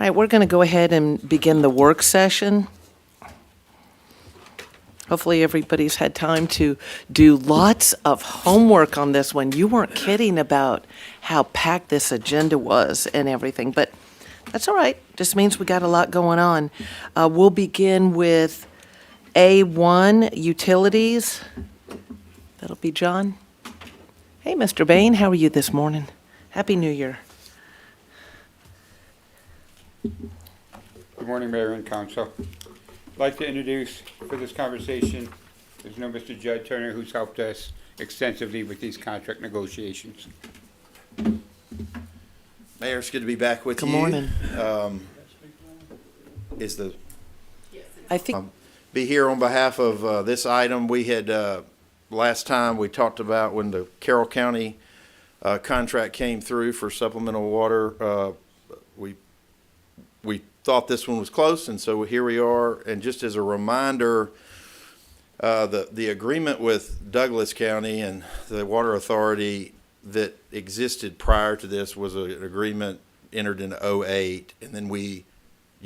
All right, we're going to go ahead and begin the work session. Hopefully everybody's had time to do lots of homework on this one. You weren't kidding about how packed this agenda was and everything, but that's all right. Just means we got a lot going on. We'll begin with A1, utilities. That'll be John. Hey, Mr. Bain, how are you this morning? Happy New Year. Good morning, Mayor and Council. I'd like to introduce for this conversation, there's no Mr. Judd Turner, who's helped us extensively with these contract negotiations. Mayor, it's good to be back with you. Good morning. I think, Be here on behalf of this item. We had, last time we talked about when the Carroll County contract came through for supplemental water, we thought this one was close, and so here we are. And just as a reminder, the agreement with Douglas County and the Water Authority that existed prior to this was an agreement entered in '08, and then you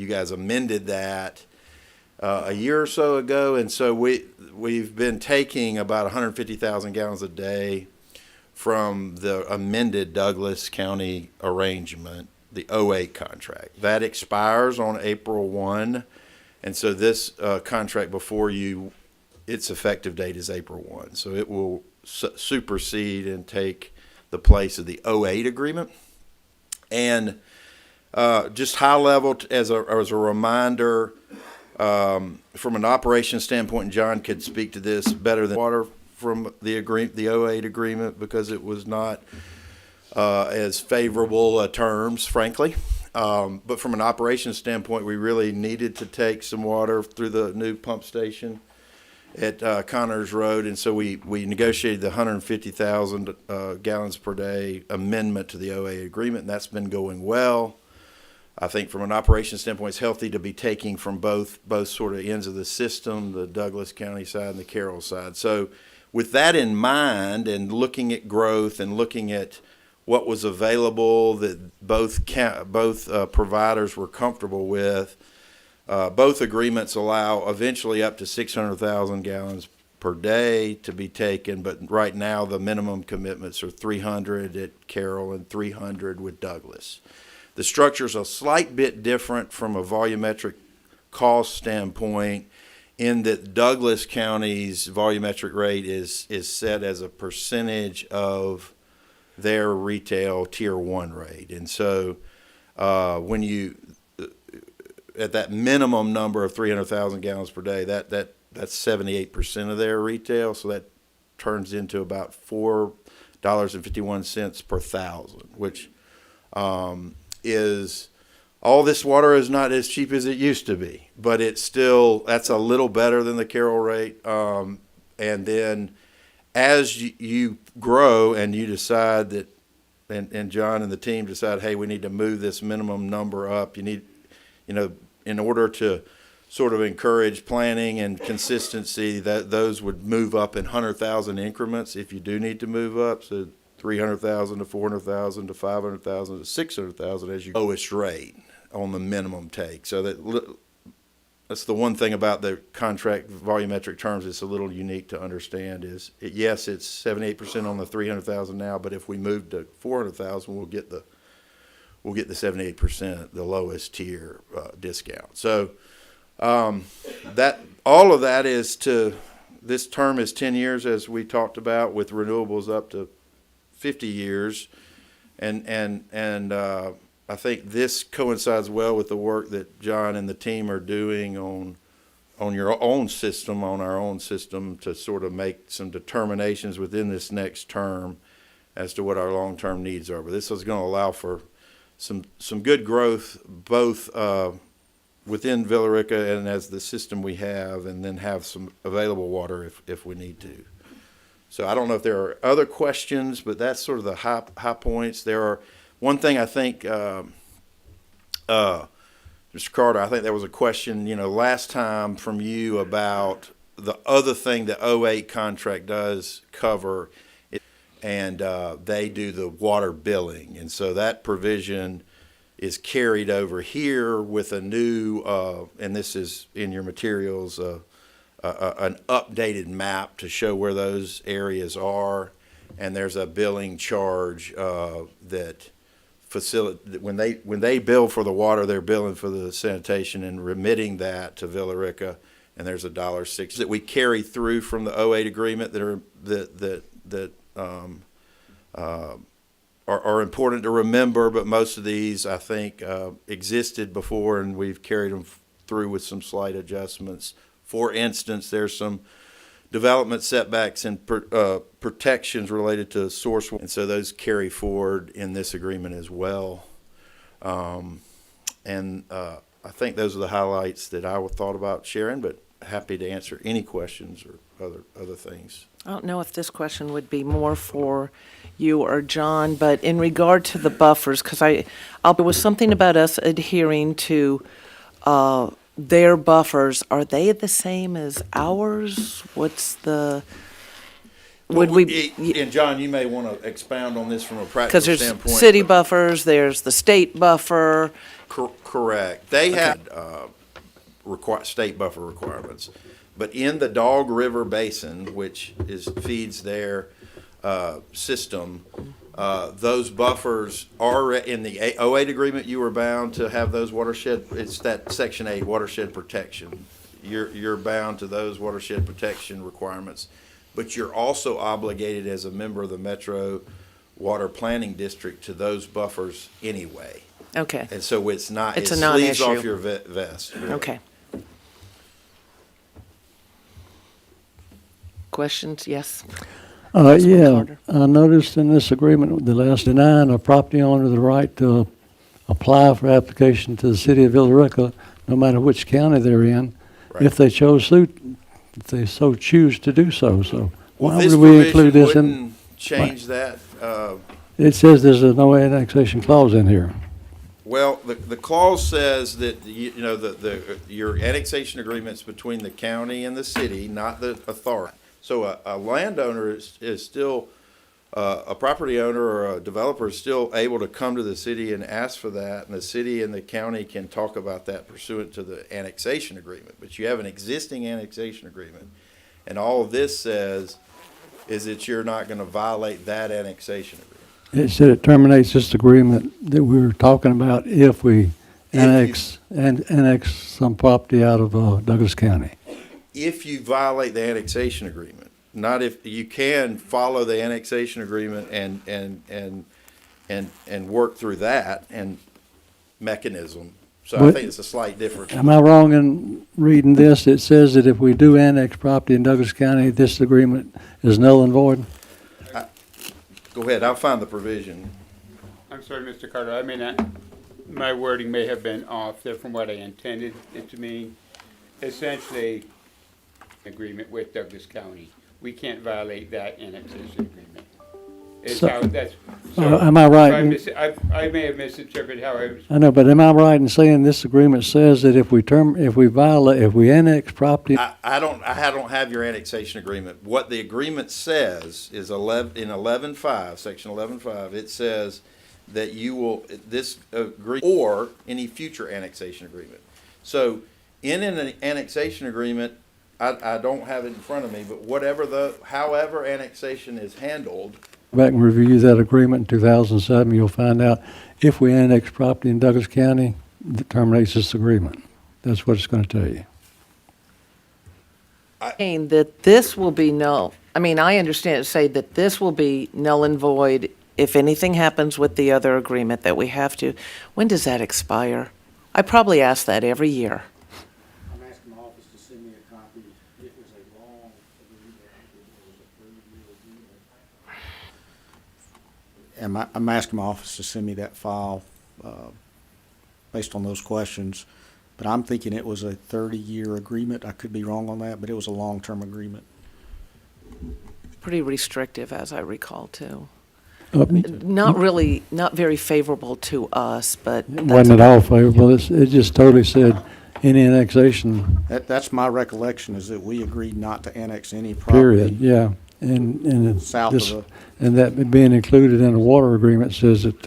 guys amended that a year or so ago, and so we've been taking about 150,000 gallons a day from the amended Douglas County arrangement, the '08 contract. That expires on April 1, and so this contract before you, its effective date is April 1. So it will supersede and take the place of the '08 agreement. And just high level, as a reminder, from an operations standpoint, and John could speak to this better than water from the '08 agreement, because it was not as favorable terms, frankly. But from an operations standpoint, we really needed to take some water through the new pump station at Connors Road, and so we negotiated the 150,000 gallons per day amendment to the '08 agreement, and that's been going well. I think from an operations standpoint, it's healthy to be taking from both sort of ends of the system, the Douglas County side and the Carroll side. So with that in mind, and looking at growth and looking at what was available that both providers were comfortable with, both agreements allow eventually up to 600,000 gallons per day to be taken, but right now the minimum commitments are 300 at Carroll and 300 with Douglas. The structure's a slight bit different from a volumetric cost standpoint, in that Douglas County's volumetric rate is set as a percentage of their retail tier 1 rate. And so when you at that minimum number of 300,000 gallons per day, that's 78% of their retail, so that turns into about $4.51 per thousand, which is, all this water is not as cheap as it used to be, but it's still, that's a little better than the Carroll rate. And then as you grow and you decide that, and John and the team decide, hey, we need to move this minimum number up, you need, in order to sort of encourage planning and consistency, that those would move up in 100,000 increments if you do need to move up. So 300,000 to 400,000 to 500,000 to 600,000 as your lowest rate on the minimum take. So that's the one thing about the contract volumetric terms that's a little unique to understand is, yes, it's 78% on the 300,000 now, but if we move to 400,000, we'll get the 78%, the lowest tier discount. So that all of that is this term is 10 years, as we talked about, with renewables up to 50 years, and I think this coincides well with the work that John and the team are doing on your own system, on our own system, to sort of make some determinations within this next term as to what our long-term needs are. But this is going to allow for some good growth, both within Villa Rica and as the system we have, and then have some available water if we need to. So I don't know if there are other questions, but that's sort of the high points. There are one thing I think, Mr. Carter, I think there was a question, last time from you about the other thing the '08 contract does cover, and they do the water billing. And so that provision is carried over here with a new, and this is in your materials, an updated map to show where those areas are. And there's a billing charge that when they bill for the water, they're billing for the sanitation and remitting that to Villa Rica. And there's $1.06 that we carry through from the '08 agreement that are important to remember. But most of these, I think, existed before, and we've carried them through with some slight adjustments. For instance, there's some development setbacks and protections related to source, and so those carry forward in this agreement as well. I think those are the highlights that I thought about sharing, but happy to answer any questions or other things. I don't know if this question would be more for you or John, but in regard to the buffers, because there was something about us adhering to their buffers. Are they the same as ours? What's the, would we? And John, you may want to expound on this from a practical Because there's standpoint. city buffers, there's the state buffer. Correct. They had state buffer requirements. But in the Dog River Basin, which feeds their system, those buffers are in the '08 agreement. You were bound to have those watershed. It's that Section 8 watershed protection. You're bound to those watershed protection requirements, but you're also obligated as a member of the Metro Water Planning District to those buffers anyway. Okay, And so it's not. It's it a sleeves non-issue. off your vest. Really. okay. Questions? Yes. Councilman Yeah, Carter. I noticed in this agreement, the last denying a property owner the right to apply for application to the city of Villa Rica, no matter which county they're in, Right. if they if they so choose to do so. So Well, why this would we provision include this in? wouldn't change that. It says there's a no annexation clause in here. Well, the clause says that, your annexation agreement's between the county and the city, not the authority. So a landowner is still, a property owner or a developer is still able to come to the city and ask for that, and the city and the county can talk about that pursuant to the annexation agreement. But you have an existing annexation agreement, and all of this says is that you're not going to violate that annexation agreement. It said it terminates this agreement that we were talking about if we annex some property out of Douglas County. If you violate the annexation agreement, not if you can follow the annexation agreement and work through that and mechanism. So I But- think it's a slight difference. Am I wrong in reading this? It says that if we do annex property in Douglas County, this agreement is null and void? Go ahead, I'll find the provision. I'm sorry, Mr. Carter, I may not, my wording may have been off there from what I intended it to mean. Essentially, agreement with Douglas County. We can't violate that annexation agreement. It's So- how, that's. Am I right? I may have misinterpreted how I was. I know, but am I right in saying this agreement says that if we annex property, I don't have your annexation agreement. What the agreement says is in 11.5, section 11.5, it says that you will, this agree, or any future annexation agreement. So in an annexation agreement, I don't have it in front of me, but however annexation is handled, back and review that agreement in 2007, you'll find out if we annex property in Douglas County, that terminates this agreement. That's what it's going to tell you. Saying that this will be null, I mean, I understand it say that this will be null and void if anything happens with the other agreement that we have to. When does that expire? I probably ask that every year. I'm asking the office to send me a copy. It was a long agreement. It was a 3-year agreement. I'm asking my office to send me that file based on those questions. But I'm thinking it was a 30-year agreement. I could be wrong on that, but it was a long-term agreement. Pretty restrictive, as I recall, too. It Not really, not very favorable to us, but that's wasn't at all favorable. It just totally said any annexation, That's my recollection, is that we agreed not to annex any property. period, yeah. And South this, of and that being included in the water agreement says that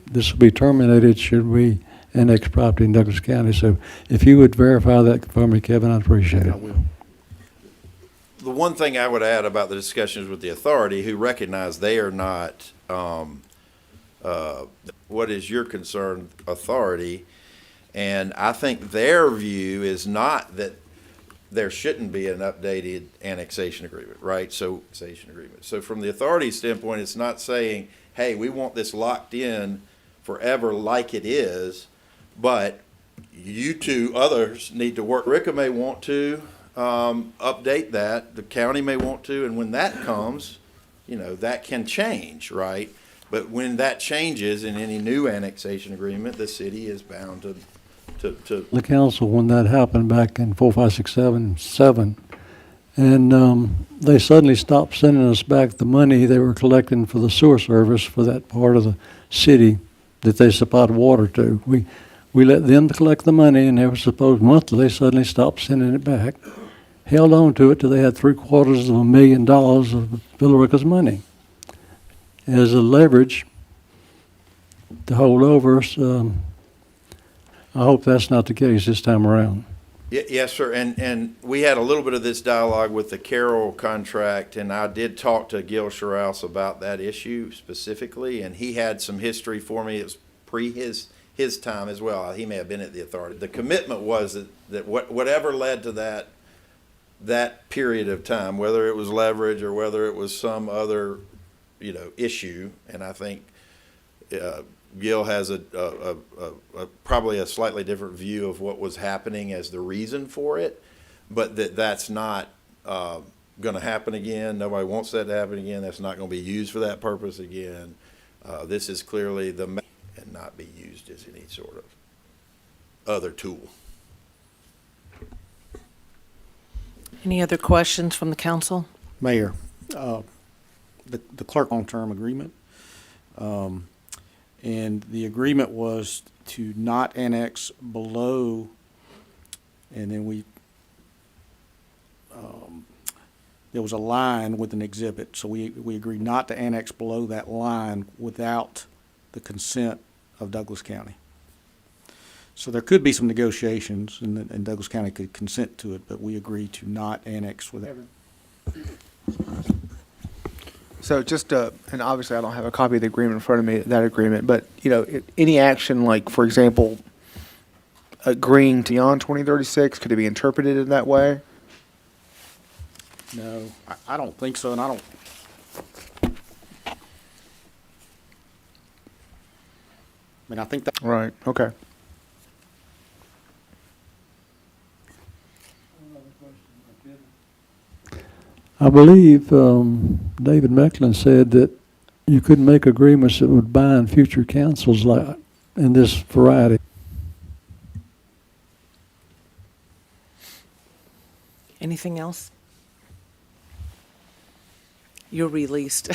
this will be terminated should we annexed property in Douglas County. So if you would verify that for me, Kevin, I'd appreciate it. I will. The one thing I would add about the discussions with the authority, who recognize they are not, what is your concern, authority, and I think their view is not that there shouldn't be an updated annexation agreement, right? So, annexation agreement. So from the authority standpoint, it's not saying, hey, we want this locked in forever like it is, but you two others need to work. Rica may want to update that. The county may want to, and when that comes, that can change, right? But when that changes in any new annexation agreement, the city is bound to The council, when that happened back in 4, 5, 6, 7, and they suddenly stopped sending us back the money they were collecting for the sewer service for that part of the city that they supplied water to. We let them collect the money, and they were supposed monthly. They suddenly stopped sending it back, held on to it till they had $750,000 of Villa Rica's money as a leverage to hold over us. I hope that's not the case this time around. Yes, sir. And we had a little bit of this dialogue with the Carroll contract, and I did talk to Gil Sherrouse about that issue specifically, and he had some history for me. It was pre his time as well. He may have been at the authority. The commitment was that whatever led to that period of time, whether it was leverage or whether it was some other issue, and I think Gil has probably a slightly different view of what was happening as the reason for it, but that's not going to happen again. Nobody wants that to happen again. That's not going to be used for that purpose again. This is clearly and not be used as any sort of other tool. Any other questions from the council? Mayor, the clerk long-term agreement, and the agreement was to not annex below, and then there was a line with an exhibit, so we agreed not to annex below that line without the consent of Douglas County. So there could be some negotiations, and Douglas County could consent to it, but we agreed to not annex without. So just, and obviously I don't have a copy of the agreement in front of me, that agreement, but, any action like, for example, agreeing to beyond 2036, could it be interpreted in that way? No, I don't think so, and I don't. I think that. Right, okay. I believe David Mecklin said that you couldn't make agreements that would bind future councils like in this variety. Anything else? You're released.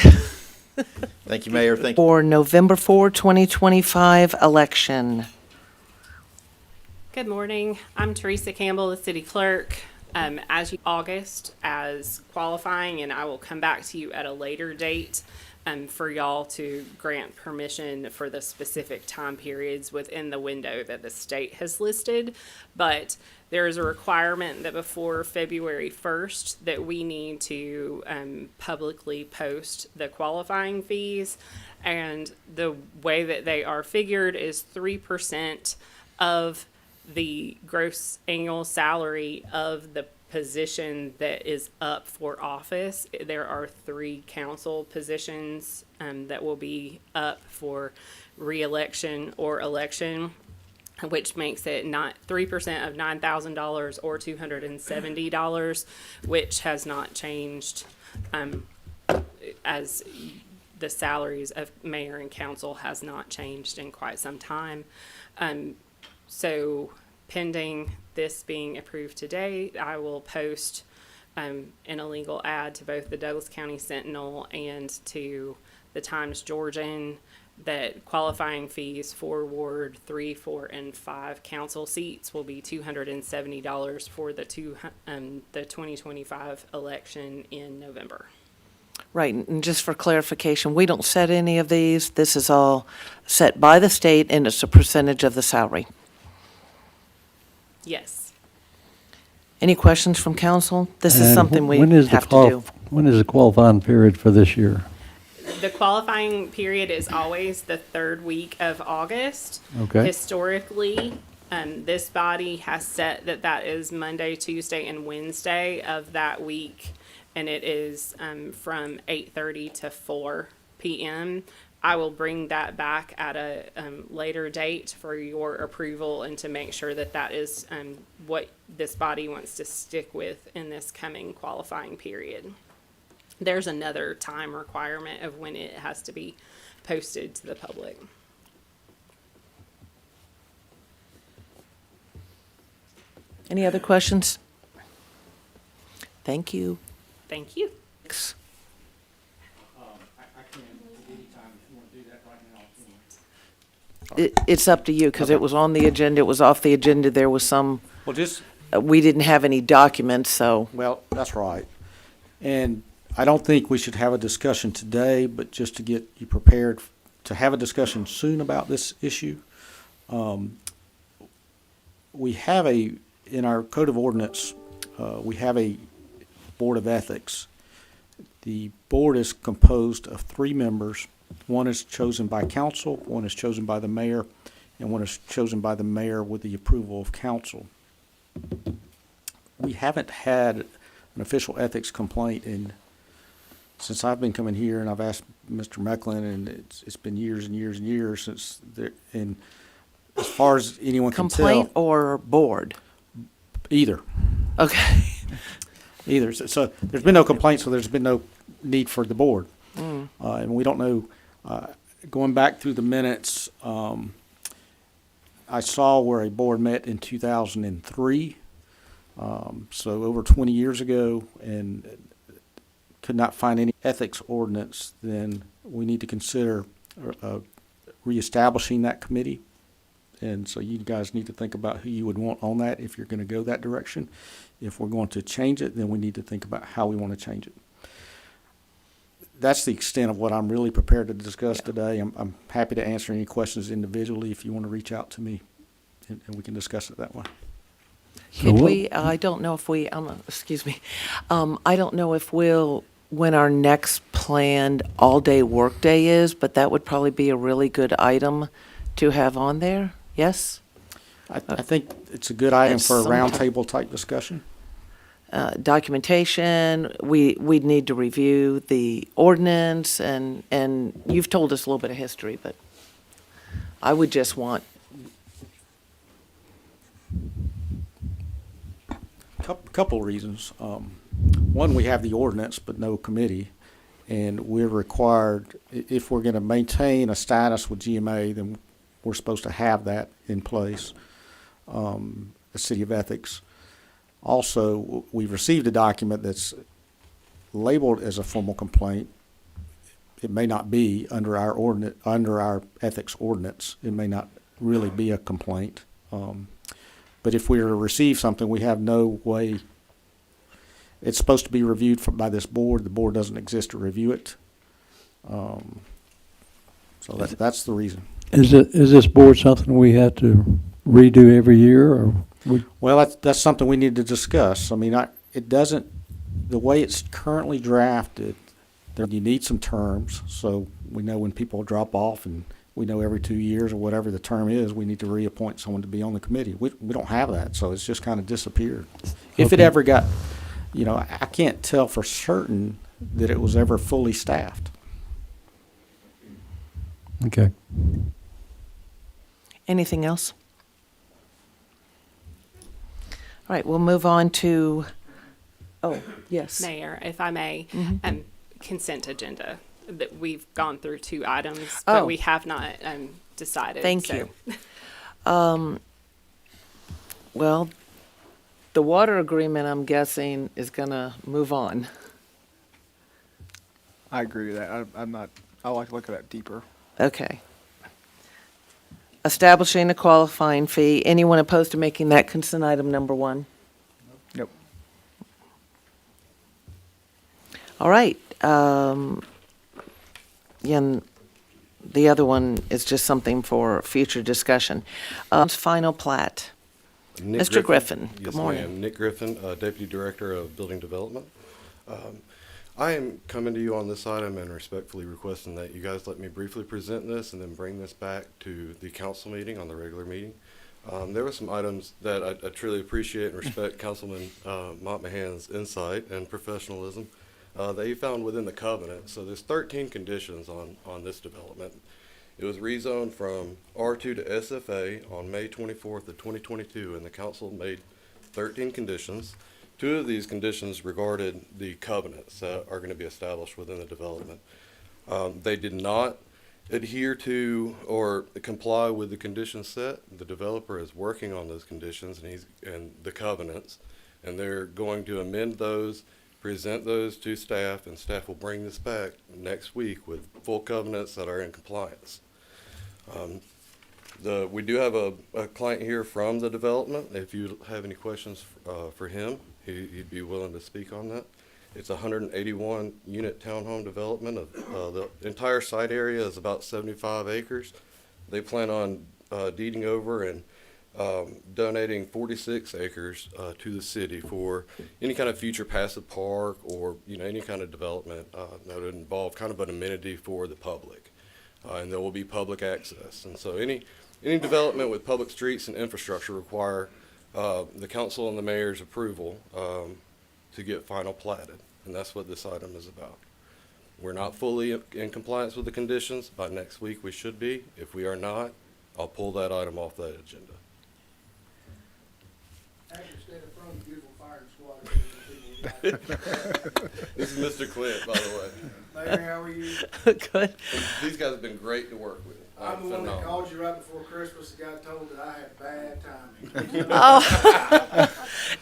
Thank you, Mayor. Thank you. For November 4, 2025 election. Good morning. I'm Teresa Campbell, the city clerk. August as qualifying, and I will come back to you at a later date for y'all to grant permission for the specific time periods within the window that the state has listed. But there is a requirement that before February 1st that we need to publicly post the qualifying fees, and the way that they are figured is 3% of the gross annual salary of the position that is up for office. There are 3 council positions that will be up for re-election or election, which makes it not 3% of $9,000 or $270, which has not changed as the salaries of mayor and council has not changed in quite some time. So pending this being approved today, I will post an illegal ad to both the Douglas County Sentinel and to the Times-Georgian that qualifying fees for Ward 3, 4, and 5 council seats will be $270 for the 2025 election in November. Right, and just for clarification, we don't set any of these. This is all set by the state, and it's a percentage of the salary. Yes. Any questions from council? This is And something we when is the have to do. When is the qualifying period for this year? The qualifying period is always the third week of August. Okay. Historically, this body has set that is Monday, Tuesday, and Wednesday of that week, and it is from 8:30 to 4 p.m. I will bring that back at a later date for your approval and to make sure that that is what this body wants to stick with in this coming qualifying period. There's another time requirement of when it has to be posted to the public. Any other questions? Thank you. Thank you. I can, anytime if you want to do that right now. It's up to you, because it was on the agenda, it was off the agenda, there was some, Well, just, we didn't have any documents, so. well, that's right. And I don't think we should have a discussion today, but just to get you prepared to have a discussion soon about this issue. We have in our code of ordinance, we have a board of ethics. The board is composed of 3 members. One is chosen by council, one is chosen by the mayor, and one is chosen by the mayor with the approval of council. We haven't had an official ethics complaint since I've been coming here, and I've asked Mr. Mecklin, and it's been years and years and years since there, and as far as anyone can tell. Complaint or board? Either. Okay. Either. So there's been no complaint, so there's been no need for the board. And we don't know, going back through the minutes, I saw where a board met in 2003, so over 20 years ago, and could not find any ethics ordinance. Then we need to consider reestablishing that committee. And so you guys need to think about who you would want on that if you're going to go that direction. If we're going to change it, then we need to think about how we want to change it. That's the extent of what I'm really prepared to discuss today. I'm happy to answer any questions individually if you want to reach out to me, and we can discuss it that way. Could what- we, I don't know if we, excuse me, I don't know if when our next planned all-day workday is, but that would probably be a really good item to have on there, yes? I think it's a good item And for a some- roundtable type discussion. Documentation, we'd need to review the ordinance, and you've told us a little bit of history, but I would just want, Couple reasons. One, we have the ordinance but no committee, and we're required, if we're going to maintain a status with GMA, then we're supposed to have that in place, the City of Ethics. Also, we've received a document that's labeled as a formal complaint. It may not be under our ethics ordinance. It may not really be a complaint. But if we were to receive something, we have no way. It's supposed to be reviewed by this board. The board doesn't exist to review it. So that's the reason. Is this board something we have to redo every year, or Well, that's something we need to discuss. I mean, it doesn't, the way it's currently drafted, you need some terms, so we know when people drop off, and we know every 2 years or whatever the term is, we need to reappoint someone to be on the committee. We don't have that, so it's just kind of disappeared. If it Okay. ever got, I can't tell for certain that it was ever fully staffed. okay? anything else? All right, we'll move on to, oh, yes. Mayor, if I may, consent agenda. That we've gone through 2 items, Oh. but we have not decided. Thank so- you. Well, the water agreement, I'm guessing, is gonna move on. I agree with that. I'd like to look at that deeper. Okay. Establishing a qualifying fee. Anyone opposed to making that consent item number 1? Nope. All right. And the other one is just something for future discussion. Final plat. Nick Mr. Griffin, Yes, good morning. ma'am. Nick Griffin, Deputy Director of Building Development. I am coming to you on this item and respectfully requesting that you guys let me briefly present this and then bring this back to the council meeting on the regular meeting. There were some items that I truly appreciate and respect Councilman Montmahan's insight and professionalism that he found within the covenant. So there's 13 conditions on this development. It was rezoned from R2 to SFA on May 24th of 2022, and the council made 13 conditions. 2 of these conditions regarded the covenants that are going to be established within the development. They did not adhere to or comply with the conditions set. The developer is working on those conditions and the covenants, and they're going to amend those, present those to staff, and staff will bring this back next week with full covenants that are in compliance. We do have a client here from the development. If you have any questions for him, he'd be willing to speak on that. It's a 181 unit townhome development. The entire site area is about 75 acres. They plan on deeding over and donating 46 acres to the city for any kind of future passive park or any kind of development that would involve kind of an amenity for the public. And there will be public access. And so any development with public streets and infrastructure require the council and the mayor's approval to get final platted. And that's what this item is about. We're not fully in compliance with the conditions. By next week, we should be. If we are not, I'll pull that item off that agenda. This is Mr. Clint, by the way. Larry, how are you? Good. These guys have been great to work with. I'm the one that called you right before Christmas and got told that I had bad timing. Oh,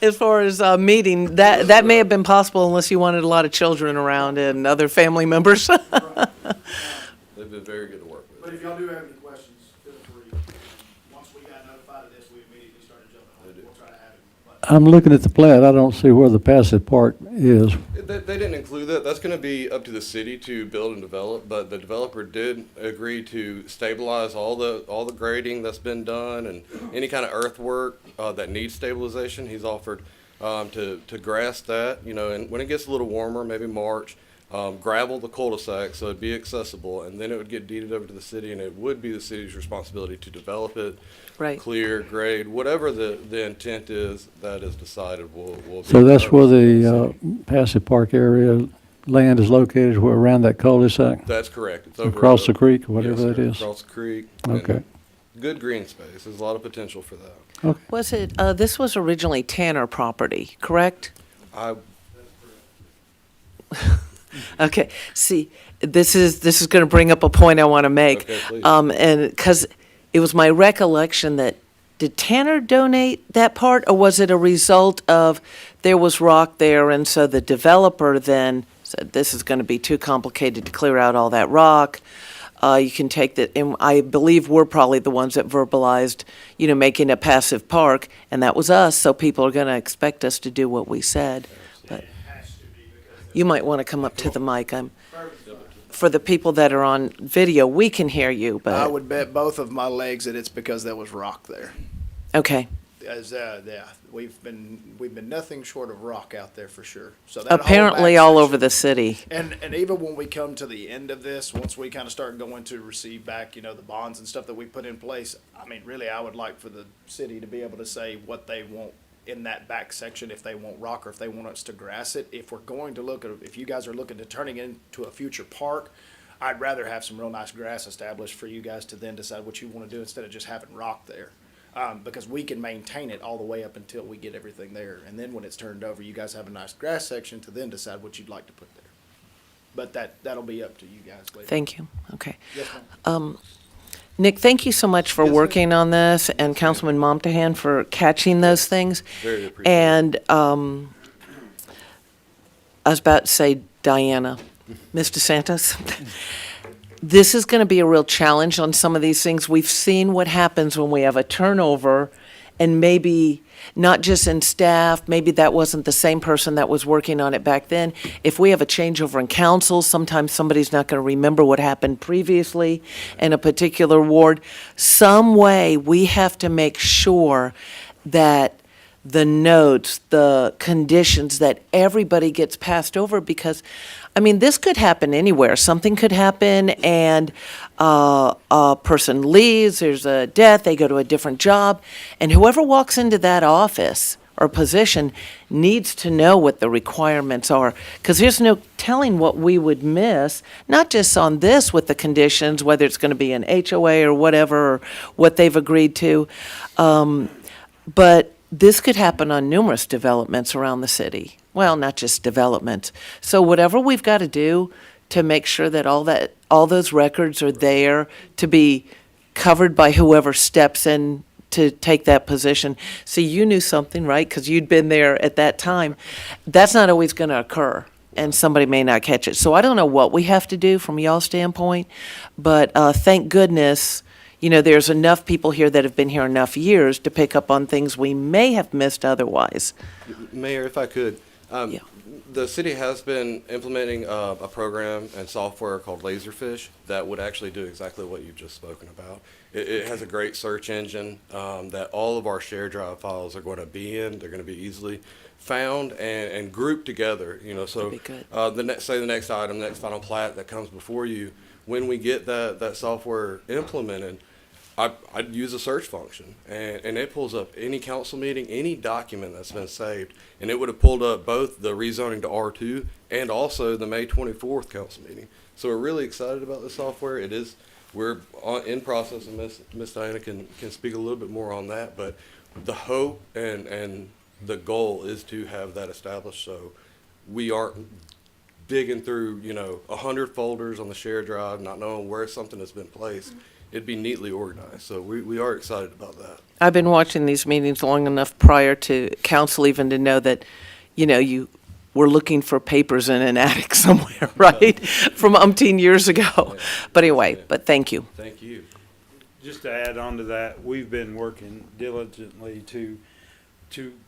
as far as meeting, that may have been possible unless you wanted a lot of children around and other family members. They've been very good to work with. But if y'all do have any questions, feel free. Once we got notified of this, we immediately started jumping on it. We'll try to have it. But I'm looking at the plat. I don't see where the passive park is. They didn't include that. That's going to be up to the city to build and develop, but the developer did agree to stabilize all the grading that's been done and any kind of earthwork that needs stabilization. He's offered to grass that, and when it gets a little warmer, maybe March, gravel the cul-de-sac so it'd be accessible, and then it would get deeded over to the city, and it would be the city's responsibility to develop it, Right. clear, grade, whatever the intent is that is decided will be. So that's where the passive park area land is located, where around that cul-de-sac? That's correct. It's over Across the creek, or whatever yes, that sir, is? Across the creek. and Okay. Good green space. There's a lot of potential for that. Okay. Was it, this was originally Tanner property, correct? I Okay, see, this is going to bring up a point I want to make. Okay, please. And because it was my recollection that, did Tanner donate that part, or was it a result of there was rock there, and so the developer then said, this is going to be too complicated to clear out all that rock? You can take that, and I believe we're probably the ones that verbalized, making a passive park, and that was us, so people are going to expect us to do what we said. But you might want to come up to the mic. For the people that are on video, we can hear you, I but, would bet both of my legs that it's because there was rock there. okay. Yeah, we've been nothing short of rock out there for sure. So that whole Apparently back all section- over the city. And even when we come to the end of this, once we kind of start going to receive back, the bonds and stuff that we put in place, I mean, really, I would like for the city to be able to say what they want in that back section, if they want rock or if they want us to grass it. If we're going to if you guys are looking to turning it into a future park, I'd rather have some real nice grass established for you guys to then decide what you want to do instead of just having rock there. Because we can maintain it all the way up until we get everything there. And then when it's turned over, you guys have a nice grass section to then decide what you'd like to put there. But that'll be up to you guys later. Thank you. Okay. Yes, ma'am. Nick, thank you so much for Yes, ma'am. working on this, and Councilman Momtahan for catching those things. very appreciate it. And I was about to say Diana, Ms. DeSantis. This is going to be a real challenge on some of these things. We've seen what happens when we have a turnover, and maybe not just in staff, maybe that wasn't the same person that was working on it back then. If we have a changeover in council, sometimes somebody's not going to remember what happened previously in a particular ward. Some way, we have to make sure that the notes, the conditions, that everybody gets passed over, because, I mean, this could happen anywhere. Something could happen and a person leaves, there's a death, they go to a different job, and whoever walks into that office or position needs to know what the requirements are, because there's no telling what we would miss, not just on this with the conditions, whether it's going to be an HOA or whatever, or what they've agreed to, but this could happen on numerous developments around the city. Well, not just developments. So whatever we've got to do to make sure that all those records are there to be covered by whoever steps in to take that position. See, you knew something, right? Because you'd been there at that time. That's not always going to occur, and somebody may not catch it. So I don't know what we have to do from y'all's standpoint, but thank goodness, there's enough people here that have been here enough years to pick up on things we may have missed otherwise. Mayor, if I could, Yeah. the city has been implementing a program and software called Laserfish that would actually do exactly what you've just spoken about. It has a great search engine that all of our shared drive files are going to be in. They're going to be easily found and grouped together. So That'd be good. the next item, next final plat that comes before you, when we get that software implemented, I'd use a search function, and it pulls up any council meeting, any document that's been saved, and it would have pulled up both the rezoning to R2 and also the May 24th council meeting. So we're really excited about this software. We're in process, and Ms. Diana can speak a little bit more on that, but the hope and the goal is to have that established so we aren't digging through 100 folders on the shared drive, not knowing where something has been placed. It'd be neatly organized. So we are excited about that. I've been watching these meetings long enough prior to council even to know that, you were looking for papers in an attic somewhere, right? From umpteen years ago. But anyway, but thank you. Thank you. Just to add on to that, we've been working diligently to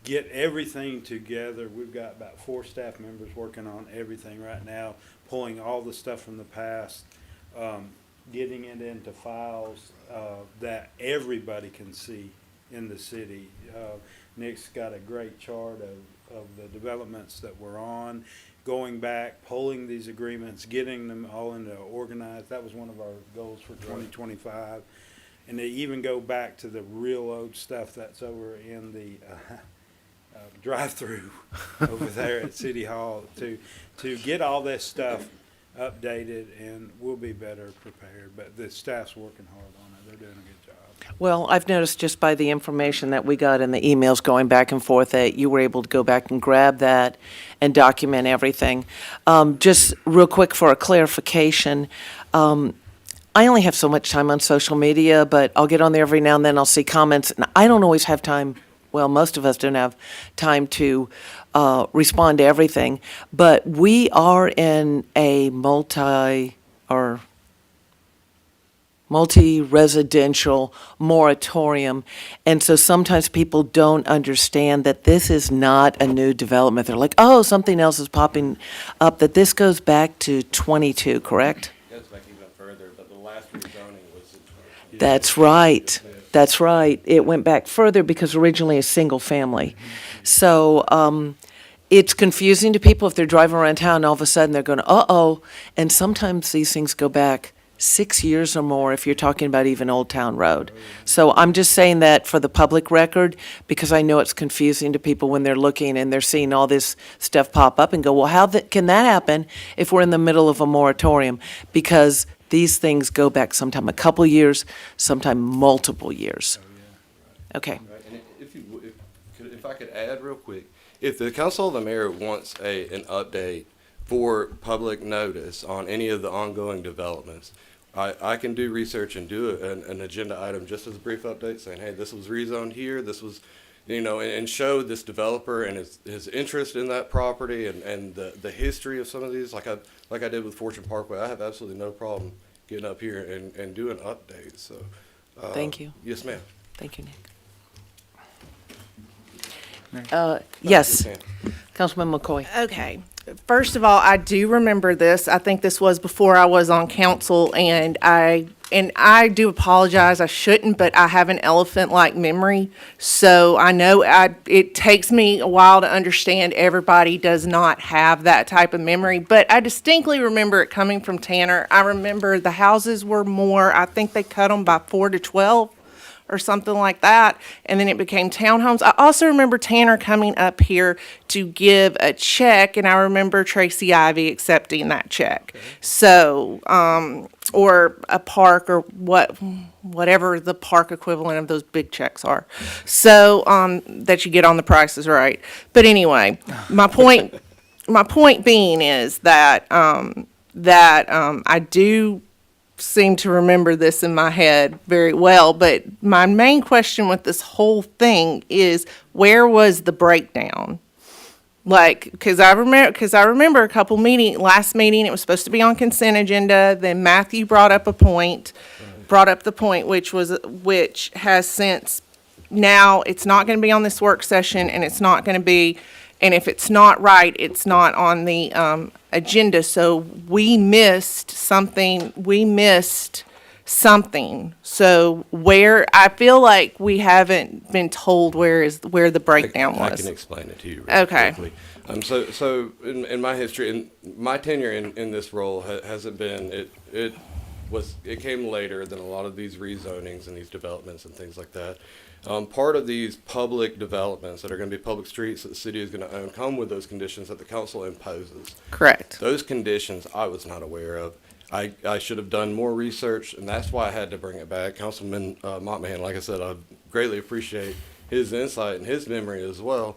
get everything together. We've got about 4 staff members working on everything right now, pulling all the stuff from the past, getting it into files that everybody can see in the city. Nick's got a great chart of the developments that we're on, going back, pulling these agreements, getting them all into organized. That was one of our goals for 2025. And they even go back to the real old stuff that's over in the drive-through over there at City Hall to get all this stuff updated, and we'll be better prepared. But the staff's working hard on it. They're doing a good job. Well, I've noticed just by the information that we got in the emails going back and forth that you were able to go back and grab that and document everything. Just real quick for a clarification, I only have so much time on social media, but I'll get on there every now and then. I'll see comments, and I don't always have time. Well, most of us don't have time to respond to everything, but we are in a multi-residential moratorium, and so sometimes people don't understand that this is not a new development. They're like, oh, something else is popping up, that this goes back to 22, correct? It goes back even further, but the last rezoning was in 2020. That's right. That's right. It went back further because originally a single family. So it's confusing to people if they're driving around town, all of a sudden they're going, uh-oh. And sometimes these things go back 6 years or more if you're talking about even Old Town Road. So I'm just saying that for the public record because I know it's confusing to people when they're looking and they're seeing all this stuff pop up and go, well, how can that happen if we're in the middle of a moratorium? Because these things go back sometime a couple years, sometime multiple years. Okay. Right, and if I could add real quick, if the council of the mayor wants an update for public notice on any of the ongoing developments, I can do research and do an agenda item just as a brief update saying, hey, this was rezoned here, this was, and show this developer and his interest in that property and the history of some of these, like I did with Fortune Parkway. I have absolutely no problem getting up here and doing updates. So, Thank you. Yes, ma'am. Thank you, Nick. Yes, Yes, Councilman McCoy. Okay. First of all, I do remember this. I think this was before I was on council, and I and I do apologize, I shouldn't, but I have an elephant-like memory. So I know it takes me a while to understand everybody does not have that type of memory. But I distinctly remember it coming from Tanner. I remember the houses were more, I think they cut them by 4 to 12 or something like that, and then it became townhomes. I also remember Tanner coming up here to give a check, and I remember Tracy Ivy accepting that check. So, or a park or whatever the park equivalent of those big checks are. So, that you get on The Price is Right. But anyway, my point being is that, I do seem to remember this in my head very well, but my main question with this whole thing is, where was the breakdown? Like, because I remember a couple last meeting, it was supposed to be on consent agenda, then Matthew brought up the point, which has since, now it's not going to be on this work session, and it's not going to be, and if it's not right, it's not on the agenda. So we missed something. So I feel like we haven't been told where the breakdown was. I can explain it to you really Okay. quickly. So in my history, in my tenure in this role hasn't been, it came later than a lot of these rezonings and these developments and things like that. Part of these public developments that are going to be public streets that the city is going to own come with those conditions that the council imposes. Correct. Those conditions I was not aware of. I should have done more research, and that's why I had to bring it back. Councilman Mottman, like I said, I greatly appreciate his insight and his memory as well.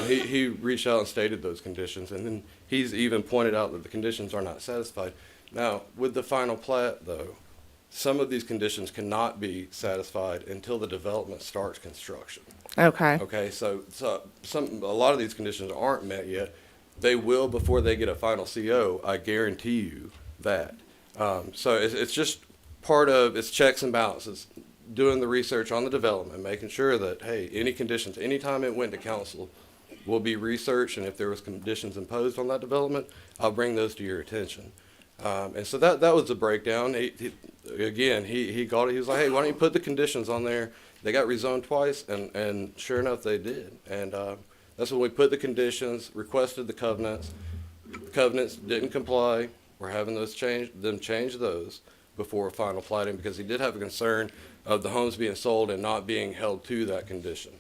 He reached out and stated those conditions, and then he's even pointed out that the conditions are not satisfied. Now, with the final plat, though, some of these conditions cannot be satisfied until the development starts construction. Okay. Okay, so a lot of these conditions aren't met yet. They will before they get a final CO. I guarantee you that. So it's just part of, it's checks and balances, doing the research on the development, making sure that, hey, any conditions, anytime it went to council, will be researched, and if there was conditions imposed on that development, I'll bring those to your attention. And so that was the breakdown. He got it. He was like, hey, why don't you put the conditions on there? They got rezoned twice, and sure enough, they did. And that's when we put the conditions, requested the covenants. The covenants didn't comply. We're having them change those before final plating, because he did have a concern of the homes being sold and not being held to that condition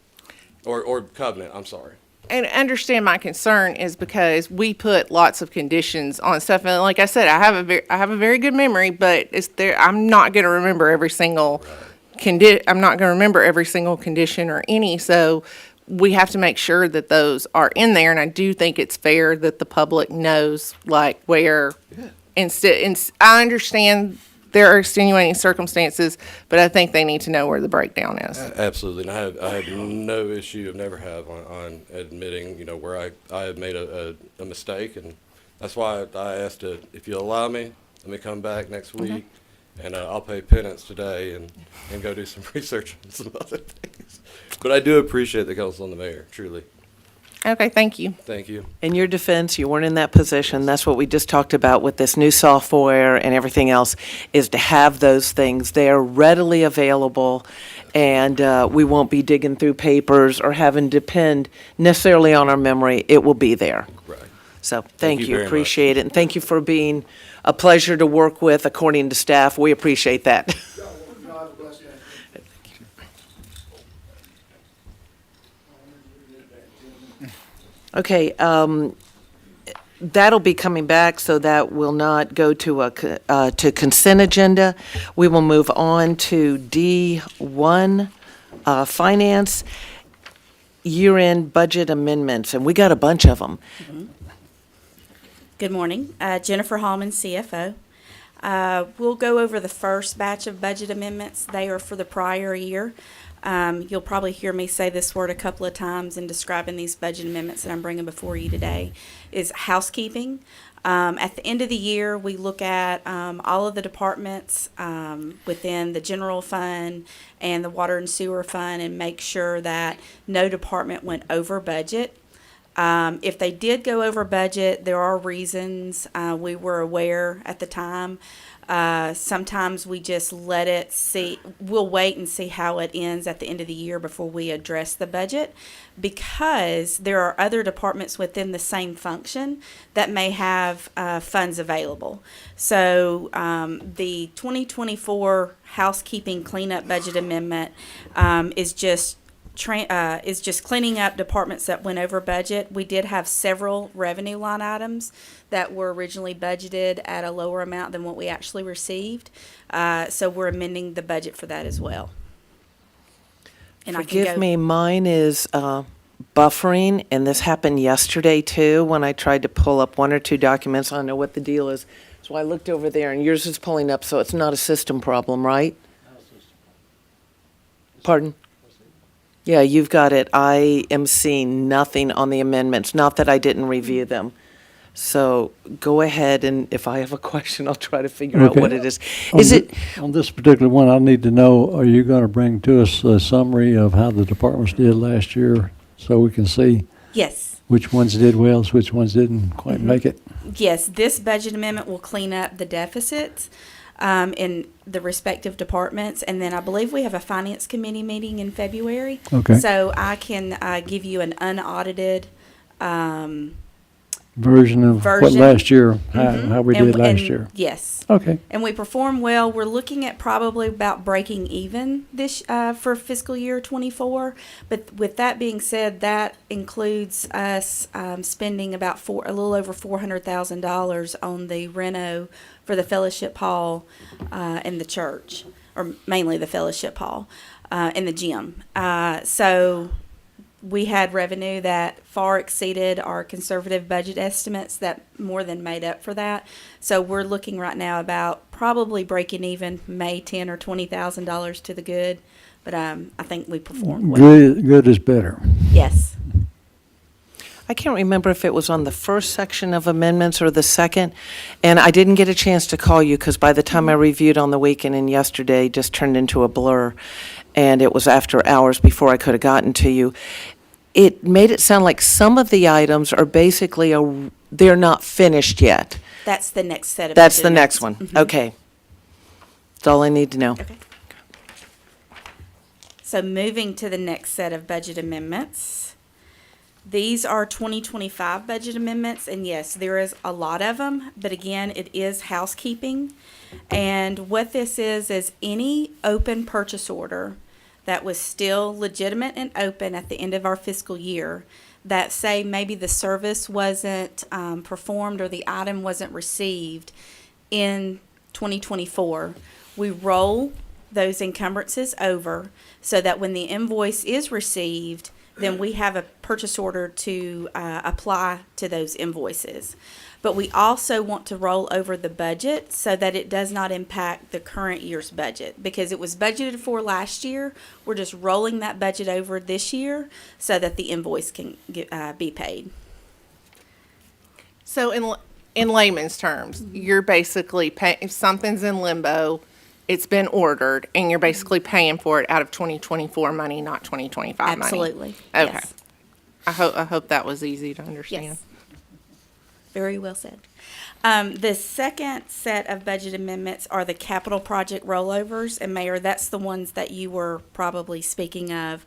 or covenant. I'm sorry. And understand my concern is because we put lots of conditions on stuff, and like I said, I have a very good memory, but I'm not going to remember every single I'm not going to remember every single condition or any. So we have to make sure that those are in there, and I do think it's fair that the public knows, like, where. I understand there are extenuating circumstances, but I think they need to know where the breakdown is. Absolutely, and I have no issue, never have, on admitting, where I have made a mistake, and that's why I asked if you'll allow me, let me come back next week, and I'll pay penance today and go do some research on some other things. But I do appreciate the council and the mayor, truly. Okay, thank you. Thank you. In your defense, you weren't in that position. That's what we just talked about with this new software and everything else, is to have those things. They are readily available, and we won't be digging through papers or having to depend necessarily on our memory. It will be there. Right. So Thank thank you you. very much. Appreciate it. And thank you for being a pleasure to work with, according to staff. We appreciate that. Okay, that'll be coming back, so that will not go to to consent agenda. We will move on to D1, finance, year-end budget amendments, and we got a bunch of them. Good morning. Jennifer Hallman, CFO. We'll go over the first batch of budget amendments. They are for the prior year. You'll probably hear me say this word a couple of times in describing these budget amendments that I'm bringing before you today, is housekeeping. At the end of the year, we look at all of the departments within the general fund and the water and sewer fund and make sure that no department went over budget. If they did go over budget, there are reasons. We were aware at the time. Sometimes we just let it see, we'll wait and see how it ends at the end of the year before we address the budget, because there are other departments within the same function that may have funds available. So the 2024 housekeeping cleanup budget amendment is just cleaning up departments that went over budget. We did have several revenue line items that were originally budgeted at a lower amount than what we actually received. So we're amending the budget for that as well. And Forgive me, mine is buffering, and this happened yesterday too, when I tried to pull up one or two documents. I don't know what the deal is. So I looked over there, and yours is pulling up, so it's not a system problem, right? Pardon? Yeah, you've got it. I am seeing nothing on the amendments, not that I didn't review them. So go ahead, and if I have a question, I'll try to figure out Okay. what it is. Is it, On this particular one, I need to know, are you going to bring to us a summary of how the departments did last year so we can see Yes. which ones did well, which ones didn't quite make it? Yes, this budget amendment will clean up the deficits in the respective departments. And then I believe we have a finance committee meeting in February. Okay. So I can give you an unaudited Version of what Version. last year, how we did last and- year. Yes. Okay. And we performed well. We're looking at probably about breaking even this for fiscal year '24. But with that being said, that includes us spending about a little over $400,000 on the reno for the fellowship hall in the church, or mainly the fellowship hall in the gym. So we had revenue that far exceeded our conservative budget estimates that more than made up for that. So we're looking right now about probably breaking even, may $10,000 or $20,000 to the good. But I think we performed well. Good is better. Yes. I can't remember if it was on the first section of amendments or the second, and I didn't get a chance to call you because by the time I reviewed on the weekend and yesterday, just turned into a blur, and it was after hours before I could have gotten to you. It made it sound like some of the items are basically, they're not finished yet. That's the next set of. That's budget the next one. amendments. Mhm. Okay. That's all I need to know. Okay. So moving to the next set of budget amendments. These are 2025 budget amendments, and yes, there is a lot of them, but again, it is housekeeping. And what this is any open purchase order that was still legitimate and open at the end of our fiscal year, that say maybe the service wasn't performed or the item wasn't received in 2024, we roll those encumbrances over so that when the invoice is received, then we have a purchase order to apply to those invoices. But we also want to roll over the budget so that it does not impact the current year's budget. Because it was budgeted for last year, we're just rolling that budget over this year so that the invoice can be paid. So in layman's terms, you're basically paying, if something's in limbo, it's been ordered, and you're basically paying for it out of 2024 money, not 2025 money. Absolutely. Okay. Yes. I hope that was easy to understand. Yes. Very well said. The second set of budget amendments are the capital project rollovers, and Mayor, that's the ones that you were probably speaking of.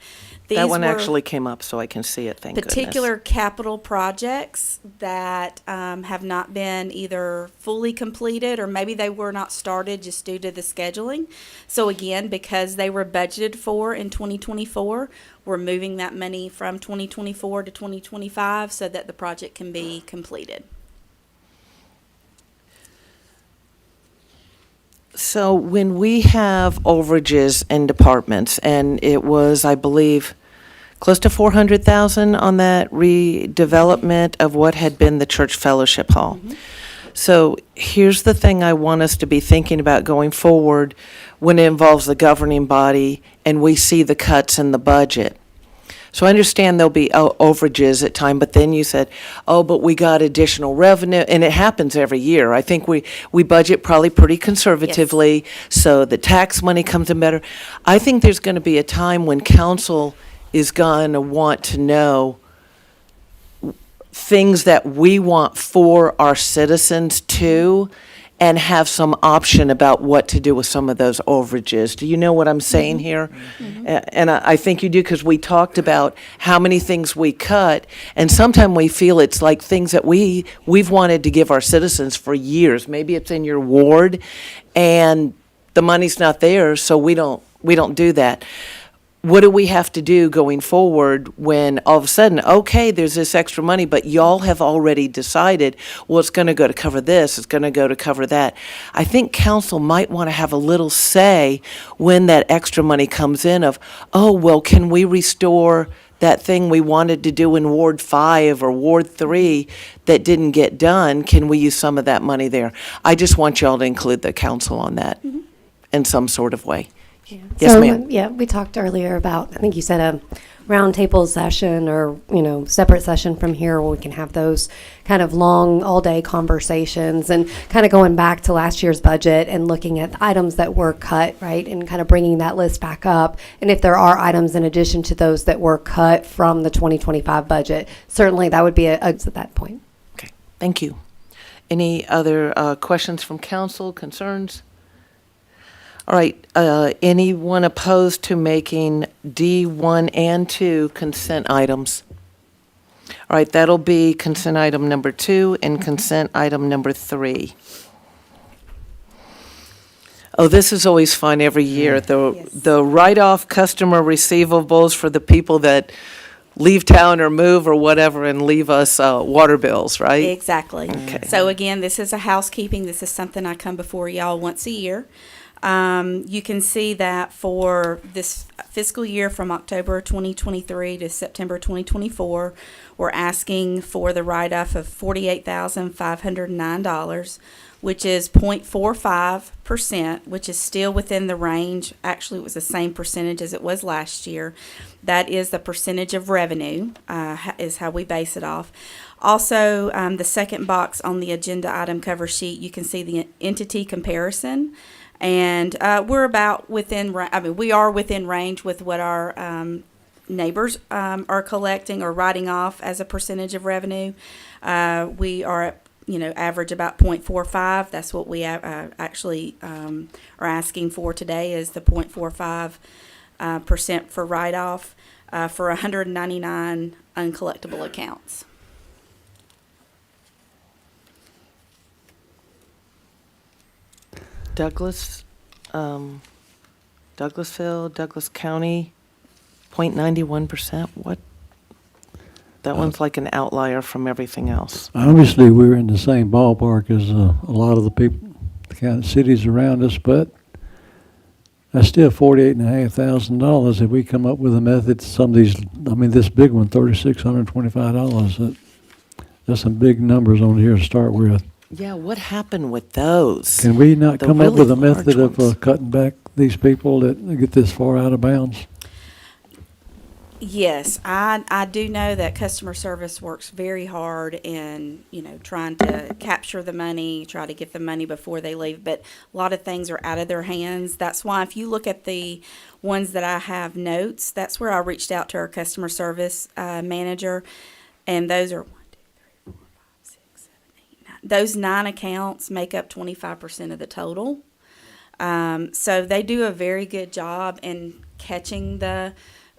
That These one were actually came up, so I can see it, thank goodness. particular capital projects that have not been either fully completed or maybe they were not started just due to the scheduling. So again, because they were budgeted for in 2024, we're moving that money from 2024 to 2025 so that the project can be completed. So when we have overages in departments, and it was, I believe, close to 400,000 on that redevelopment of what had been the church fellowship hall. So here's the thing I want us to be thinking about going forward when it involves the governing body and we see the cuts in the budget. So I understand there'll be overages at time, but then you said, oh, but we got additional revenue, and it happens every year. I think we budget probably pretty conservatively, so the tax money comes in better. I think there's going to be a time when council is going to want to know things that we want for our citizens too, and have some option about what to do with some of those overages. Do you know what I'm saying here? And I think you do, because we talked about how many things we cut, and sometimes we feel it's like things that we've wanted to give our citizens for years. Maybe it's in your ward, and the money's not there, so we don't do that. What do we have to do going forward when all of a sudden, okay, there's this extra money, but y'all have already decided, well, it's going to go to cover this, it's going to go to cover that. I think council might want to have a little say when that extra money comes in of, oh, well, can we restore that thing we wanted to do in Ward 5 or Ward 3 that didn't get done? Can we use some of that money there? I just want y'all to include the council on that in some sort of way. Yes, So, ma'am. Yeah, we talked earlier about, I think you said a roundtable session or, separate session from here where we can have those kind of long, all-day conversations and kind of going back to last year's budget and looking at the items that were cut, right, and kind of bringing that list back up. And if there are items in addition to those that were cut from the 2025 budget, certainly that would be a at that point. Okay, thank you. Any other questions from council, concerns? All right, anyone opposed to making D1 and 2 consent items? All right, that'll be consent item number 2 and consent item number 3. Oh, this is always fun every year, the write-off customer receivables for the people that leave town or move or whatever and leave us water bills, right? Exactly. Okay. So again, this is a housekeeping. This is something I come before y'all once a year. You can see that for this fiscal year from October 2023 to September 2024, we're asking for the write-off of $48,509, which is 0.45%, which is still within the range. Actually, it was the same percentage as it was last year. That is the percentage of revenue, is how we base it off. Also, the second box on the agenda item cover sheet, you can see the entity comparison. And we're about within, we are within range with what our neighbors are collecting or writing off as a percentage of revenue. We are at, average about 0.45. That's what we actually are asking for today is the 0.45% for write-off for 199 uncollectible accounts. Douglas, Douglasville, Douglas County, 0.91%. What? That one's like an outlier from everything else. Obviously, we're in the same ballpark as a lot of the people, the kind of cities around us, but that's still $48,500 if we come up with a method. Some of these, this big one, $3,625. That's some big numbers on here to start with. Yeah, what happened with those? Can we not The come up really with a method large of ones. cutting back these people that get this far out of bounds? Yes, I do know that customer service works very hard in, trying to capture the money, try to get the money before they leave, but a lot of things are out of their hands. That's why if you look at the ones that I have notes, that's where I reached out to our customer service manager, and those are 1, 2, 3, 4, 5, 6, 7, 8, 9. Those 9 accounts make up 25% of the total. So they do a very good job in catching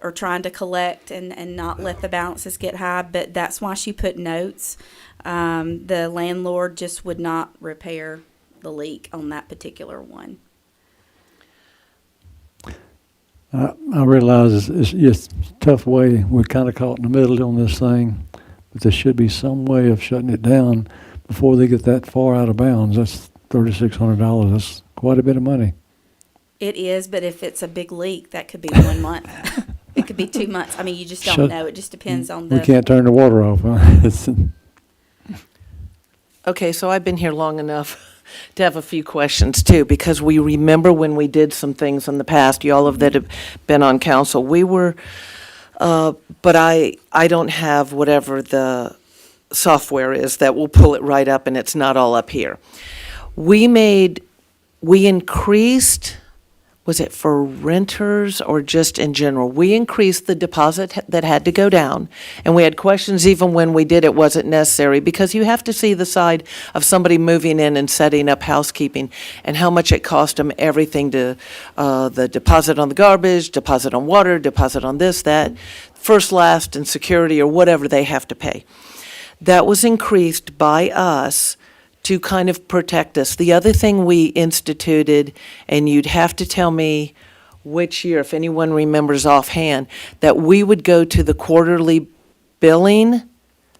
or trying to collect and not let the balances get high, but that's why she put notes. The landlord just would not repair the leak on that particular one. I realize it's just a tough way. We're kind of caught in the middle on this thing, but there should be some way of shutting it down before they get that far out of bounds. That's $3,600. That's quite a bit of money. It is, but if it's a big leak, that could be 1 month. It could be 2 months. You just don't know. It just depends on We can't turn the water off, huh? Okay, so I've been here long enough to have a few questions too, because we remember when we did some things in the past, you all of that have been on council, we were, but I don't have whatever the software is that will pull it right up and it's not all up here. We increased was it for renters or just in general? We increased the deposit that had to go down, and we had questions even when we did it wasn't necessary, because you have to see the side of somebody moving in and setting up housekeeping and how much it cost them, everything to, the deposit on the garbage, deposit on water, deposit on this, that, first, last, and security, or whatever they have to pay. That was increased by us to kind of protect us. The other thing we instituted, and you'd have to tell me which year, if anyone remembers offhand, that we would go to the quarterly billing,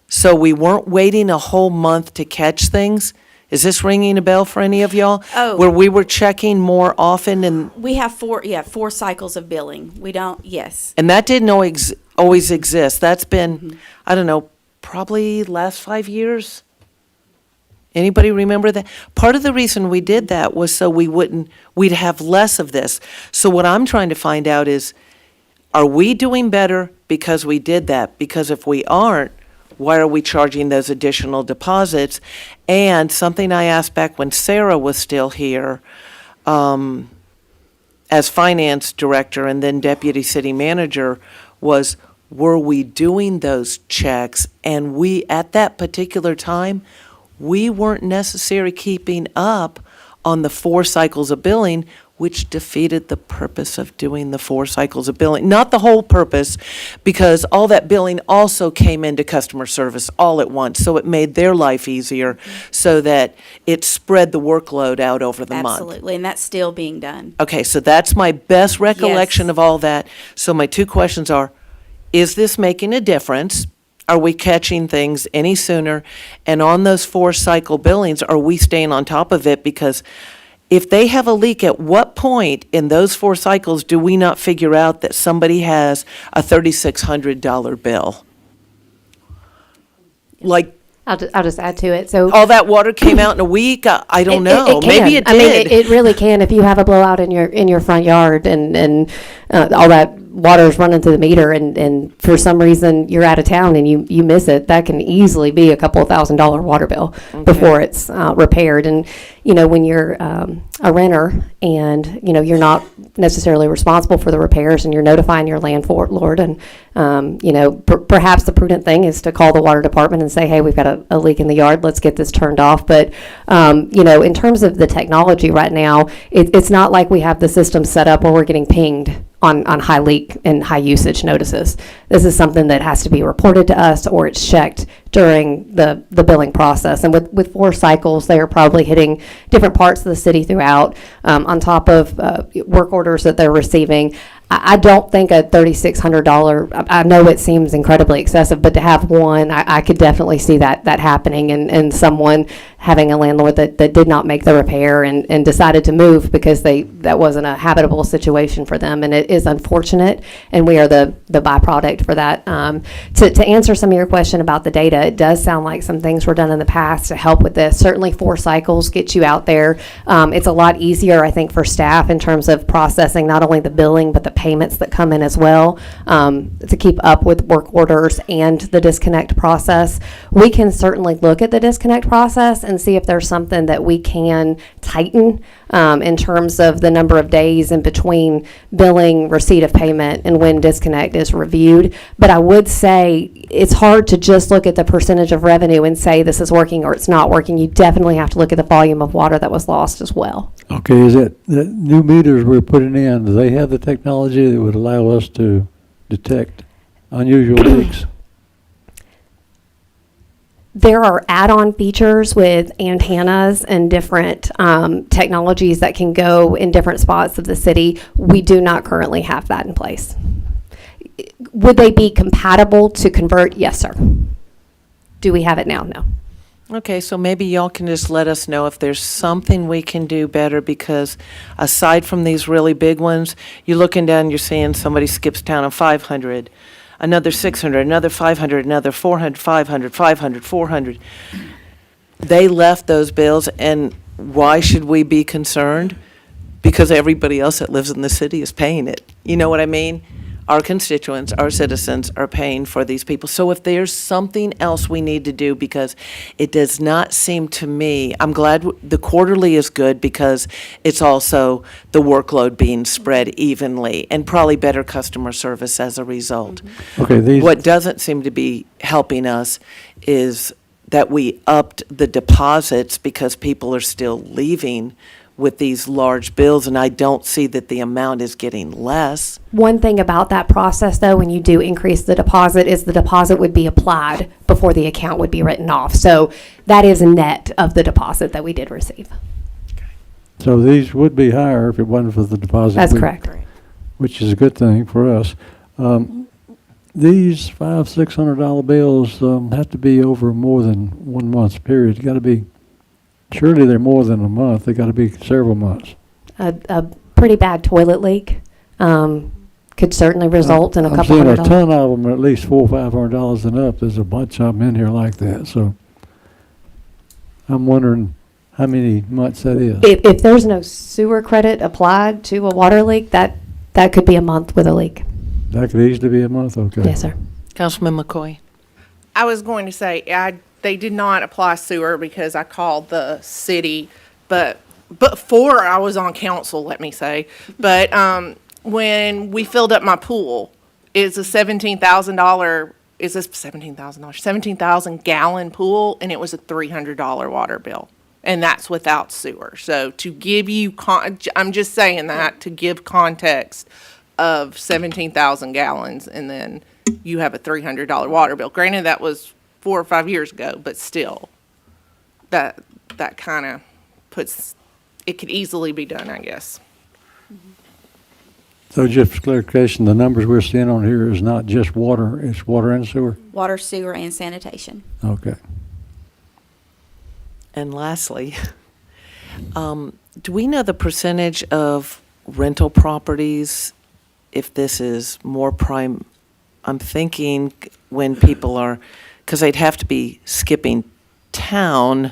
so we weren't waiting a whole month to catch things. Is this ringing a bell for any of y'all? Oh. Where we were checking more often, and We have four cycles of billing. We don't, yes. that didn't always exist. That's been, I don't know, probably last 5 years. Anybody remember that? Part of the reason we did that was so we'd have less of this. So what I'm trying to find out is, are we doing better because we did that? Because if we aren't, why are we charging those additional deposits? And something I asked back when Sarah was still here, as finance director and then deputy city manager, was, were we doing those checks? And we, at that particular time, we weren't necessarily keeping up on the 4 cycles of billing, which defeated the purpose of doing the 4 cycles of billing. Not the whole purpose, because all that billing also came into customer service all at once. So it made their life easier, so that it spread the workload out over the month. Absolutely, and that's still being done. Okay, so that's my best recollection Yes. of all that. So my 2 questions are, is this making a difference? Are we catching things any sooner? And on those 4 cycle billings, are we staying on top of it? Because if they have a leak, at what point in those 4 cycles do we not figure out that somebody has a $3,600 bill? Like, I'll just add to it. So all that water came out in a week? I don't know. It Maybe can. it I mean, did. it really can. If you have a blowout in your front yard and all that water is running through the meter, and for some reason you're out of town and you miss it, that can easily be a couple of $1,000 water bill before it's repaired. And when you're a renter and you're not necessarily responsible for the repairs, and you're notifying your landlord, and perhaps the prudent thing is to call the water department and say, hey, we've got a leak in the yard, let's get this turned off. But in terms of the technology right now, it's not like we have the system set up where we're getting pinged on high leak and high usage notices. This is something that has to be reported to us, or it's checked during the billing process. And with 4 cycles, they are probably hitting different parts of the city throughout, on top of work orders that they're receiving. I don't think a $3,600, I know it seems incredibly excessive, but to have one, I could definitely see that happening, and someone having a landlord that did not make the repair and decided to move because that wasn't a habitable situation for them. And it is unfortunate, and we are the byproduct for that. To answer some of your question about the data, it does sound like some things were done in the past to help with this. Certainly 4 cycles get you out there. It's a lot easier, I think, for staff in terms of processing not only the billing, but the payments that come in as well, to keep up with work orders and the disconnect process. We can certainly look at the disconnect process and see if there's something that we can tighten in terms of the number of days in between billing, receipt of payment, and when disconnect is reviewed. But I would say it's hard to just look at the percentage of revenue and say this is working or it's not working. You definitely have to look at the volume of water that was lost as well. Okay, is it the new meters we're putting in, do they have the technology that would allow us to detect unusual leaks? There are add-on features with antennas and different technologies that can go in different spots of the city. We do not currently have that in place. Would they be compatible to convert? Yes, sir. Do we have it now? No. Okay, so maybe y'all can just let us know if there's something we can do better, because aside from these really big ones, you're looking down, you're seeing somebody skips town on 500, another 600, another 500, another 400, 500, 500, 400. They left those bills, and why should we be concerned? Because everybody else that lives in the city is paying it. You know what I mean? our constituents, our citizens are paying for these people. So if there's something else we need to do, because it does not seem to me, I'm glad the quarterly is good because it's also the workload being spread evenly and probably better customer service as a result. Okay, these, What doesn't seem to be helping us is that we upped the deposits because people are still leaving with these large bills, and I don't see that the amount is getting less. One thing about that process, though, when you do increase the deposit, is the deposit would be applied before the account would be written off. So that is a net of the deposit that we did receive. so these would be higher if it wasn't for the deposit. That's correct. Which is a good thing for us. These $500-600 bills have to be over more than 1 month's period. Got to be, surely they're more than a month. They got to be several months. A pretty bad toilet leak could certainly result in a couple I'm $100. seeing a ton of them, at least $400 or $500 and up. There's a bunch of them in here like that. So I'm wondering how many months that is. If there's no sewer credit applied to a water leak, that could be a month with a leak. That could easily be a month. Okay. Yes, sir. Councilman McCoy? I was going to say, they did not apply sewer because I called the city, but before I was on council, let me say. But when we filled up my pool, it's a $17,000 gallon pool, and it was a $300 water bill. And that's without sewer. So to give you, I'm just saying that to give context of 17,000 gallons, and then you have a $300 water bill. Granted, that was 4 or 5 years ago, but still, that kind of puts, it could easily be done, I guess. So just for clarification, the numbers we're seeing on here is not just water, it's water and sewer? Water, sewer, and sanitation. Okay. And lastly, do we know the percentage of rental properties, if this is more prime? I'm thinking when people are, because they'd have to be skipping town,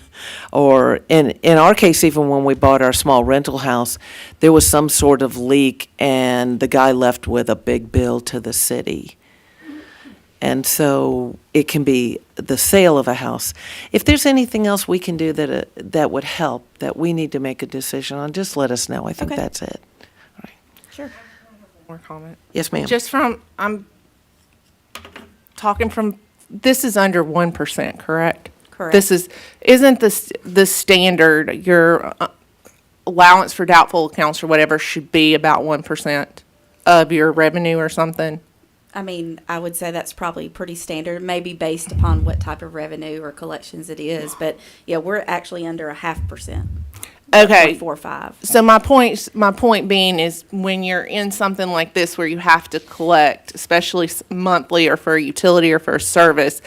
or in our case, even when we bought our small rental house, there was some sort of leak and the guy left with a big bill to the city. And so it can be the sale of a house. If there's anything else we can do that would help, that we need to make a decision on, just let us know. I think Okay. that's it. Sure. More comment. Yes, ma'am. I'm talking from, this is under 1%, correct? Correct. Isn't the standard, your allowance for doubtful accounts or whatever should be about 1% of your revenue or something? I mean, I would say that's probably pretty standard, maybe based upon what type of revenue or collections it is. But yeah, we're actually under 0.5%. Okay. 0.45. So my point being is when you're in something like this where you have to collect, especially monthly or for a utility or for a service,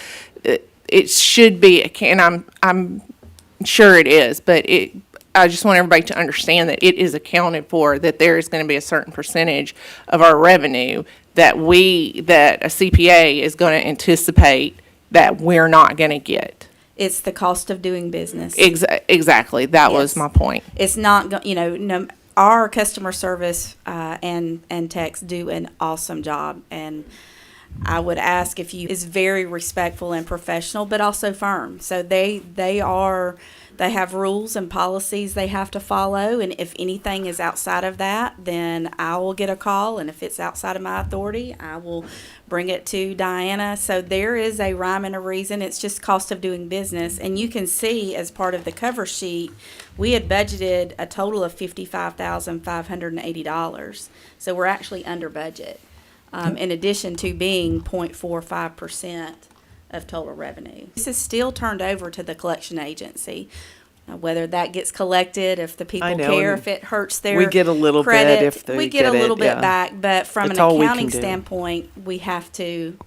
it should be, and I'm sure it is, but I just want everybody to understand that it is accounted for, that there is going to be a certain percentage of our revenue that a CPA is going to anticipate that we're not going to get. It's the cost of doing business. Exactly. That was Yes. my point. It's not, no, our customer service and techs do an awesome job. And I would ask if you is very respectful and professional, but also firm. So they have rules and policies they have to follow. And if anything is outside of that, then I will get a call. And if it's outside of my authority, I will bring it to Diana. So there is a rhyme and a reason. It's just cost of doing business. And you can see as part of the cover sheet, we had budgeted a total of $55,580. So we're actually under budget, in addition to being 0.45% of total revenue. This is still turned over to the collection agency. Whether that gets collected, if the people I know, care, and if it hurts their we get a little bit credit, if they we get get a little it, bit yeah. back. But from That's an all we can accounting do. standpoint, we have to,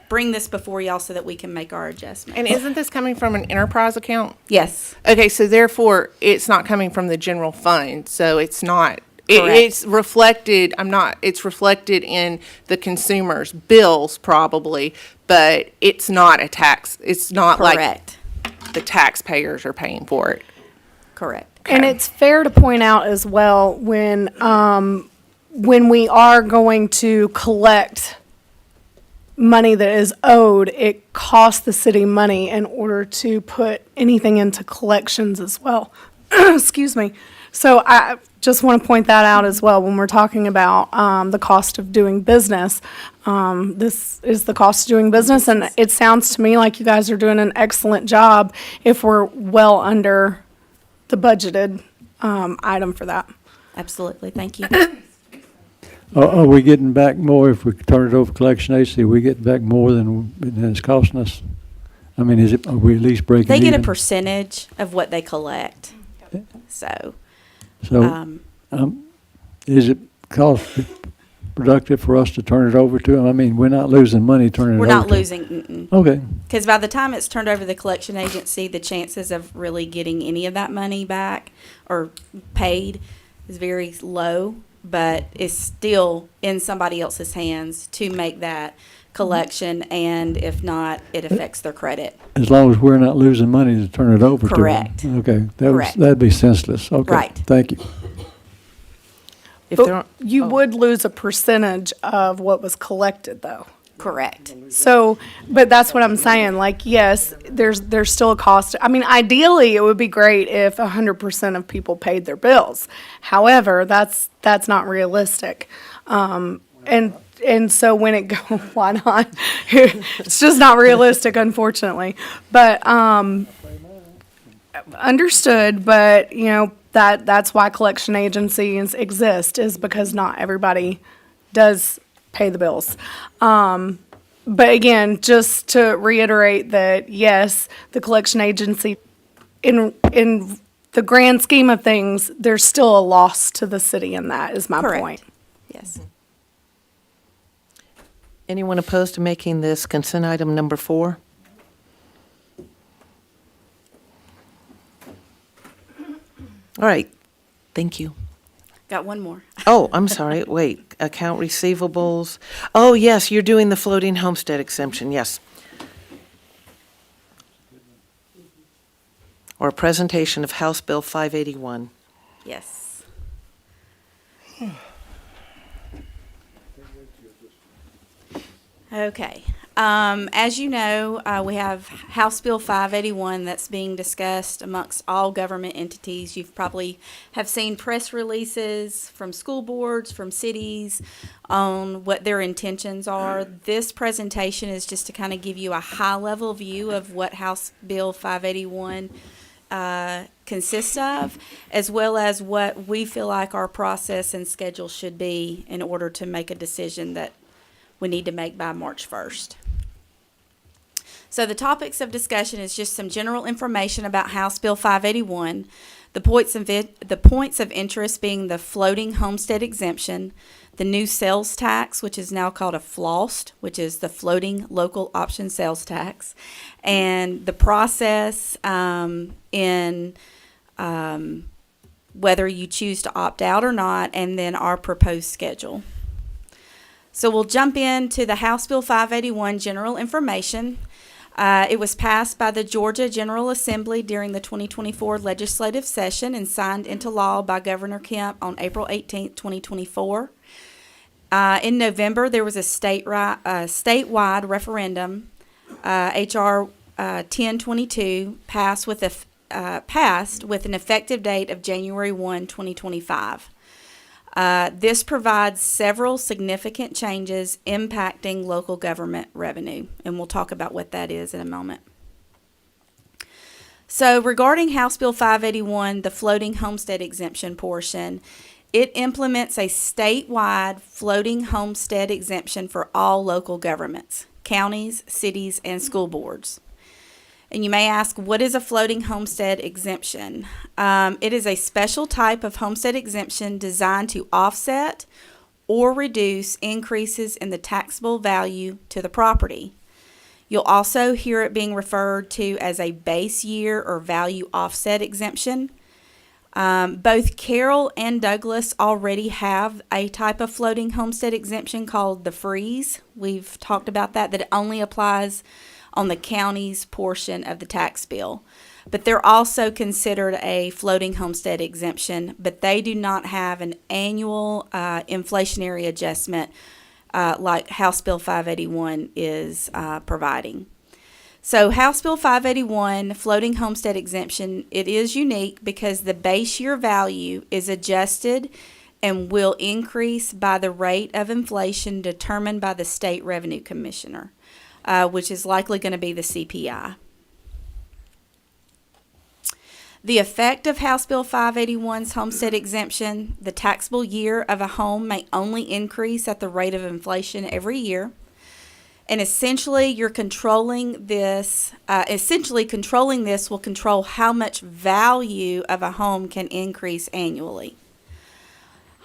bring this before y'all so that we can make our adjustments. And isn't this coming from an enterprise account? Yes. Okay, so therefore, it's not coming from the general fund, so it's not, Correct. it's reflected, it's reflected in the consumer's bills probably, but it's not a tax, it's not like Correct. the taxpayers are paying for it. Correct. And it's fair to point out as well, when when we are going to collect money that is owed, it costs the city money in order to put anything into collections as well. Excuse me. So I just want to point that out as well when we're talking about the cost of doing business. This is the cost of doing business, and it sounds to me like you guys are doing an excellent job if we're well under the budgeted item for that. Absolutely, thank you. Are we getting back more if we turn it over to collection agency? Are we getting back more than it's costing us? I mean, are we at least breaking They even? get a percentage of what they collect, so. So, is it cost productive for us to turn it over to them? I mean, we're not losing money turning it over We're to not them. losing, Okay, because by the time it's turned over to the collection agency, the chances of really getting any of that money back or paid is very low, but it's still in somebody else's hands to make that collection, and if not, it affects their credit. as long as we're not losing money to turn it over to them. Correct. Okay, Correct. that'd be senseless. Okay, Right. thank you. If there But aren't- you would lose a percentage of what was collected, though. Correct. So, but that's what I'm saying, like, yes, there's still a cost. I mean, ideally, it would be great if 100% of people paid their bills. However, that's not realistic. And so when it go, why not? It's just not realistic, unfortunately. But, understood, but, you know, that's why collection agencies exist, is because not everybody does pay the bills. But again, just to reiterate that, yes, the collection agency, in the grand scheme of things, there's still a loss to the city in that, is my Correct. point. Yes. Anyone opposed to making this consent item number 4? All right, thank you. Got one more. Oh, I'm sorry, wait, account receivables. Oh, yes, you're doing the floating homestead exemption, yes. Or a presentation of House Bill 581. Yes. Okay. As you know, we have House Bill 581 that's being discussed amongst all government entities. You've probably have seen press releases from school boards, from cities, on what their intentions are. This presentation is just to kind of give you a high-level view of what House Bill 581 consists of, as well as what we feel like our process and schedule should be in order to make a decision that we need to make by March 1st. So the topics of discussion is just some general information about House Bill 581, the points of interest being the floating homestead exemption, the new sales tax, which is now called a FLOST, which is the floating local option sales tax, and the process in whether you choose to opt out or not, and then our proposed schedule. So we'll jump into the House Bill 581 general information. It was passed by the Georgia General Assembly during the 2024 legislative session and signed into law by Governor Kemp on April 18, 2024. In November, there was a statewide referendum, H.R. 1022, passed with an effective date of January 1, 2025. This provides several significant changes impacting local government revenue, and we'll talk about what that is in a moment. So regarding House Bill 581, the floating homestead exemption portion, it implements a statewide floating homestead exemption for all local governments, counties, cities, and school boards. And you may ask, what is a floating homestead exemption? It is a special type of homestead exemption designed to offset or reduce increases in the taxable value to the property. You'll also hear it being referred to as a base year or value offset exemption. Both Carroll and Douglas already have a type of floating homestead exemption called the freeze. We've talked about that it only applies on the county's portion of the tax bill. But they're also considered a floating homestead exemption, but they do not have an annual inflationary adjustment like House Bill 581 is providing. So House Bill 581, floating homestead exemption, it is unique because the base year value is adjusted and will increase by the rate of inflation determined by the State Revenue Commissioner, which is likely going to be the CPI. The effect of House Bill 581's homestead exemption, the taxable year of a home may only increase at the rate of inflation every year. And essentially, you're controlling this. Controlling this will control how much value of a home can increase annually.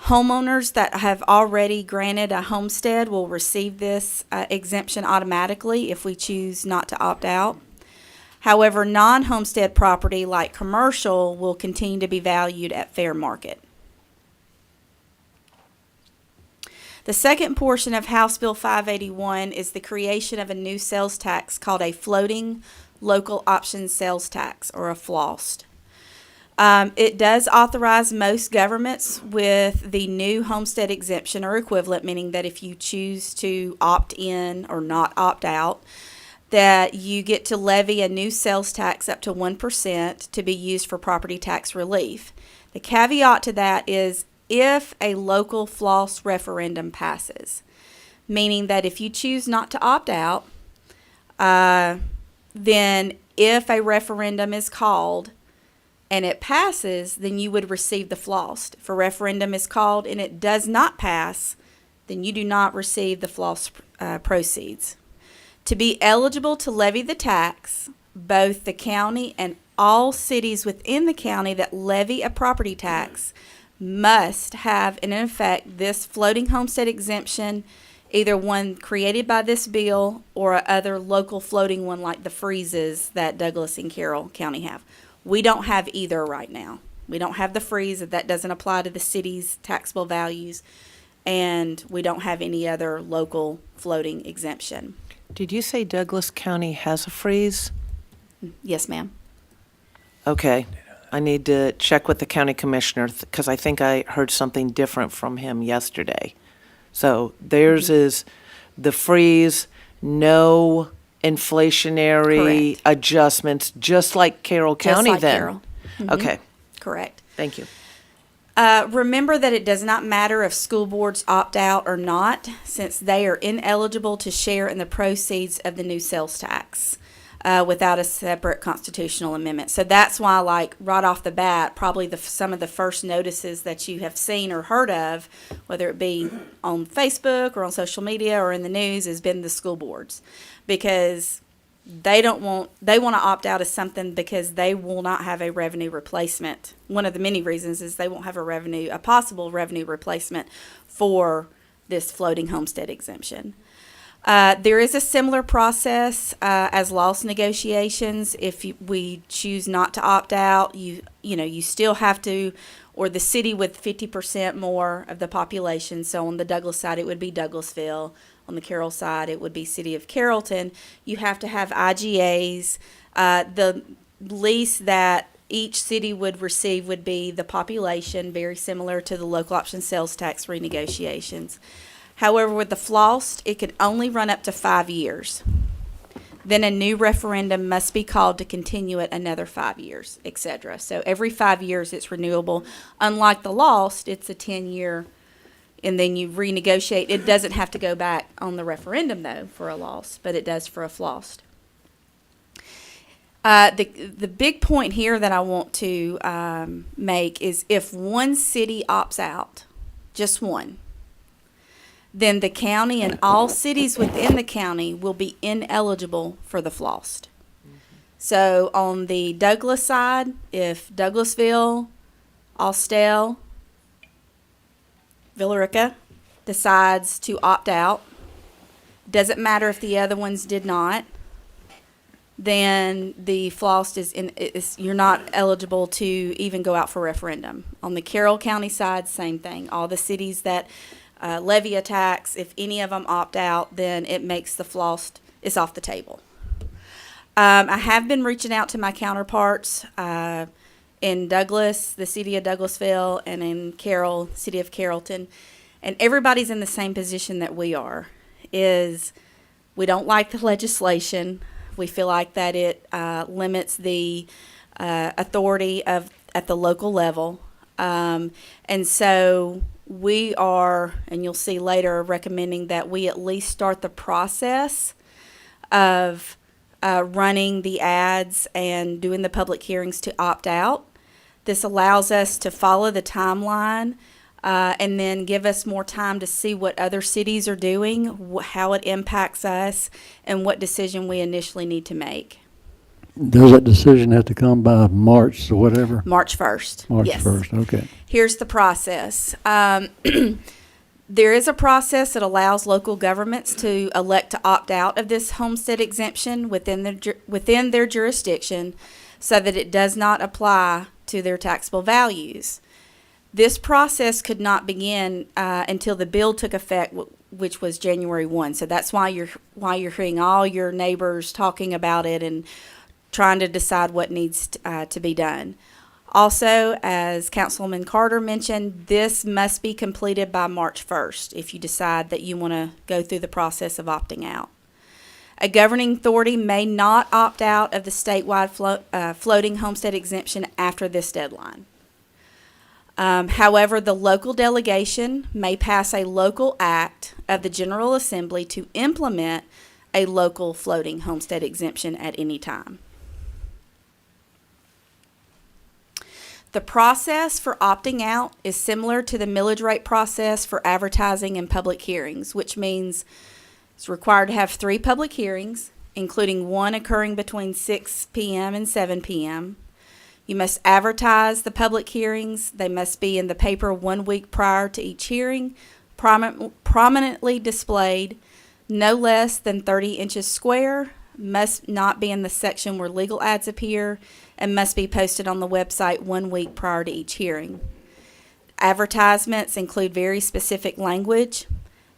Homeowners that have already granted a homestead will receive this exemption automatically if we choose not to opt out. However, non-homestead property like commercial will continue to be valued at fair market. The second portion of House Bill 581 is the creation of a new sales tax called a floating local option sales tax, or a FLOST. It does authorize most governments with the new homestead exemption or equivalent, meaning that if you choose to opt in or not opt out, that you get to levy a new sales tax up to 1% to be used for property tax relief. The caveat to that is if a local FLOST referendum passes, meaning that if you choose not to opt out, then if a referendum is called and it passes, then you would receive the FLOST. If a referendum is called and it does not pass, then you do not receive the FLOST proceeds. To be eligible to levy the tax, both the county and all cities within the county that levy a property tax must have in effect this floating homestead exemption, either one created by this bill or other local floating one like the freezes that Douglas and Carroll County have. We don't have either right now. We don't have the freeze, that doesn't apply to the city's taxable values, and we don't have any other local floating exemption. Did you say Douglas County has a freeze? Yes, ma'am. Okay. I need to check with the county commissioner because I think I heard something different from him yesterday. So theirs is the freeze, no inflationary Correct. adjustments, just like Carroll Just County like then. Carroll. Mhm. Okay, Correct. thank you. Remember that it does not matter if school boards opt out or not, since they are ineligible to share in the proceeds of the new sales tax without a separate constitutional amendment. So that's why, like, right off the bat, probably some of the first notices that you have seen or heard of, whether it be on Facebook or on social media or in the news, has been the school boards, because they want to opt out of something because they will not have a revenue replacement. One of the many reasons is they won't have a possible revenue replacement for this floating homestead exemption. There is a similar process as loss negotiations. If we choose not to opt out, you still have to, or the city with 50% more of the population. So on the Douglas side, it would be Douglasville. On the Carroll side, it would be City of Carrollton. You have to have IGAs. The lease that each city would receive would be the population, very similar to the local option sales tax renegotiations. However, with the FLOST, it can only run up to 5 years. Then a new referendum must be called to continue it another 5 years, etc. So every 5 years it's renewable. Unlike the LOST, it's a 10-year, and then you renegotiate. It doesn't have to go back on the referendum, though, for a LOST, but it does for a FLOST. The big point here that I want to make is if one city opts out, just one, then the county and all cities within the county will be ineligible for the FLOST. So on the Douglas side, if Douglasville, Austell, Rica decides to opt out, doesn't matter if the other ones did not, then the FLOST you're not eligible to even go out for referendum. On the Carroll County side, same thing. All the cities that levy a tax, if any of them opt out, then it makes the FLOST, it's off the table. I have been reaching out to my counterparts in Douglas, the city of Douglasville, and in Carroll, city of Carrollton, and everybody's in the same position that we are. Is we don't like the legislation. We feel like that it limits the authority of at the local level, and so we are, and you'll see later, recommending that we at least start the process of running the ads and doing the public hearings to opt out. This allows us to follow the timeline and then give us more time to see what other cities are doing, how it impacts us, and what decision we initially need to make. Does that decision have to come by March or whatever? March 1st. March Yes. 1st, okay. Here's the process. There is a process that allows local governments to elect to opt out of this homestead exemption within their jurisdiction so that it does not apply to their taxable values. This process could not begin until the bill took effect, which was January 1. So that's why you're hearing all your neighbors talking about it and trying to decide what needs to be done. Also, as Councilman Carter mentioned, this must be completed by March 1st if you decide that you want to go through the process of opting out. A governing authority may not opt out of the statewide floating homestead exemption after this deadline. However, the local delegation may pass a local act of the General Assembly to implement a local floating homestead exemption at any time. The process for opting out is similar to the millage rate process for advertising and public hearings, which means it's required to have 3 public hearings, including one occurring between 6 p.m. and 7 p.m. You must advertise the public hearings. They must be in the paper 1 week prior to each hearing, prominently displayed, no less than 30 inches square, must not be in the section where legal ads appear, and must be posted on the website 1 week prior to each hearing. Advertisements include very specific language,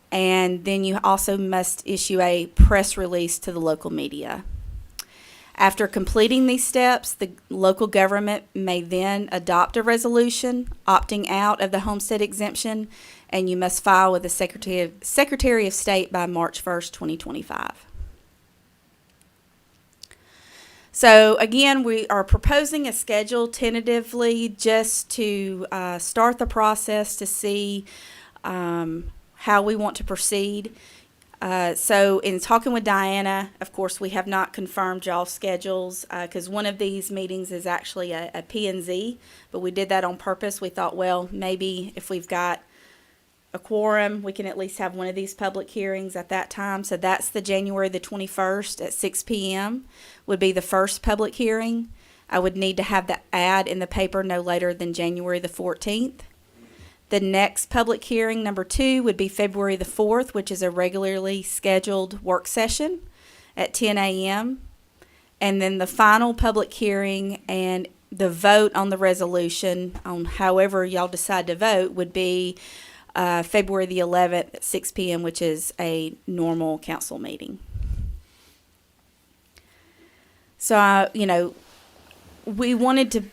and then you also must issue a press release to the local media. After completing these steps, the local government may then adopt a resolution opting out of the homestead exemption, and you must file with the Secretary of State by March 1st, 2025. So again, we are proposing a schedule tentatively just to start the process to see how we want to proceed. So in talking with Diana, of course, we have not confirmed y'all's schedules because one of these meetings is actually a P&Z, but we did that on purpose. We thought, well, maybe if we've got a quorum, we can at least have one of these public hearings at that time. So that's the January the 21st at 6 p.m. would be the first public hearing. I would need to have the ad in the paper no later than January the 14th. The next public hearing, number 2, would be February the 4th, which is a regularly scheduled work session at 10 a.m. And then the final public hearing and the vote on the resolution, on however y'all decide to vote, would be February the 11th at 6 p.m., which is a normal council meeting. So, we wanted to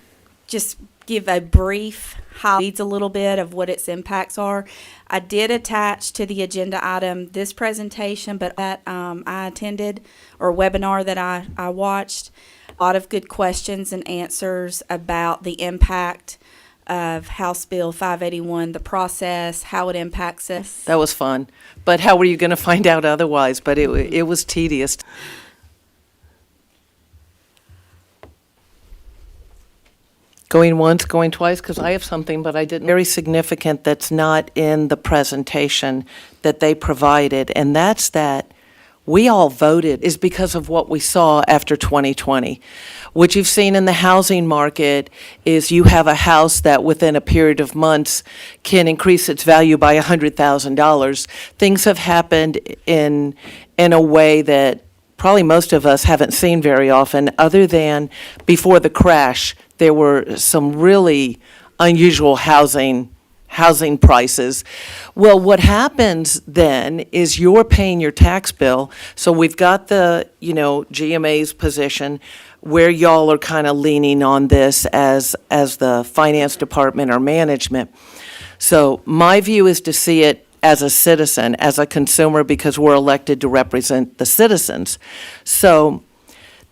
just give a brief highlights a little bit of what its impacts are. I did attach to the agenda item this presentation, but that I attended, or webinar that I watched, a lot of good questions and answers about the impact of House Bill 581, the process, how it impacts us. That was fun. But how were you going to find out otherwise? But it was tedious. Going once, going twice, because I have something, but I didn't. Very significant that's not in the presentation that they provided, and that's that we all voted is because of what we saw after 2020. What you've seen in the housing market is you have a house that within a period of months can increase its value by $100,000. Things have happened in a way that probably most of us haven't seen very often, other than before the crash, there were some really unusual housing housing prices. Well, what happens then is you're paying your tax bill. So we've got the, GMA's position where y'all are kind of leaning on this as the finance department or management. So my view is to see it as a citizen, as a consumer, because we're elected to represent the citizens. So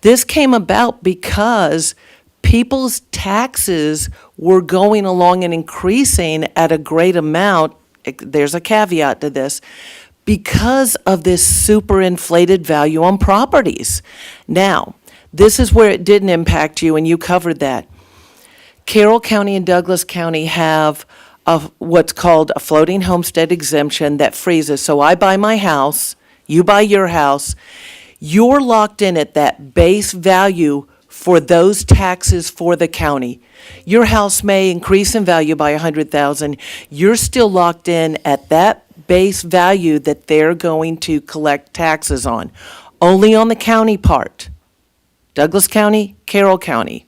this came about because people's taxes were going along and increasing at a great amount. There's a caveat to this, because of this super inflated value on properties. Now, this is where it didn't impact you, and you covered that. Carroll County and Douglas County have what's called a floating homestead exemption that freezes. So I buy my house, you buy your house, you're locked in at that base value for those taxes for the county. Your house may increase in value by $100,000. You're still locked in at that base value that they're going to collect taxes on, only on the county part. Douglas County, Carroll County.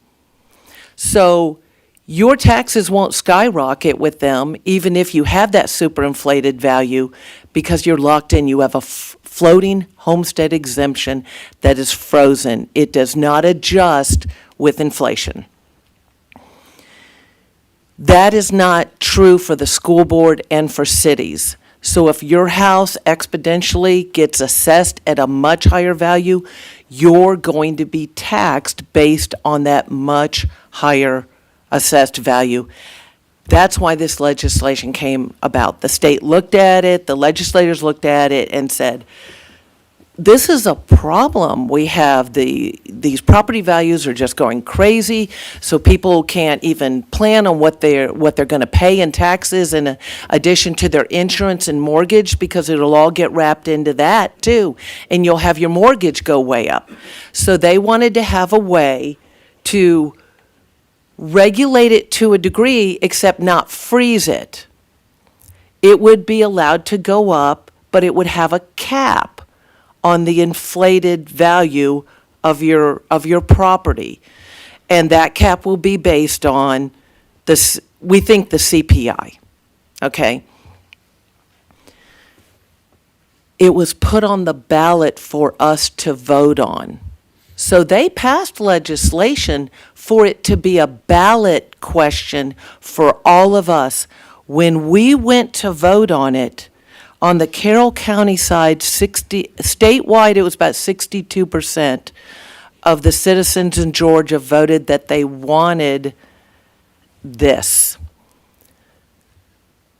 So your taxes won't skyrocket with them, even if you have that superinflated value, because you're locked in. You have a floating homestead exemption that is frozen. It does not adjust with inflation. That is not true for the school board and for cities. So if your house exponentially gets assessed at a much higher value, you're going to be taxed based on that much higher assessed value. That's why this legislation came about. The state looked at it, the legislators looked at it and said, this is a problem. We have these property values are just going crazy, so people can't even plan on what they're going to pay in taxes in addition to their insurance and mortgage, because it'll all get wrapped into that too, and you'll have your mortgage go way up. So they wanted to have a way to regulate it to a degree, except not freeze it. It would be allowed to go up, but it would have a cap on the inflated value of your property. And that cap will be based on this, we think, the CPI, okay? It was put on the ballot for us to vote on. So they passed legislation for it to be a ballot question for all of us. When we went to vote on it, on the Carroll County side, statewide, it was about 62% of the citizens in Georgia voted that they wanted this.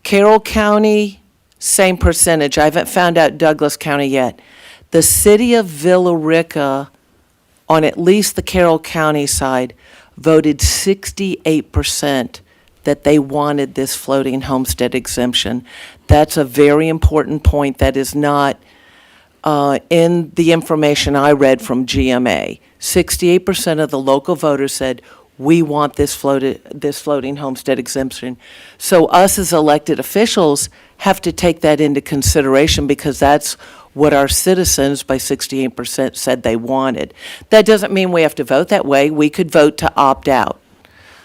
Carroll County, same percentage. I haven't found out Douglas County yet. The city of Villa Rica, on at least the Carroll County side, voted 68% that they wanted this floating homestead exemption. That's a very important point that is not in the information I read from GMA. 68% of the local voters said, we want this floating homestead exemption. So us as elected officials have to take that into consideration, because that's what our citizens by 68% said they wanted. That doesn't mean we have to vote that way. We could vote to opt out.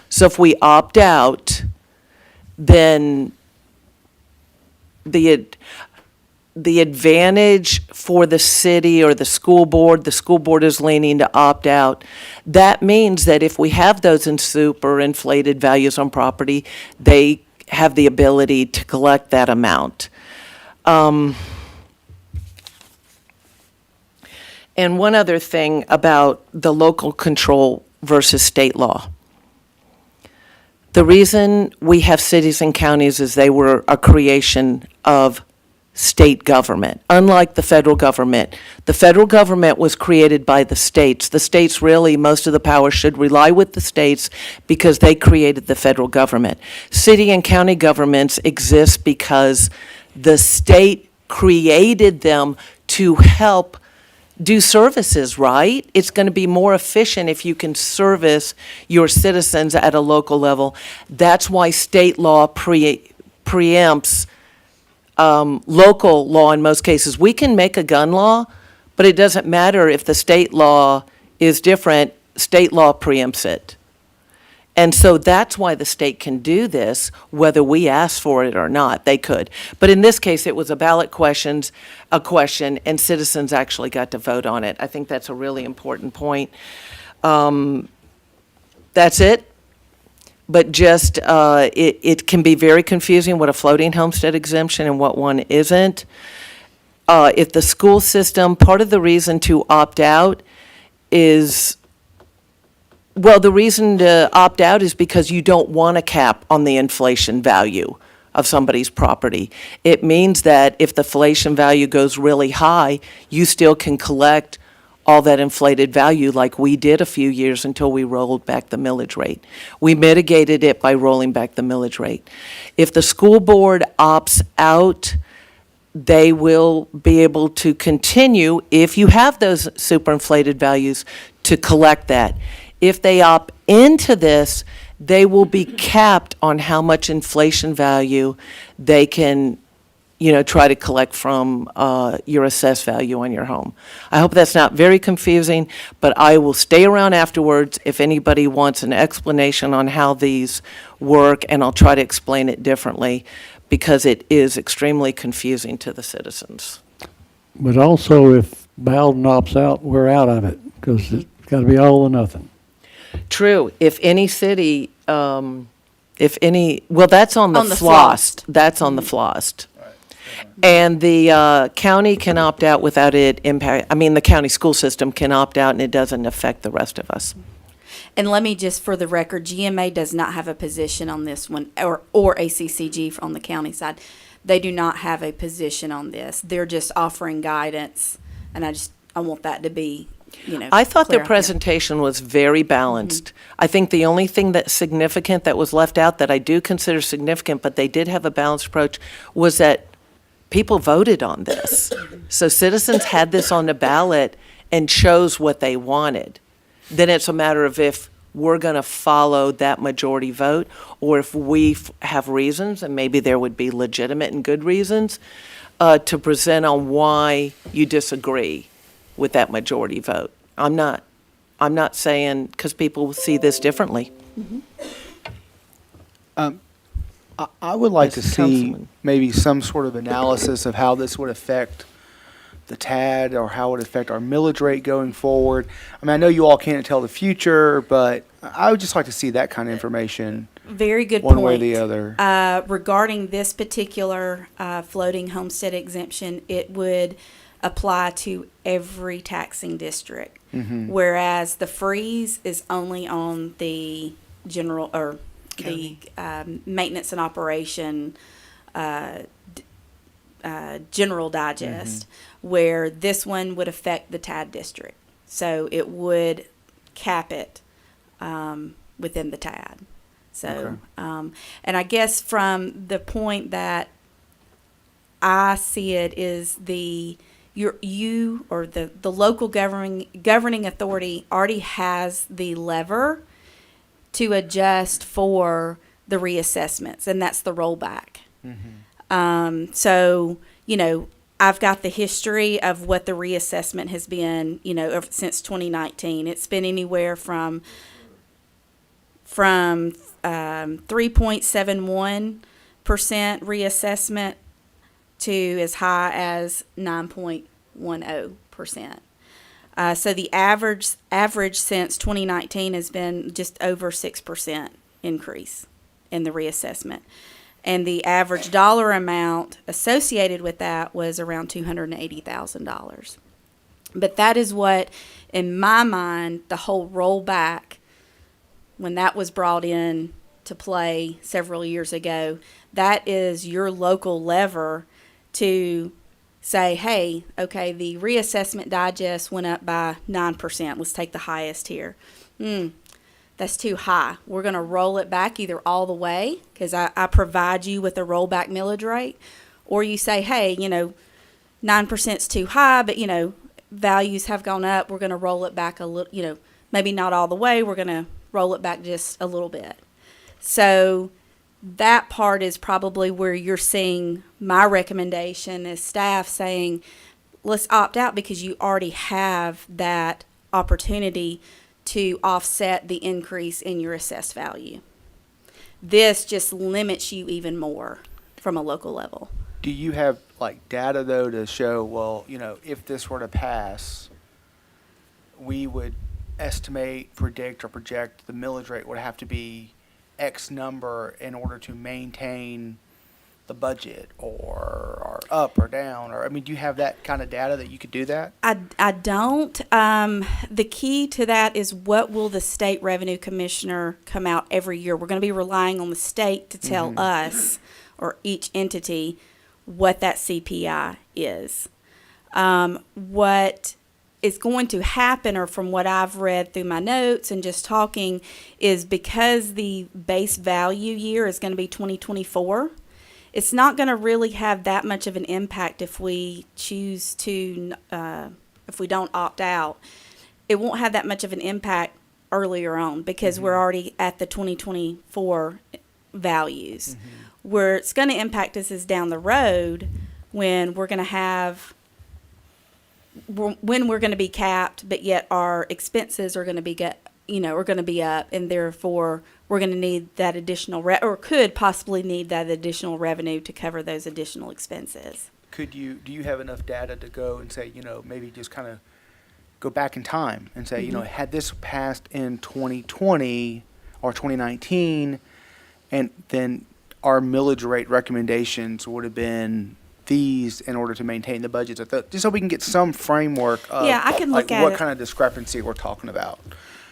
So if we opt out, then the advantage for the city or the school board is leaning to opt out. That means that if we have those in super inflated values on property, they have the ability to collect that amount. And one other thing about the local control versus state law. The reason we have cities and counties is they were a creation of state government. Unlike the federal government was created by the states. The states really, most of the power should rely with the states because they created the federal government. City and county governments exist because the state created them to help do services, right? It's going to be more efficient if you can service your citizens at a local level. That's why state law preempts local law in most cases. We can make a gun law, but it doesn't matter if the state law is different. State law preempts it. And so that's why the state can do this, whether we ask for it or not, they could. But in this case, it was a ballot question, and citizens actually got to vote on it. I think that's a really important point. That's it. But just, it can be very confusing what a floating homestead exemption and what one isn't. If the school system, part of the reason to opt out is, well, the reason to opt out is because you don't want a cap on the inflation value of somebody's property. It means that if the inflation value goes really high, you still can collect all that inflated value like we did a few years until we rolled back the millage rate. We mitigated it by rolling back the millage rate. If the school board opts out, they will be able to continue, if you have those superinflated values, to collect that. If they opt into this, they will be capped on how much inflation value they can, try to collect from your assessed value on your home. I hope that's not very confusing, but I will stay around afterwards if anybody wants an explanation on how these work, and I'll try to explain it differently, because it is extremely confusing to the citizens. But also, if Bowden opts out, we're out of it, because it's got to be all or nothing. True. If any city, well, that's on the On the FLOST. That's on the FLOST. And the county can opt out without it the county school system can opt out, and it doesn't affect the rest of us. And let me just, for the record, GMA does not have a position on this one, or ACCG on the county side. They do not have a position on this. They're just offering guidance, and I want that to be, I thought clear their out there. presentation was very balanced. I think the only thing that's significant that was left out that I do consider significant, but they did have a balanced approach, was that people voted on this. So citizens had this on the ballot and chose what they wanted. Then it's a matter of if we're going to follow that majority vote, or if we have reasons, and maybe there would be legitimate and good reasons, to present on why you disagree with that majority vote. I'm not saying, because people see this differently. I would like to Mrs. see Councilman. maybe some sort of analysis of how this would affect the TAD, or how it would affect our millage rate going forward. I mean, I know you all can't tell the future, but I would just like to see that kind of information, Very good one point. way or the other. Regarding this particular floating homestead exemption, it would apply to every taxing district, whereas the freeze is only on the general, or the maintenance and operation general digest, where this one would affect the TAD district. So it would cap it within the TAD. So, and I guess from the point that I see it is the local governing authority already has the lever to adjust for the reassessments, and that's the rollback. So, I've got the history of what the reassessment has been, since 2019. It's been anywhere from 3.71% reassessment to as high as 9.10%. So the average since 2019 has been just over 6% increase in the reassessment. And the average dollar amount associated with that was around $280,000. But that is what, in my mind, the whole rollback, when that was brought in to play several years ago, that is your local lever to say, hey, okay, the reassessment digest went up by 9%. Let's take the highest here. That's too high. We're going to roll it back either all the way, because I provide you with a rollback millage rate, or you say, hey, 9% is too high, but, values have gone up. We're going to roll it back a little, maybe not all the way. We're going to roll it back just a little bit. So that part is probably where you're seeing my recommendation as staff saying, let's opt out, because you already have that opportunity to offset the increase in your assessed value. This just limits you even more from a local level. Do you have like data though to show, well, you know, if this were to pass, we would estimate, predict, or project the millage rate would have to be X number in order to maintain the budget, or up or down, or, I mean, do you have that kind of data that you could do that? I don't. The key to that is what will the state revenue commissioner come out every year? We're going to be relying on the state to tell us, or each entity, what that CPI is. What is going to happen, or from what I've read through my notes and just talking, is because the base value year is going to be 2024, it's not going to really have that much of an impact if we choose to, if we don't opt out. It won't have that much of an impact earlier on because we're already at the 2024 values. Where it's going to impact us is down the road when we're going to have, when we're going to be capped, but yet our expenses are going to be are going to be up, and therefore we're going to need that additional or could possibly need that additional revenue to cover those additional expenses. Do you have enough data to go and say, you know, maybe just kind of go back in time and say, you know, had this passed in 2020 or 2019, and then our millage rate recommendations would have been these in order to maintain the budgets, just so we can get some framework of I can look at what it. kind of discrepancy we're talking about.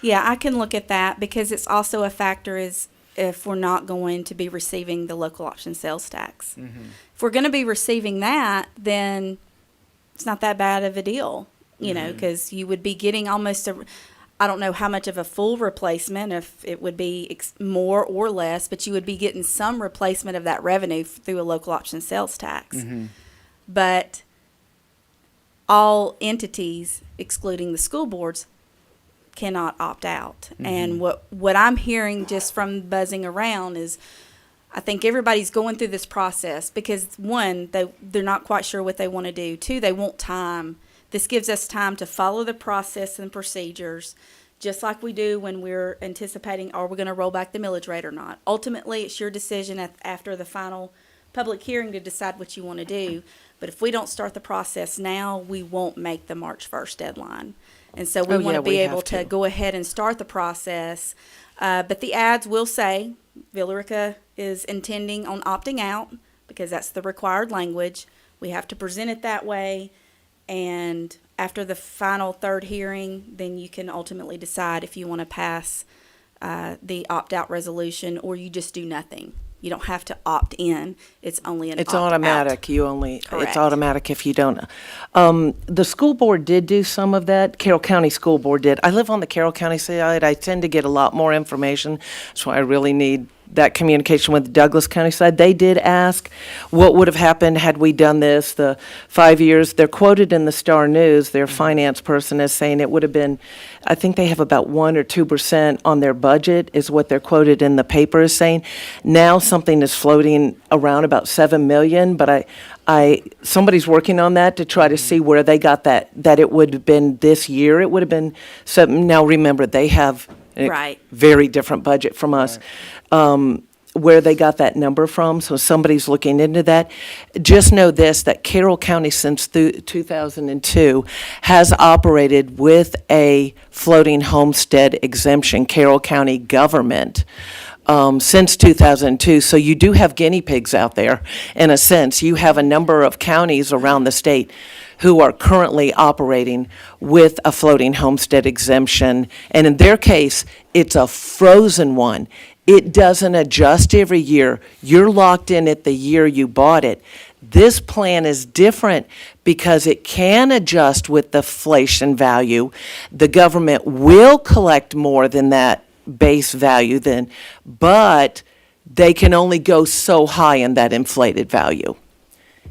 Yeah, I can look at that because it's also a factor is if we're not going to be receiving the local option sales tax. If we're going to be receiving that, then it's not that bad of a deal, you know, because you would be getting almost I don't know how much of a full replacement, if it would be more or less, but you would be getting some replacement of that revenue through a local option sales tax. But all entities, excluding the school boards, cannot opt out. And what I'm hearing just from buzzing around is I think everybody's going through this process because, one, they're not quite sure what they want to do. Two, they want time. This gives us time to follow the process and procedures, just like we do when we're anticipating, are we going to roll back the millage rate or not? Ultimately, it's your decision after the final public hearing to decide what you want to do. But if we don't start the process now, we won't make the March 1st deadline. And so we want to be able to go ahead and start the process. But the ads will say Rica is intending on opting out because that's the required language. We have to present it that way. And after the final third hearing, then you can ultimately decide if you want to pass the opt-out resolution or you just do nothing. You don't have to opt in. It's only an opt-out. It's automatic. Correct. It's automatic if you don't. The school board did do some of that. Carroll County School Board did. I live on the Carroll County side. I tend to get a lot more information. That's why I really need that communication with the Douglas County side. They did ask what would have happened had we done this the 5 years. They're quoted in the Star News, their finance person is saying it would have been, I think they have about 1 or 2% on their budget is what they're quoted in the paper as saying. Now something is floating around about 7 million, but somebody's working on that to try to see where they got that it would have been this year. It would have been something. Now remember, they have a Right. very different budget from us. Where they got that number from, so somebody's looking into that. Just know this, that Carroll County since 2002 has operated with a floating homestead exemption, Carroll County government, since 2002. So you do have guinea pigs out there, in a sense. You have a number of counties around the state who are currently operating with a floating homestead exemption. And in their case, it's a frozen one. It doesn't adjust every year. You're locked in at the year you bought it. This plan is different because it can adjust with the inflation value. The government will collect more than that base value then, but they can only go so high in that inflated value.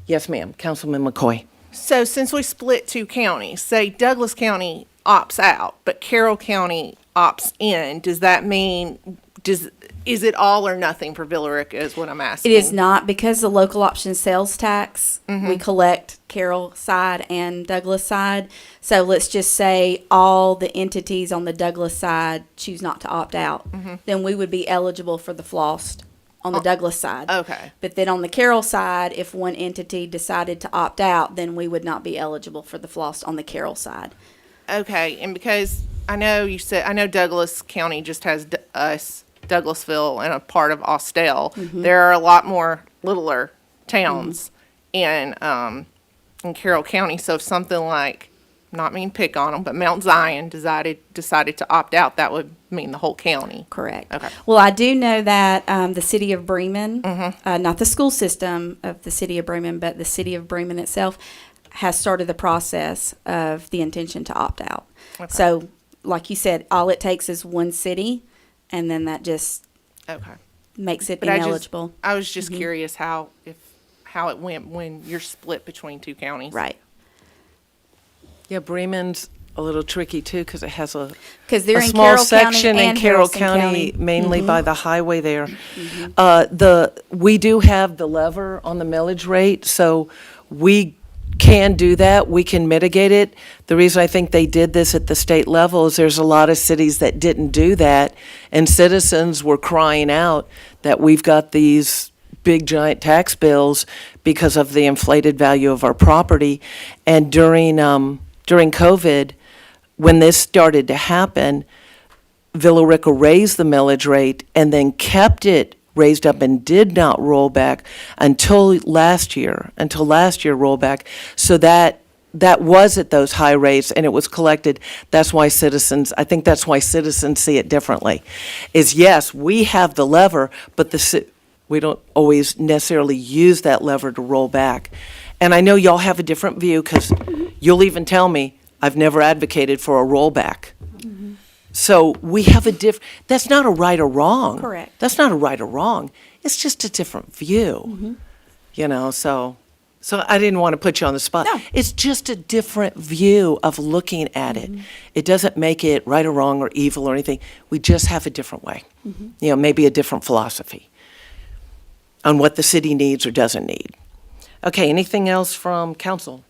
Yes, ma'am. Councilman McCoy. So since we split two counties, say Douglas County opts out, but Carroll County opts in, does that mean is it all or nothing for Villa Rica is what I'm asking. It is not, because the local option sales tax, we collect Carroll side and Douglas side. So let's just say all the entities on the Douglas side choose not to opt out. Then we would be eligible for the flossed on the Douglas side. Okay. But then on the Carroll side, if one entity decided to opt out, then we would not be eligible for the flossed on the Carroll side. Okay, and because I know you said, I know Douglas County just has us, Douglasville, and a part of Austell. There are a lot more littler towns in Carroll County. So if something like, not mean pick on them, but Mount Zion decided to opt out, that would mean the whole county. Correct. Okay. Well, I do know that the city of Bremen, not the school system of the city of Bremen, but the city of Bremen itself, has started the process of the intention to opt out. Okay. So, like you said, all it takes is one city, and then that just Okay. makes it But ineligible. I was just curious how it went when you're split between two counties. Right. Yeah, Bremen's a little tricky too, because it has a Because they're in small Carroll County section in and Carroll Harrison County, County. mainly by the highway there. We do have the lever on the millage rate, so we can do that. We can mitigate it. The reason I think they did this at the state level is there's a lot of cities that didn't do that, and citizens were crying out that we've got these big giant tax bills because of the inflated value of our property. And during COVID, when this started to happen, Villa Rica raised the millage rate and then kept it raised up and did not roll back until last year rollback. So that was at those high rates and it was collected. I think that's why citizens see it differently. Is yes, we have the lever, but we don't always necessarily use that lever to roll back. And I know y'all have a different view because you'll even tell me, I've never advocated for a rollback. So we have that's not a right or wrong. Correct. That's not a right or wrong. It's just a different view, so I didn't want to put you on the spot. No. It's just a different view of looking at it. It doesn't make it right or wrong or evil or anything. We just have a different way, maybe a different philosophy on what the city needs or doesn't need. Okay, anything else from council?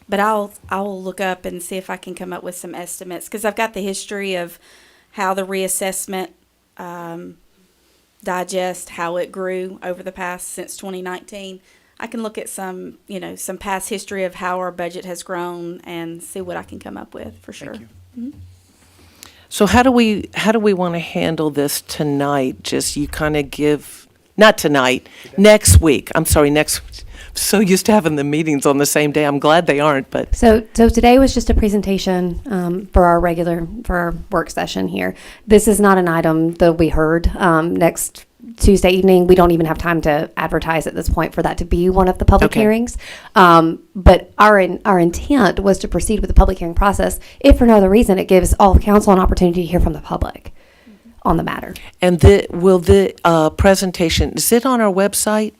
But I'll look up and see if I can come up with some estimates, because I've got the history of how the reassessment digest, how it grew over the past since 2019. I can look at some past history of how our budget has grown and see what I can come up with for sure. So how do we want to handle this tonight? Just you kind of give, not tonight, next week. I'm sorry, next. So used to having the meetings on the same day. I'm glad they aren't, but. So today was just a presentation for our work session here. This is not an item that we heard. Next Tuesday evening, we don't even have time to advertise at this point for that to be one of the public Okay. hearings. But our intent was to proceed with the public hearing process. If for no other reason, it gives all of council an opportunity to hear from the public on the matter. And will the presentation, is it on our website?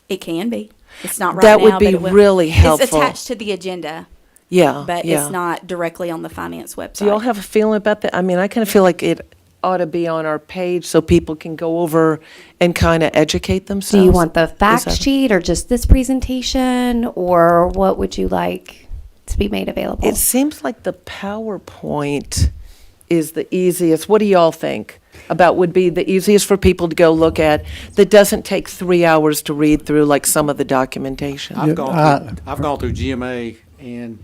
It can be. It's not right That now. would but be it will. really helpful. It's attached to the agenda, Yeah, but yeah. it's not directly on the finance website. Do y'all have a feeling about that? I mean, I kind of feel like it ought to be on our page so people can go over and kind of educate themselves. Do you want the fact that- sheet or just this presentation, or what would you like to be made available? It seems like the PowerPoint is the easiest. What do y'all think about would be the easiest for people to go look at that doesn't take 3 hours to read through like some of the documentation? I've gone through GMA and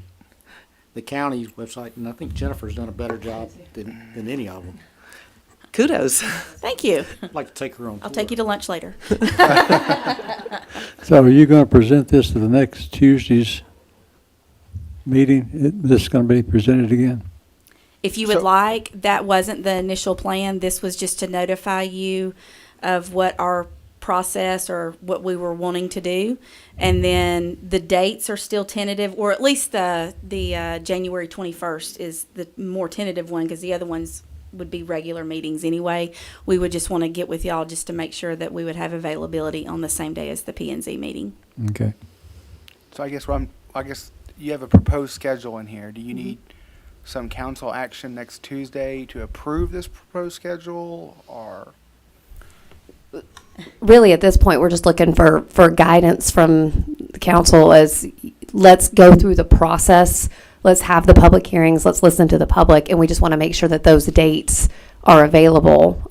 the county's website, and I think Jennifer's done a better job than any of them. Kudos. Thank you. I'd like to take her on. I'll take you to lunch later. So are you going to present this to the next Tuesday's meeting? This is going to be presented again? If you would like, that wasn't the initial plan. This was just to notify you of what our process or what we were wanting to do. And then the dates are still tentative, or at least the January 21st is the more tentative one, because the other ones would be regular meetings anyway. We would just want to get with y'all just to make sure that we would have availability on the same day as the P&Z meeting. Okay. So I guess you have a proposed schedule in here. Do you need some council action next Tuesday to approve this proposed schedule, or? Really, at this point, we're just looking for guidance from the council as let's go through the process. Let's have the public hearings. Let's listen to the public. And we just want to make sure that those dates are available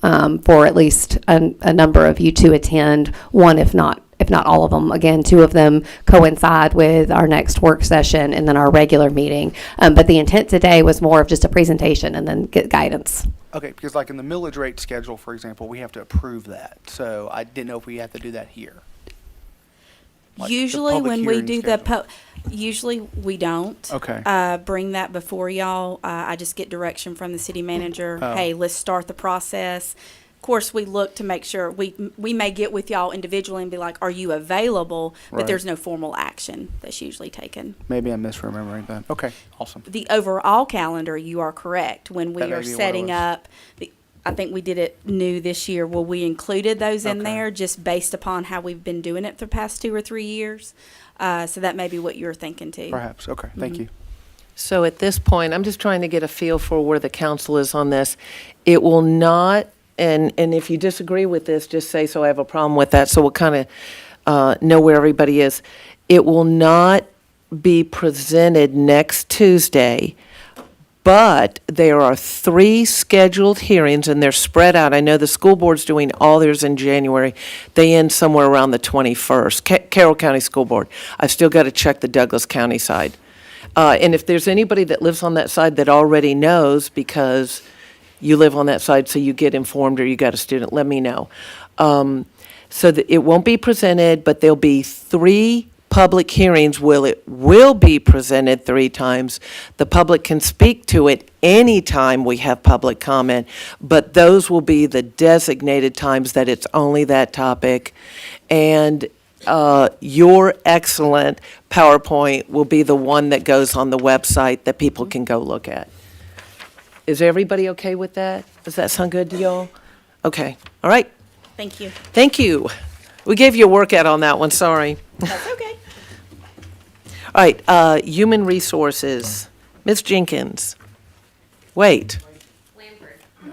for at least a number of you to attend, one, if not all of them. Again, two of them coincide with our next work session and then our regular meeting. But the intent today was more of just a presentation and then get guidance. Okay, because like in the millage rate schedule, for example, we have to approve that. So I didn't know if we had to do that here. Like the Usually public when we hearing do schedule. usually we don't. Okay. Bring that before y'all. I just get direction from the city manager. Oh. Hey, let's start the process. Of course, we look to make sure we may get with y'all individually and be like, are you available? But Right. there's no formal action that's usually taken. Maybe I'm misremembering that. Okay, awesome. The overall calendar, you are correct. When we That may are be what it setting was. up, I think we did it new this year. Well, we included those in Okay. there just based upon how we've been doing it for the past 2 or 3 years. So that may be what you're thinking too. Perhaps. Okay, thank you. So at this point, I'm just trying to get a feel for where the council is on this. It will not, and if you disagree with this, just say, so I have a problem with that, so we'll kind of know where everybody is. It will not be presented next Tuesday, but there are 3 scheduled hearings, and they're spread out. I know the school board's doing all theirs in January. They end somewhere around the 21st. Carroll County School Board. I've still got to check the Douglas County side. And if there's anybody that lives on that side that already knows, because you live on that side, so you get informed, or you got a student, let me know. So that it won't be presented, but there'll be 3 public hearings. It will be presented 3 times. The public can speak to it anytime we have public comment, but those will be the designated times that it's only that topic. And your excellent PowerPoint will be the one that goes on the website that people can go look at. Is everybody okay with that? Does that sound good to y'all? Okay, all right. Thank you. Thank you. We gave you a workout on that one, sorry. That's okay. All right, Human Resources, Ms. Jenkins. Wait.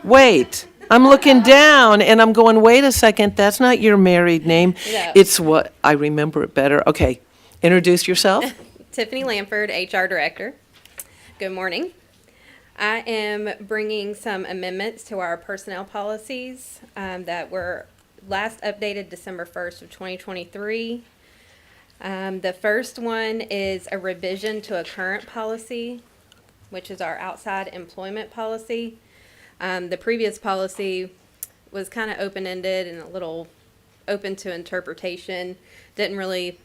Wait, I'm looking down and I'm going, wait a second, that's not your married name. No. It's what, I remember it better. Okay, introduce yourself. Tiffany Lamford, HR Director. Good morning. I am bringing some amendments to our personnel policies that were last updated December 1st of 2023. The first one is a revision to a current policy, which is our outside employment policy. The previous policy was kind of open-ended and a little open to interpretation. Didn't really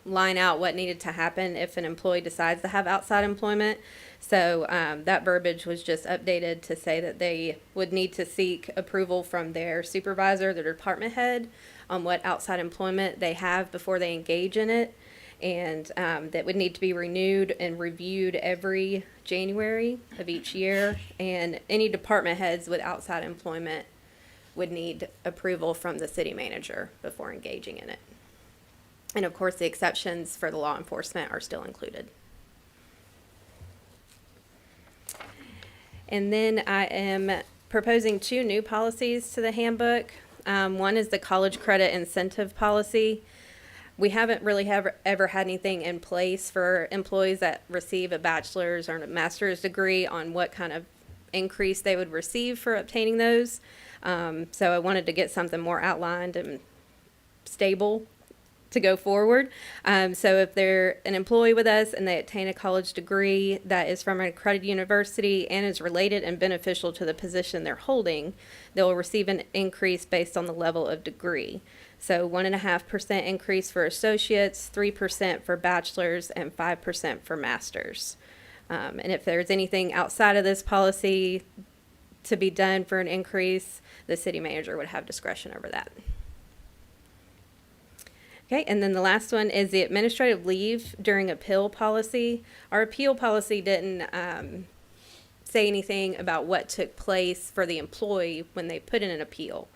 line out what needed to happen if an employee decides to have outside employment. So that verbiage was just updated to say that they would need to seek approval from their supervisor, their department head, on what outside employment they have before they engage in it. And that would need to be renewed and reviewed every January of each year. And any department heads with outside employment would need approval from the city manager before engaging in it. And of course, the exceptions for the law enforcement are still included. And then I am proposing 2 new policies to the handbook. One is the college credit incentive policy. We haven't really ever had anything in place for employees that receive a bachelor's or a master's degree on what kind of increase they would receive for obtaining those. So I wanted to get something more outlined and stable to go forward. So if they're an employee with us and they obtain a college degree that is from an accredited university and is related and beneficial to the position they're holding, they'll receive an increase based on the level of degree. So 1.5% increase for associates, 3% for bachelors, and 5% for masters. And if there's anything outside of this policy to be done for an increase, the city manager would have discretion over that. Okay, and then the last one is the administrative leave during appeal policy. Our appeal policy didn't say anything about what took place for the employee when they put in an appeal.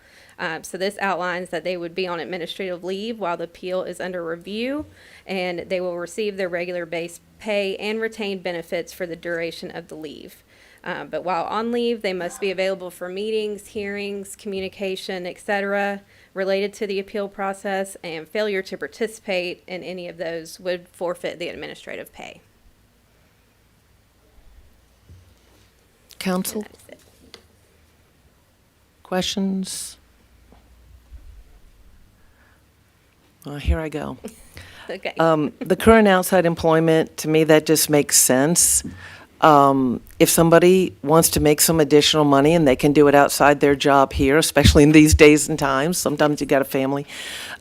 So this outlines that they would be on administrative leave while the appeal is under review, and they will receive their regular base pay and retain benefits for the duration of the leave. But while on leave, they must be available for meetings, hearings, communication, etc., related to the appeal process, and failure to participate in any of those would forfeit the administrative pay. Council, And that's it. questions? Here I go. Okay. The current outside employment, to me, that just makes sense. If somebody wants to make some additional money and they can do it outside their job here, especially in these days and times, sometimes you got a family,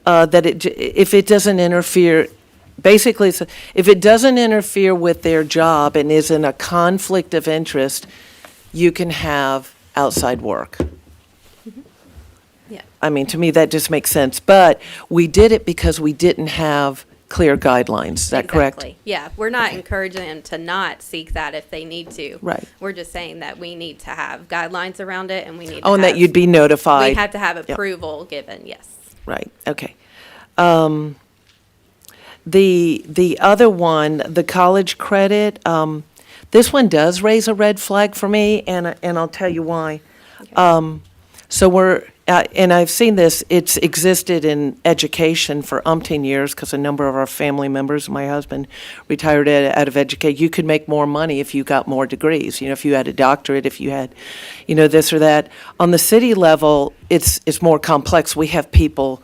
if it doesn't interfere, basically, if it doesn't interfere with their job and is in a conflict of interest, you can have outside work. Yeah. I mean, to me, that just makes sense. But we did it because we didn't have clear guidelines. Is that correct? Exactly. Yeah, we're not encouraging them to not seek that if they need to. Right. We're just saying that we need to have guidelines around it, and we need to Oh, and that have- you'd be notified. We have to have Yep. approval given, yes. Right, okay. The other one, the college credit, this one does raise a red flag for me, and I'll tell you why. So and I've seen this, it's existed in education for umpteen years, because a number of our family members, my husband retired out of education. You could make more money if you got more degrees, if you had a doctorate, if you had, this or that. On the city level, it's more complex. We have people,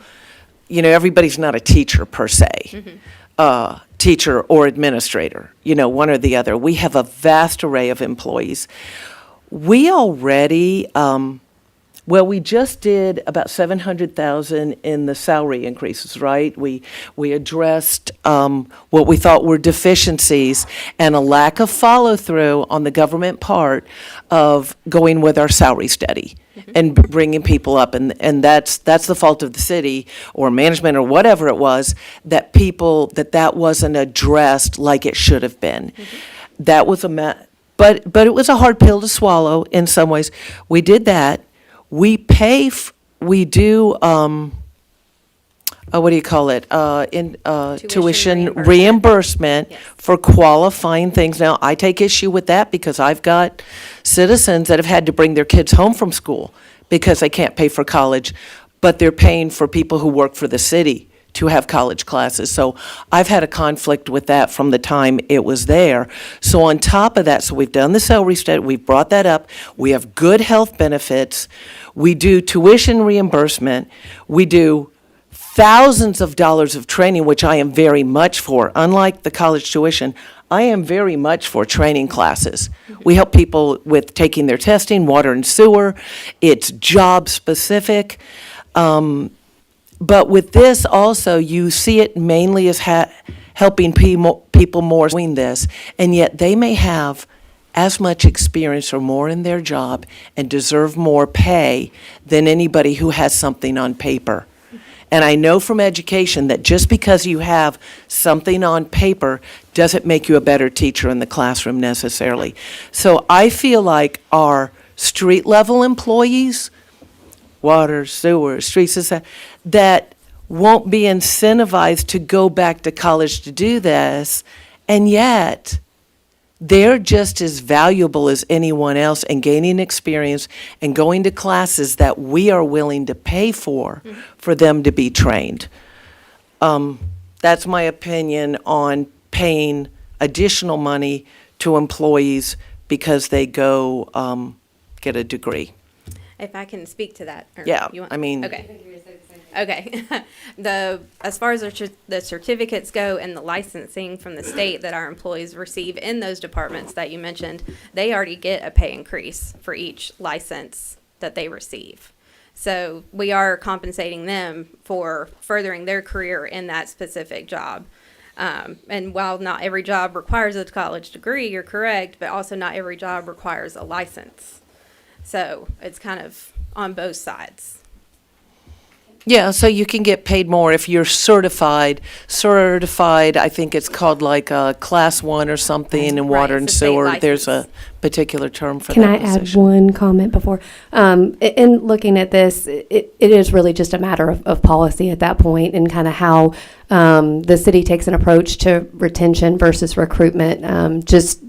everybody's not a teacher per se. Teacher or administrator, one or the other. We have a vast array of employees. We already, we just did about 700,000 in the salary increases, right? We addressed what we thought were deficiencies and a lack of follow-through on the government part of going with our salary study and bringing people up. And that's the fault of the city or management or whatever it was, that wasn't addressed like it should have been. That was but it was a hard pill to swallow in some ways. We did that. We we do, what do you call it? Tuition reimbursement Yes. for qualifying things. Now, I take issue with that because I've got citizens that have had to bring their kids home from school because they can't pay for college, but they're paying for people who work for the city to have college classes. So I've had a conflict with that from the time it was there. So on top of that, so we've done the salary study, we've brought that up, we have good health benefits, we do tuition reimbursement, we do thousands of dollars of training, which I am very much for. Unlike the college tuition, I am very much for training classes. We help people with taking their testing, water and sewer. It's job specific. But with this also, you see it mainly as helping people more doing this, and yet they may have as much experience or more in their job and deserve more pay than anybody who has something on paper. And I know from education that just because you have something on paper doesn't make you a better teacher in the classroom necessarily. So I feel like our street level employees, water, sewer, streets, that won't be incentivized to go back to college to do this, and yet they're just as valuable as anyone else in gaining experience and going to classes that we are willing to pay for them to be trained. That's my opinion on paying additional money to employees because they go get a degree. If I can speak to that. Or Yeah, you want- I mean- Okay. Okay. As far as the certificates go and the licensing from the state that our employees receive in those departments that you mentioned, they already get a pay increase for each license that they receive. So we are compensating them for furthering their career in that specific job. And while not every job requires a college degree, you're correct, but also not every job requires a license. So it's kind of on both sides. Yeah, so you can get paid more if you're certified. Certified, I think it's called like a class 1 or something in water and it's a state sewer. There's a license. particular term for Can that I add position. one comment before? In looking at this, it is really just a matter of policy at that point and kind of how the city takes an approach to retention versus recruitment. Just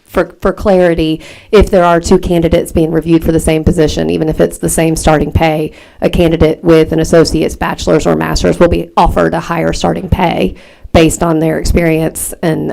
for clarity, if there are two candidates being reviewed for the same position, even if it's the same starting pay, a candidate with an associate's, bachelor's, or master's will be offered a higher starting pay based on their experience and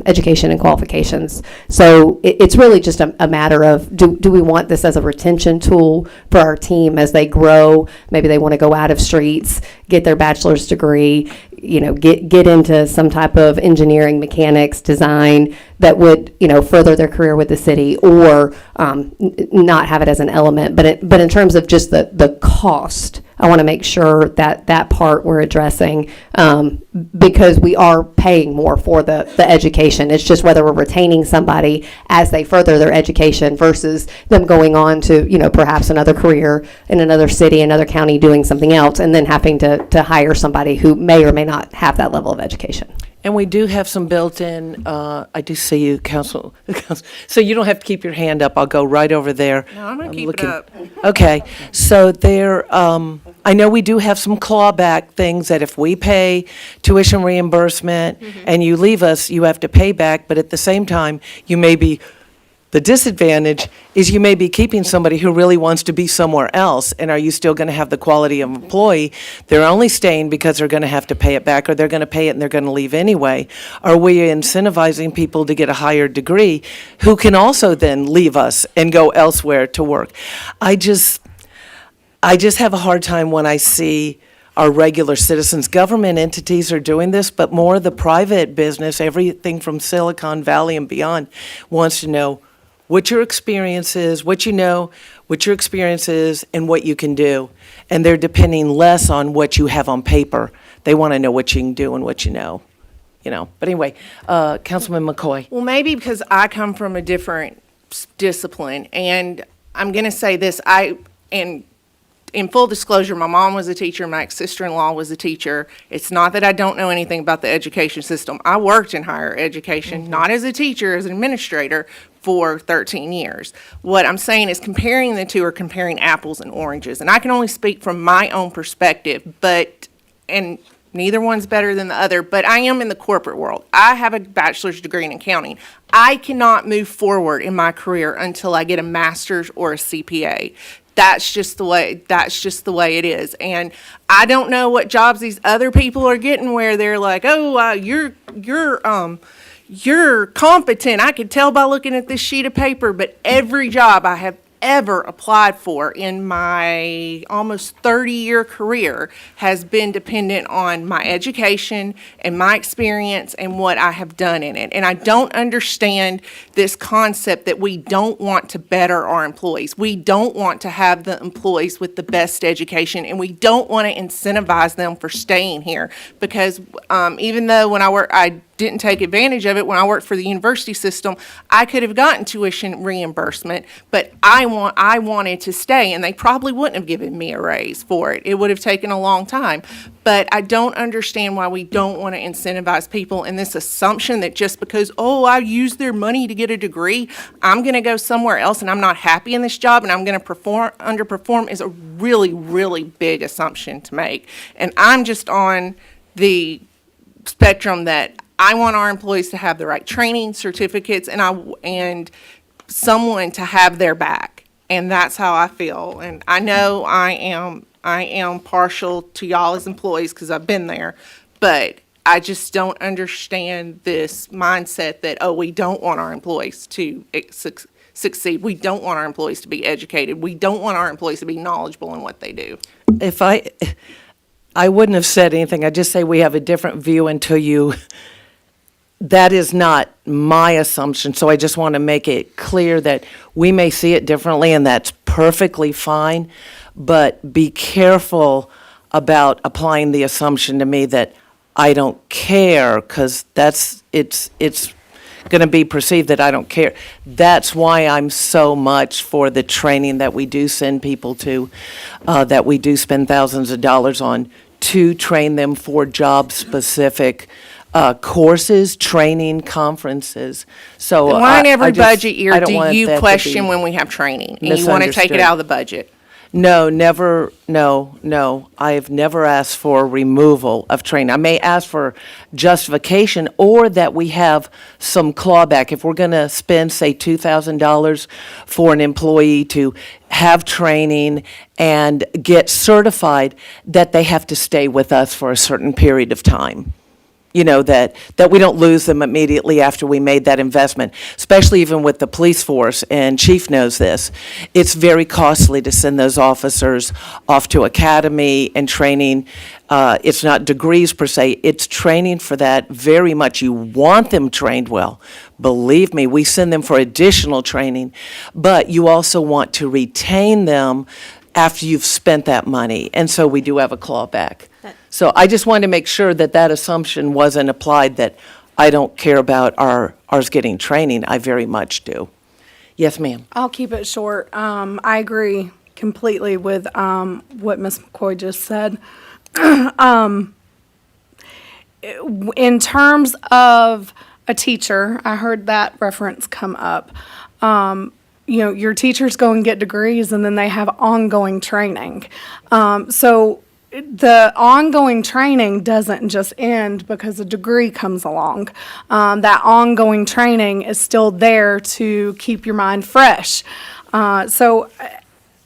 education and qualifications. So it's really just a matter of, do we want this as a retention tool for our team as they grow? Maybe they want to go out of streets, get their bachelor's degree, get into some type of engineering, mechanics, design that would, further their career with the city, or not have it as an element. But in terms of just the cost, I want to make sure that part we're addressing, because we are paying more for the education. It's just whether we're retaining somebody as they further their education versus them going on to, perhaps another career in another city, another county, doing something else, and then having to hire somebody who may or may not have that level of education. And we do have some built-in, I do see you, Council, so you don't have to keep your hand up. I'll go right over there. No, I'm gonna keep it looking- up. Okay, so there, I know we do have some clawback things that if we pay tuition reimbursement and you leave us, you have to pay back, but at the same time, the disadvantage is you may be keeping somebody who really wants to be somewhere else, and are you still going to have the quality of employee? They're only staying because they're going to have to pay it back, or they're going to pay it and they're going to leave anyway. Are we incentivizing people to get a higher degree who can also then leave us and go elsewhere to work? I just have a hard time when I see our regular citizens. Government entities are doing this, but more the private business, everything from Silicon Valley and beyond, wants to know what your experience is, what your experience is, and what you can do. And they're depending less on what you have on paper. They want to know what you can do and what you know. But anyway, Councilman McCoy. Well, maybe because I come from a different discipline, and I'm going to say this, and in full disclosure, my mom was a teacher, my sister-in-law was a teacher. It's not that I don't know anything about the education system. I worked in higher education, not as a teacher, as an administrator for 13 years. What I'm saying is comparing the two are comparing apples and oranges. And I can only speak from my own perspective, and neither one's better than the other, but I am in the corporate world. I have a bachelor's degree in accounting. I cannot move forward in my career until I get a master's or a CPA. That's just the way it is. And I don't know what jobs these other people are getting where they're like, oh, you're competent. I could tell by looking at this sheet of paper. But every job I have ever applied for in my almost 30-year career has been dependent on my education and my experience and what I have done in it. And I don't understand this concept that we don't want to better our employees. We don't want to have the employees with the best education, and we don't want to incentivize them for staying here. Because even though when I didn't take advantage of it when I worked for the university system, I could have gotten tuition reimbursement, but I wanted to stay, and they probably wouldn't have given me a raise for it. It would have taken a long time. But I don't understand why we don't want to incentivize people, and this assumption that just because, I used their money to get a degree, I'm going to go somewhere else and I'm not happy in this job and I'm going to underperform is a really, really big assumption to make. And I'm just on the spectrum that I want our employees to have the right training, certificates, and someone to have their back. And that's how I feel. And I know I am partial to y'all as employees because I've been there, but I just don't understand this mindset that, we don't want our employees to succeed. We don't want our employees to be educated. We don't want our employees to be knowledgeable in what they do. If I wouldn't have said anything. I'd just say we have a different view until that is not my assumption. So I just want to make it clear that we may see it differently, and that's perfectly fine. But be careful about applying the assumption to me that I don't care, because it's going to be perceived that I don't care. That's why I'm so much for the training that we do send people to, that we do spend thousands of dollars on, to train them for job-specific courses, training, conferences. So Why in I every just- budget year I don't do want you that to question be when we have training? And you want to take it misunderstood. out of the budget? No, never, no. I have never asked for removal of training. I may ask for justification or that we have some clawback. If we're going to spend, say, $2,000 for an employee to have training and get certified, that they have to stay with us for a certain period of time. You know, that we don't lose them immediately after we made that investment, especially even with the police force, and Chief knows this. It's very costly to send those officers off to academy and training. It's not degrees per se, it's training for that very much. You want them trained well. Believe me, we send them for additional training, but you also want to retain them after you've spent that money, and so we do have a clawback. So I just wanted to make sure that that assumption wasn't applied, that I don't care about ours getting training. I very much do. Yes, ma'am. I'll keep it short. I agree completely with what Ms. McCoy just said. In terms of a teacher, I heard that reference come up. Your teachers go and get degrees, and then they have ongoing training. So the ongoing training doesn't just end because a degree comes along. That ongoing training is still there to keep your mind fresh. So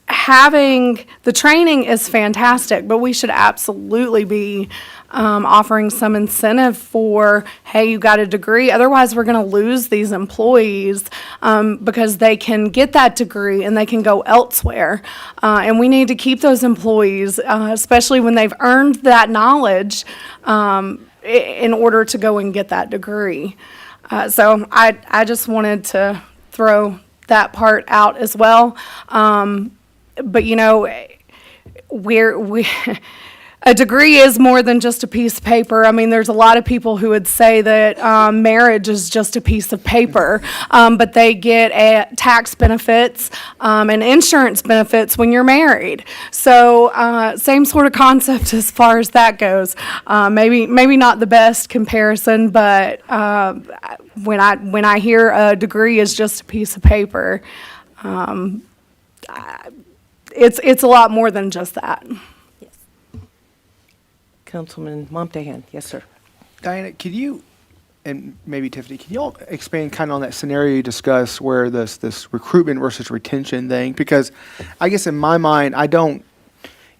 having the training is fantastic, but we should absolutely be offering some incentive for, hey, you got a degree. Otherwise, we're going to lose these employees because they can get that degree and they can go elsewhere. And we need to keep those employees, especially when they've earned that knowledge, in order to go and get that degree. So I just wanted to throw that part out as well. But a degree is more than just a piece of paper. I mean, there's a lot of people who would say that marriage is just a piece of paper, but they get tax benefits and insurance benefits when you're married. So same sort of concept as far as that goes. Maybe not the best comparison, but when I hear a degree is just a piece of paper, it's a lot more than just that. Councilman Momtahan, yes, sir. Diana, could you, and maybe Tiffany, can you all expand kind of on that scenario you discussed where this recruitment versus retention thing? Because I guess in my mind, I don't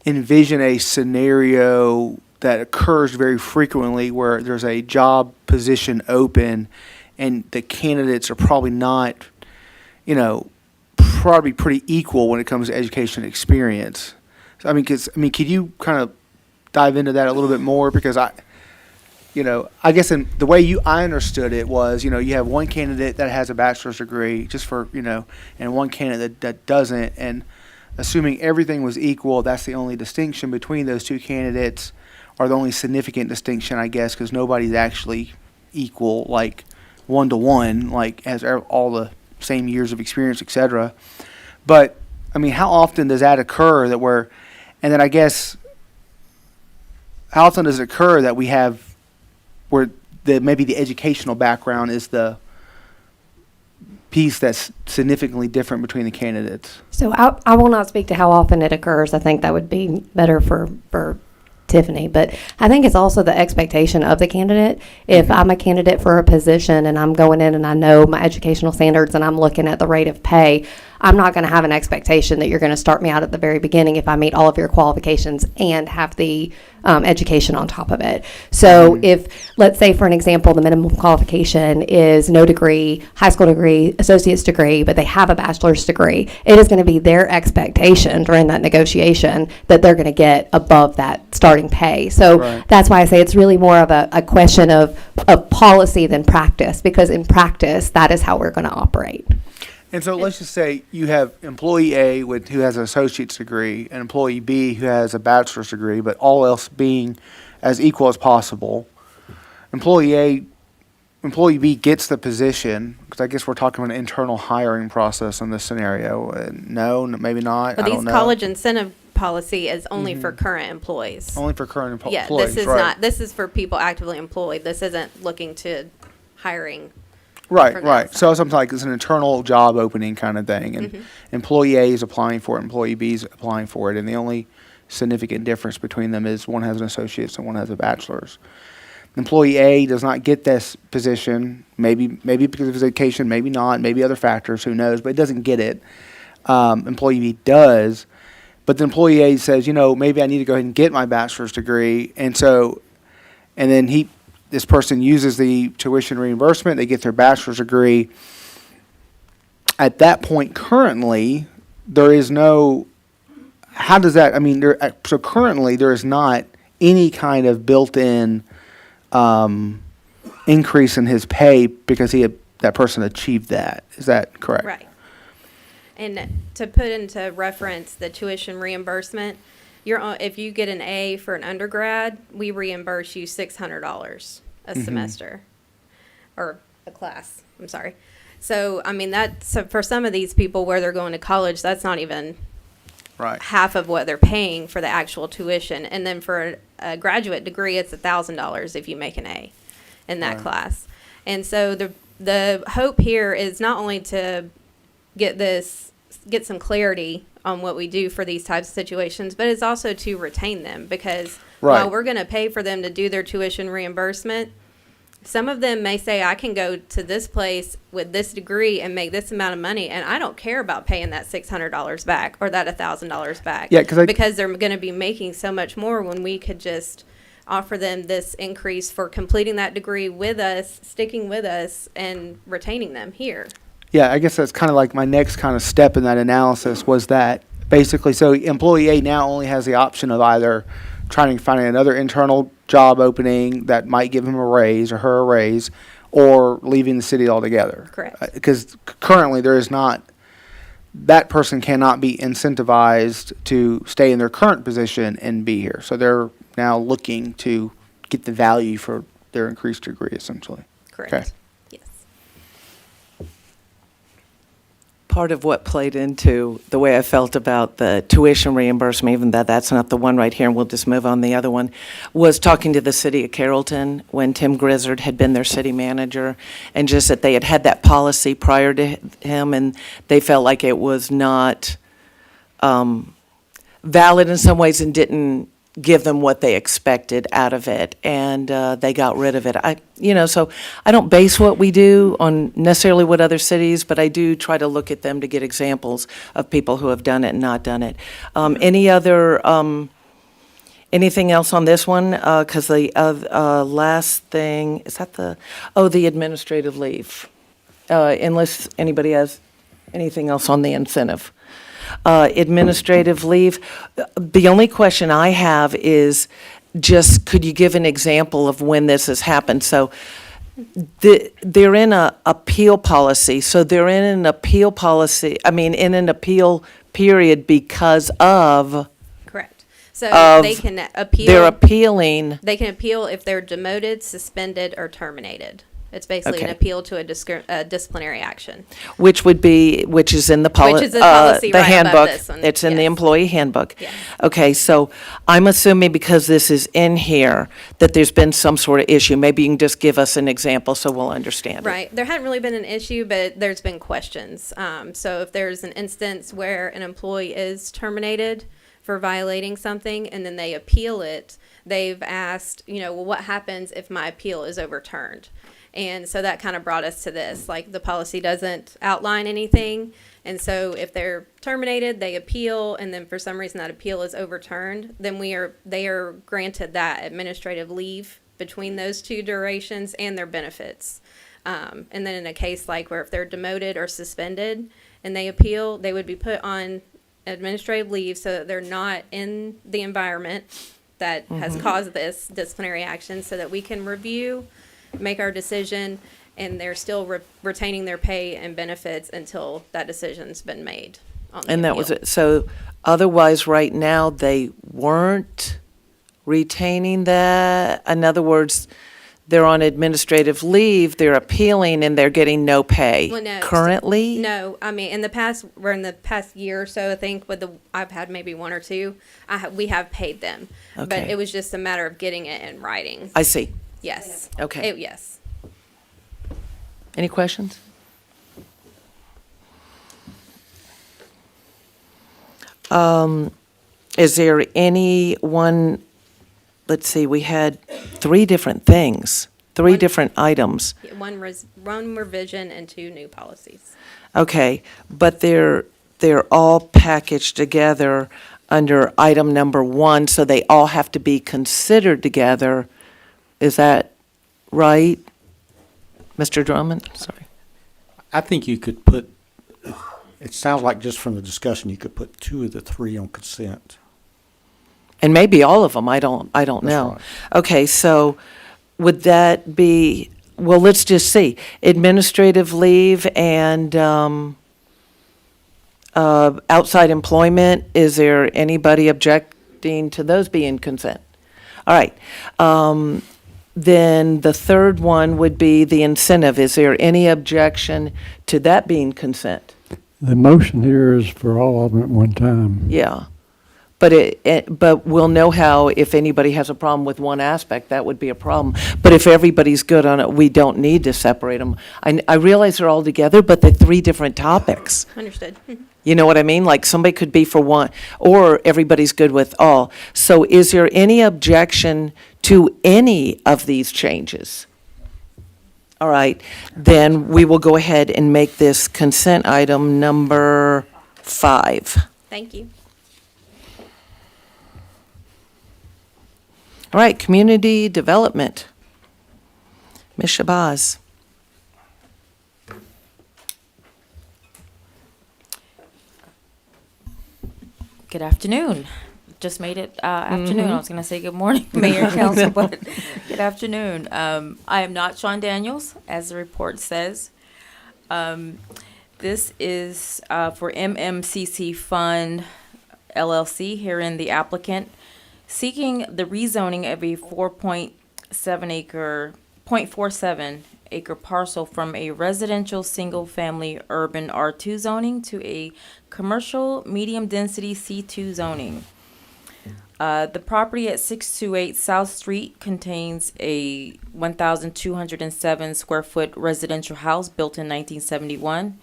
envision a scenario that occurs very frequently where there's a job position open and the candidates are probably not, probably pretty equal when it comes to education experience. So, could you kind of dive into that a little bit more? Because I guess in the way I understood it was, you have one candidate that has a bachelor's degree just for, and one candidate that doesn't. And assuming everything was equal, that's the only distinction between those two candidates, or the only significant distinction, I guess, because nobody's actually equal, like one-to-one, like has all the same years of experience, et cetera. But, how often does that occur and then I guess, how often does it occur that we have where maybe the educational background is the piece that's significantly different between the candidates? So I will not speak to how often it occurs. I think that would be better for Tiffany, but I think it's also the expectation of the candidate. If I'm a candidate for a position and I'm going in and I know my educational standards and I'm looking at the rate of pay, I'm not going to have an expectation that you're going to start me out at the very beginning if I meet all of your qualifications and have the education on top of it. So if, let's say for an example, the minimum qualification is no degree, high school degree, associate's degree, but they have a bachelor's degree, it is going to be their expectation during that negotiation that they're going to get above that starting pay. So that's why I say it's really more of a question of policy than practice, because in practice, that is how we're going to operate. And so let's just say you have employee A who has an associate's degree and employee B who has a bachelor's degree, but all else being as equal as possible. Employee A employee B gets the position, because I guess we're talking about an internal hiring process in this scenario. No, maybe not. But I these don't know. college incentive policy is only for current employees. Only for current Yeah, employees, this is right? not, this is for people actively employed. This isn't looking to hiring. Right, from right. that So something like it's an internal job opening kind of thing, and employee A is applying for it, employee B is applying for it, and the only significant difference between them is one has an associate's and one has a bachelor's. Employee A does not get this position, maybe because of his education, maybe not, maybe other factors, who knows, but it doesn't get it. Employee B does, but the employee A says, maybe I need to go ahead and get my bachelor's degree, and then this person uses the tuition reimbursement, they get their bachelor's degree. At that point, currently, there is no, how does that, so currently, there is not any kind of built-in increase in his pay because that person achieved that. Is that correct? Right. And to put into reference the tuition reimbursement, if you get an A for an undergrad, we reimburse you $600 a semester, or a class. I'm sorry. So that's for some of these people where they're going to college. That's not even Right. half of what they're paying for the actual tuition. And then for a graduate degree, it's $1,000 if you make an A in that class. And so the hope here is not only to get some clarity on what we do for these types of situations, but it's also to retain them, because while we're going to pay for them to do their tuition reimbursement, some of them may say, I can go to this place with this degree and make this amount of money, and I don't care about paying that $600 back or that $1,000 back. Yeah, because they're going to be making so much more when we could just offer them this increase for completing that degree with us, sticking with us, and retaining them here. Yeah, I guess that's kind of like my next kind of step in that analysis was that basically, so employee A now only has the option of either trying to find another internal job opening that might give him a raise or her a raise, or leaving the city altogether. Correct. Because currently there is not, that person cannot be incentivized to stay in their current position and be here. So they're now looking to get the value for their increased degree, essentially. Correct. Okay. Yes. Part of what played into the way I felt about the tuition reimbursement, even though that's not the one right here, and we'll just move on the other one, was talking to the city of Carrollton when Tim Grizzard had been their city manager, and just that they had had that policy prior to him, and they felt like it was not valid in some ways and didn't give them what they expected out of it, and they got rid of it. So I don't base what we do on necessarily what other cities, but I do try to look at them to get examples of people who have done it and not done it. Anything else on this one? Because the last thing, is that the administrative leave. Unless anybody has anything else on the incentive. Administrative leave. The only question I have is just, could you give an example of when this has happened? So they're in a appeal policy, so they're in an appeal policy, in an appeal period because of, Correct. So Of they can appeal. they're appealing, They can appeal if they're demoted, suspended, or terminated. It's basically an Okay. appeal to a disciplinary action. which is in the Which is the policy the right above handbook. this one, It's in the yes. employee handbook. Yes. Okay, so I'm assuming because this is in here, that there's been some sort of issue. Maybe you can just give us an example so we'll understand it. Right. There hadn't really been an issue, but there's been questions. So if there's an instance where an employee is terminated for violating something and then they appeal it, they've asked, well, what happens if my appeal is overturned? And so that kind of brought us to this, like the policy doesn't outline anything. And so if they're terminated, they appeal, and then for some reason that appeal is overturned, then they are granted that administrative leave between those two durations and their benefits. And then in a case like where if they're demoted or suspended and they appeal, they would be put on administrative leave so that they're not in the environment that has caused this disciplinary action, so that we can review, make our decision, and they're still retaining their pay and benefits until that decision's been made on the And that was appeal. it. So otherwise, right now, they weren't retaining that. In other words, they're on administrative leave, they're appealing, and they're getting no pay. Well, no, Currently? No, I mean, in the past year or so, I think I've had maybe one or two, we have paid them. But Okay. it was just a matter of getting it in writing. I see. Yes. Okay. Yes. Any questions? Is there any one, let's see, we had three different things, three different items. One revision and 2 new policies. Okay, but they're all packaged together under item number 1, so they all have to be considered together. Is that right? Mr. Drummond, sorry. I think you could put, it sounds like just from the discussion, you could put 2 of the 3 on consent. And maybe all of them, I don't know. right. Okay, so would that be, well, let's just see. Administrative leave and outside employment, is there anybody objecting to those being consent? All right. Then the third one would be the incentive. Is there any objection to that being consent? The motion here is for all of them at one time. Yeah. But but we'll know how, if anybody has a problem with one aspect, that would be a problem. But if everybody's good on it, we don't need to separate them. I realize they're all together, but they're 3 different topics. Understood. You know what I mean? Like somebody could be for one, or everybody's good with all. So is there any objection to any of these changes? All right, then we will go ahead and make this consent item number 5. Thank you. All right, community development. Ms. Shabazz. Good afternoon. Just made it afternoon. I was going to say good morning, Mayor and Council, but good afternoon. I am not Sean Daniels, as the report says. This is for MMCC Fund LLC, herein the applicant seeking the rezoning of a 0.47 acre parcel from a residential single-family urban R2 zoning to a commercial medium-density C2 zoning. The property at 628 South Street contains a 1,207 square foot residential house built in 1971.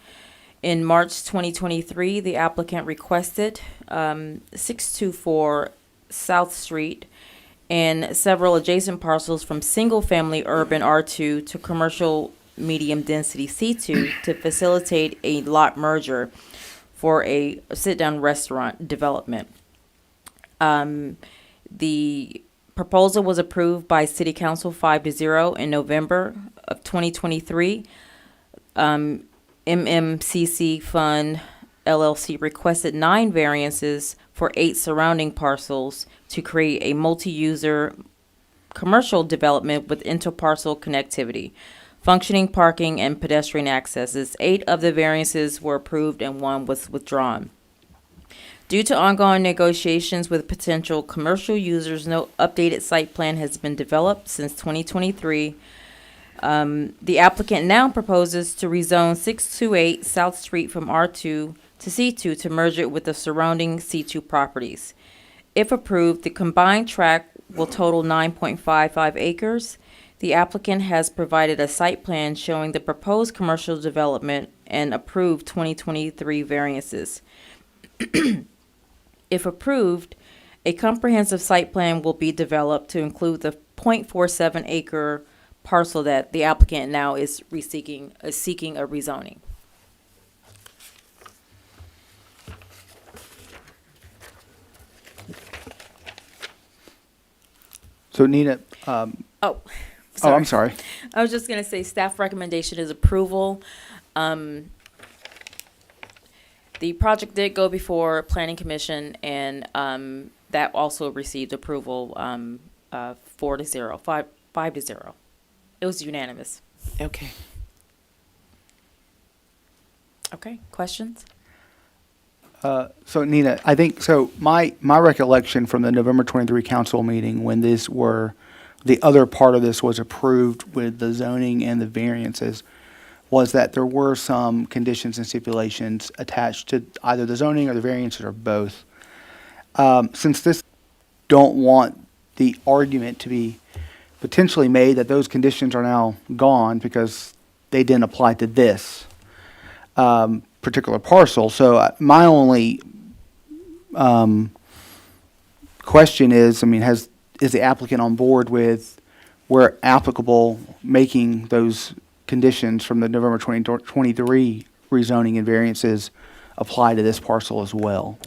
In March 2023, the applicant requested 624 South Street and several adjacent parcels from single-family urban R2 to commercial medium-density C2 to facilitate a lot merger for a sit-down restaurant development. The proposal was approved by City Council 5-0 in November of 2023. MMCC Fund LLC requested 9 variances for 8 surrounding parcels to create a multi-user commercial development with interparcel connectivity, functioning parking, and pedestrian accesses. 8 of the variances were approved and 1 was withdrawn. Due to ongoing negotiations with potential commercial users, no updated site plan has been developed since 2023. The applicant now proposes to rezone 628 South Street from R2 to C2 to merge it with the surrounding C2 properties. If approved, the combined tract will total 9.55 acres. The applicant has provided a site plan showing the proposed commercial development and approved 2023 variances. If approved, a comprehensive site plan will be developed to include the 0.47 acre parcel that the applicant now is seeking a rezoning. So Nina, Oh, oh, I'm sorry. I was just going to say staff recommendation is approval. The project did go before Planning Commission, and that also received approval 4-0, 5-0. It was unanimous. Okay. Okay, questions? So Nina, I think, so my recollection from the November 23 council meeting when these were the other part of this was approved with the zoning and the variances, was that there were some conditions and stipulations attached to either the zoning or the variances or both. Since this, don't want the argument to be potentially made that those conditions are now gone because they didn't apply to this particular parcel. So my only question is, I mean, is the applicant on board with, where applicable, making those conditions from the November 2023 rezoning and variances apply to this parcel as well?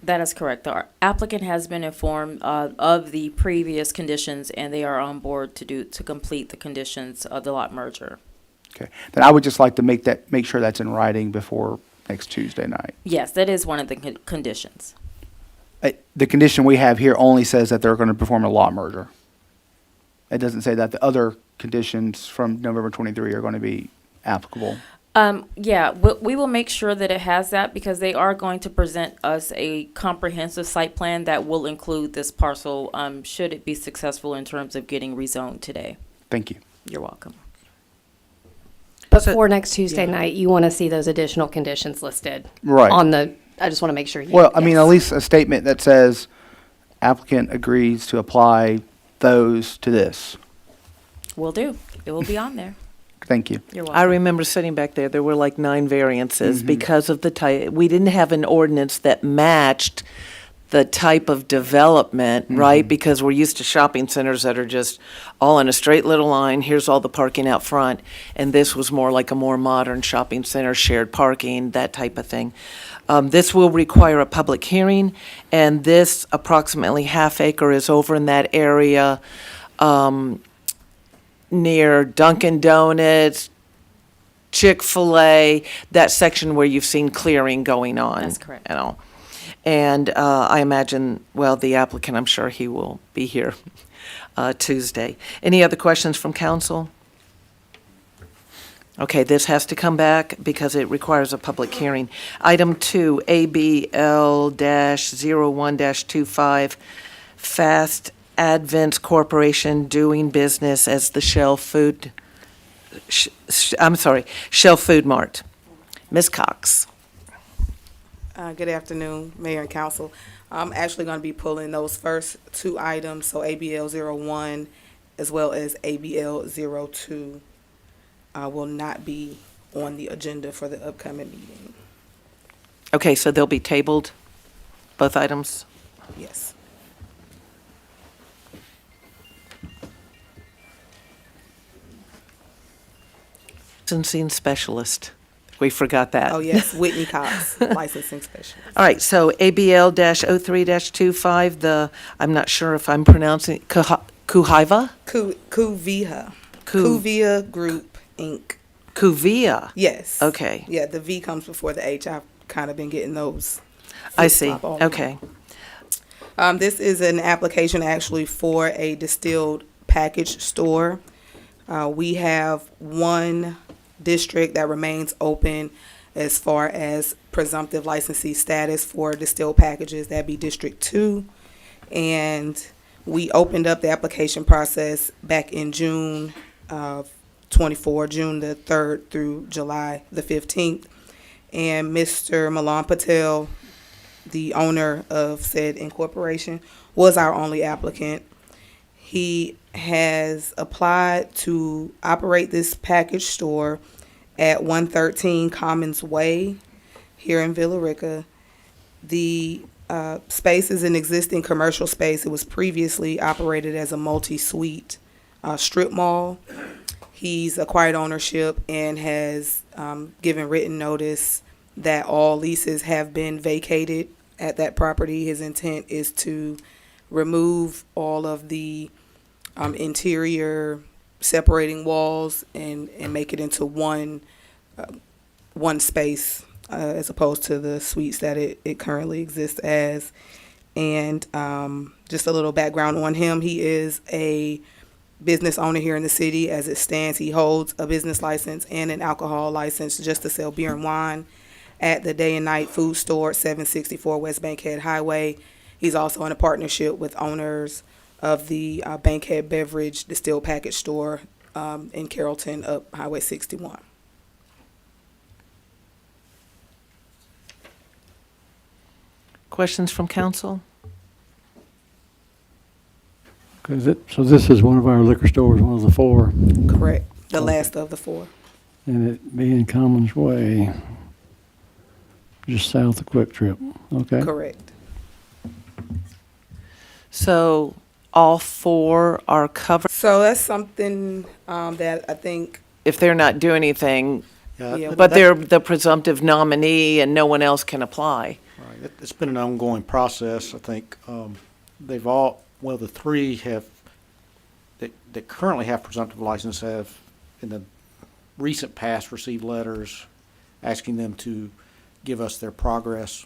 That is correct. The applicant has been informed of the previous conditions, and they are on board to complete the conditions of the lot merger. Okay, then I would just like to make sure that's in writing before next Tuesday night. Yes, that is one of the conditions. The condition we have here only says that they're going to perform a lot merger. It doesn't say that the other conditions from November 23 are going to be applicable. Yeah, we will make sure that it has that, because they are going to present us a comprehensive site plan that will include this parcel, should it be successful in terms of getting rezoned today. Thank you. You're welcome. But for next Tuesday night, you want to see those additional conditions listed? Right. I just want to make sure. Well, I mean, at least a statement that says applicant agrees to apply those to this. Will do. It will be on there. Thank you. You're welcome. I remember sitting back there, there were like 9 variances because of the type, we didn't have an ordinance that matched the type of development, right? Because we're used to shopping centers that are just all in a straight little line, here's all the parking out front, and this was more like a more modern shopping center, shared parking, that type of thing. This will require a public hearing, and this approximately half acre is over in that area, near Dunkin' Donuts, Chick-fil-A, that section where you've seen clearing going on. That's correct. You know. And I imagine, well, the applicant, I'm sure he will be here Tuesday. Any other questions from council? Okay, this has to come back because it requires a public hearing. Item 2, ABL-01-25, Fast Advents Corporation doing business as the Shell Food Mart. Ms. Cox. Good afternoon, Mayor and Council. I'm actually going to be pulling those first 2 items, so ABL 01 as well as ABL 02 will not be on the agenda for the upcoming meeting. Okay, so they'll be tabled, both items? Yes. Licensing specialist. We forgot that. Oh, yes, Whitney Cox, licensing specialist. All right, so ABL-03-25, I'm not sure if I'm pronouncing, Kuhiva? Kuvia. Kuvia Group, Inc. Kuvia? Yes. Okay. Yeah, the V comes before the H. I've kind of been getting those. I see, flip-flop all the okay. time. This is an application actually for a distilled package store. We have one district that remains open as far as presumptive licensee status for distilled packages. That'd be District 2. And we opened up the application process back in June of 24, June the 3rd through July the 15th. And Mr. Milan Patel, the owner of said incorporation, was our only applicant. He has applied to operate this package store at 113 Commons Way here in Villa Rica. The space is an existing commercial space. It was previously operated as a multi-suite strip mall. He's acquired ownership and has given written notice that all leases have been vacated at that property. His intent is to remove all of the interior separating walls and make it into one space as opposed to the suites that it currently exists as. And just a little background on him. He is a business owner here in the city. As it stands, he holds a business license and an alcohol license just to sell beer and wine at the Day and Night Food Store at 764 West Bankhead Highway. He's also in a partnership with owners of the Bankhead Beverage Distilled Package Store in Carrollton up Highway 61. Questions from council? So this is one of our liquor stores, one of the 4, Correct. The last of the 4. and it being Commons Way, just south of Quick Trip, okay? Correct. So all 4 are covered? So that's something that I think, If they're not doing anything, yeah, but they're the presumptive nominee and no one else can apply. Right, it's been an ongoing process. I think they've all, well, the 3 have, that currently have presumptive license have, in the recent past, received letters asking them to give us their progress.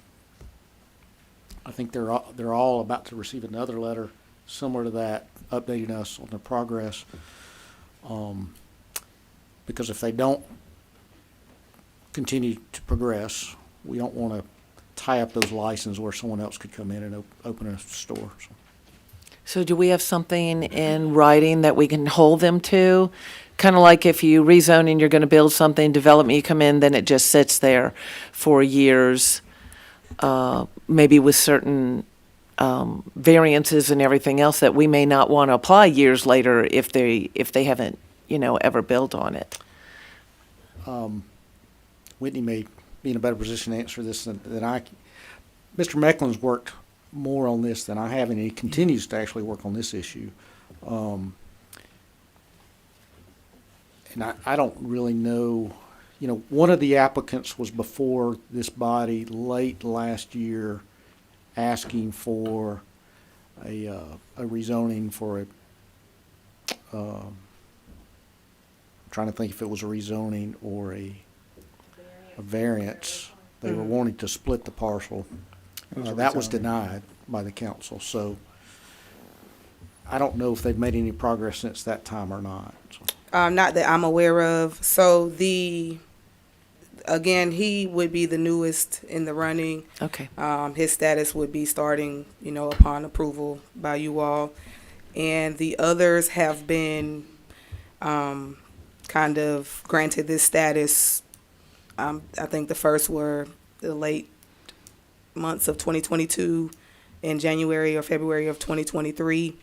I think they're all about to receive another letter similar to that, updating us on their progress. Because if they don't continue to progress, we don't want to tie up those licenses where someone else could come in and open a store. So do we have something in writing that we can hold them to? Kind of like if you rezone and you're going to build something, development, you come in, then it just sits there for years, maybe with certain variances and everything else that we may not want to apply years later if they haven't, ever built on it. Whitney may be in a better position to answer this than I. Mr. Mecklen's worked more on this than I have, and he continues to actually work on this issue. And I don't really know, one of the applicants was before this body late last year asking for a rezoning for I'm trying to think if it was a rezoning or a variance. They were wanting to split the parcel. That was denied by the council, so I don't know if they've made any progress since that time or not. not that I'm aware of. So again, he would be the newest in the running. Okay. His status would be starting, upon approval by you all. And the others have been kind of granted this status. I think the first were the late months of 2022 in January or February of 2023.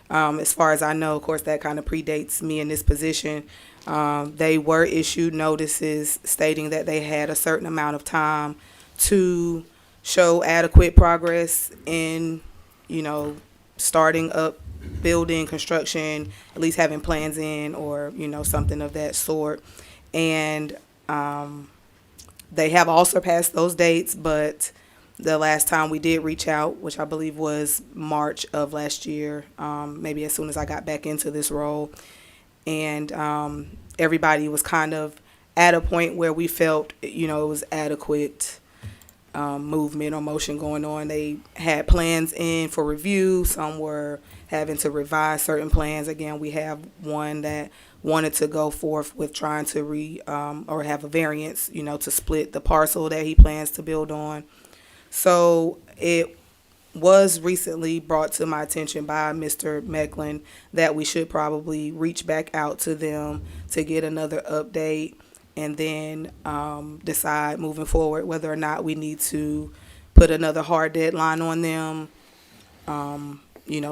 As far as I know, of course, that kind of predates me in this position. They were issued notices stating that they had a certain amount of time to show adequate progress in, starting up building, construction, at least having plans in or, something of that sort. And they have all surpassed those dates, but the last time we did reach out, which I believe was March of last year, maybe as soon as I got back into this role, and everybody was kind of at a point where we felt, it was adequate movement or motion going on. They had plans in for review. Some were having to revise certain plans. Again, we have one that wanted to go forth with trying to or have a variance, to split the parcel that he plans to build on. So it was recently brought to my attention by Mr. Mecklen that we should probably reach back out to them to get another update and then decide moving forward whether or not we need to put another hard deadline on them,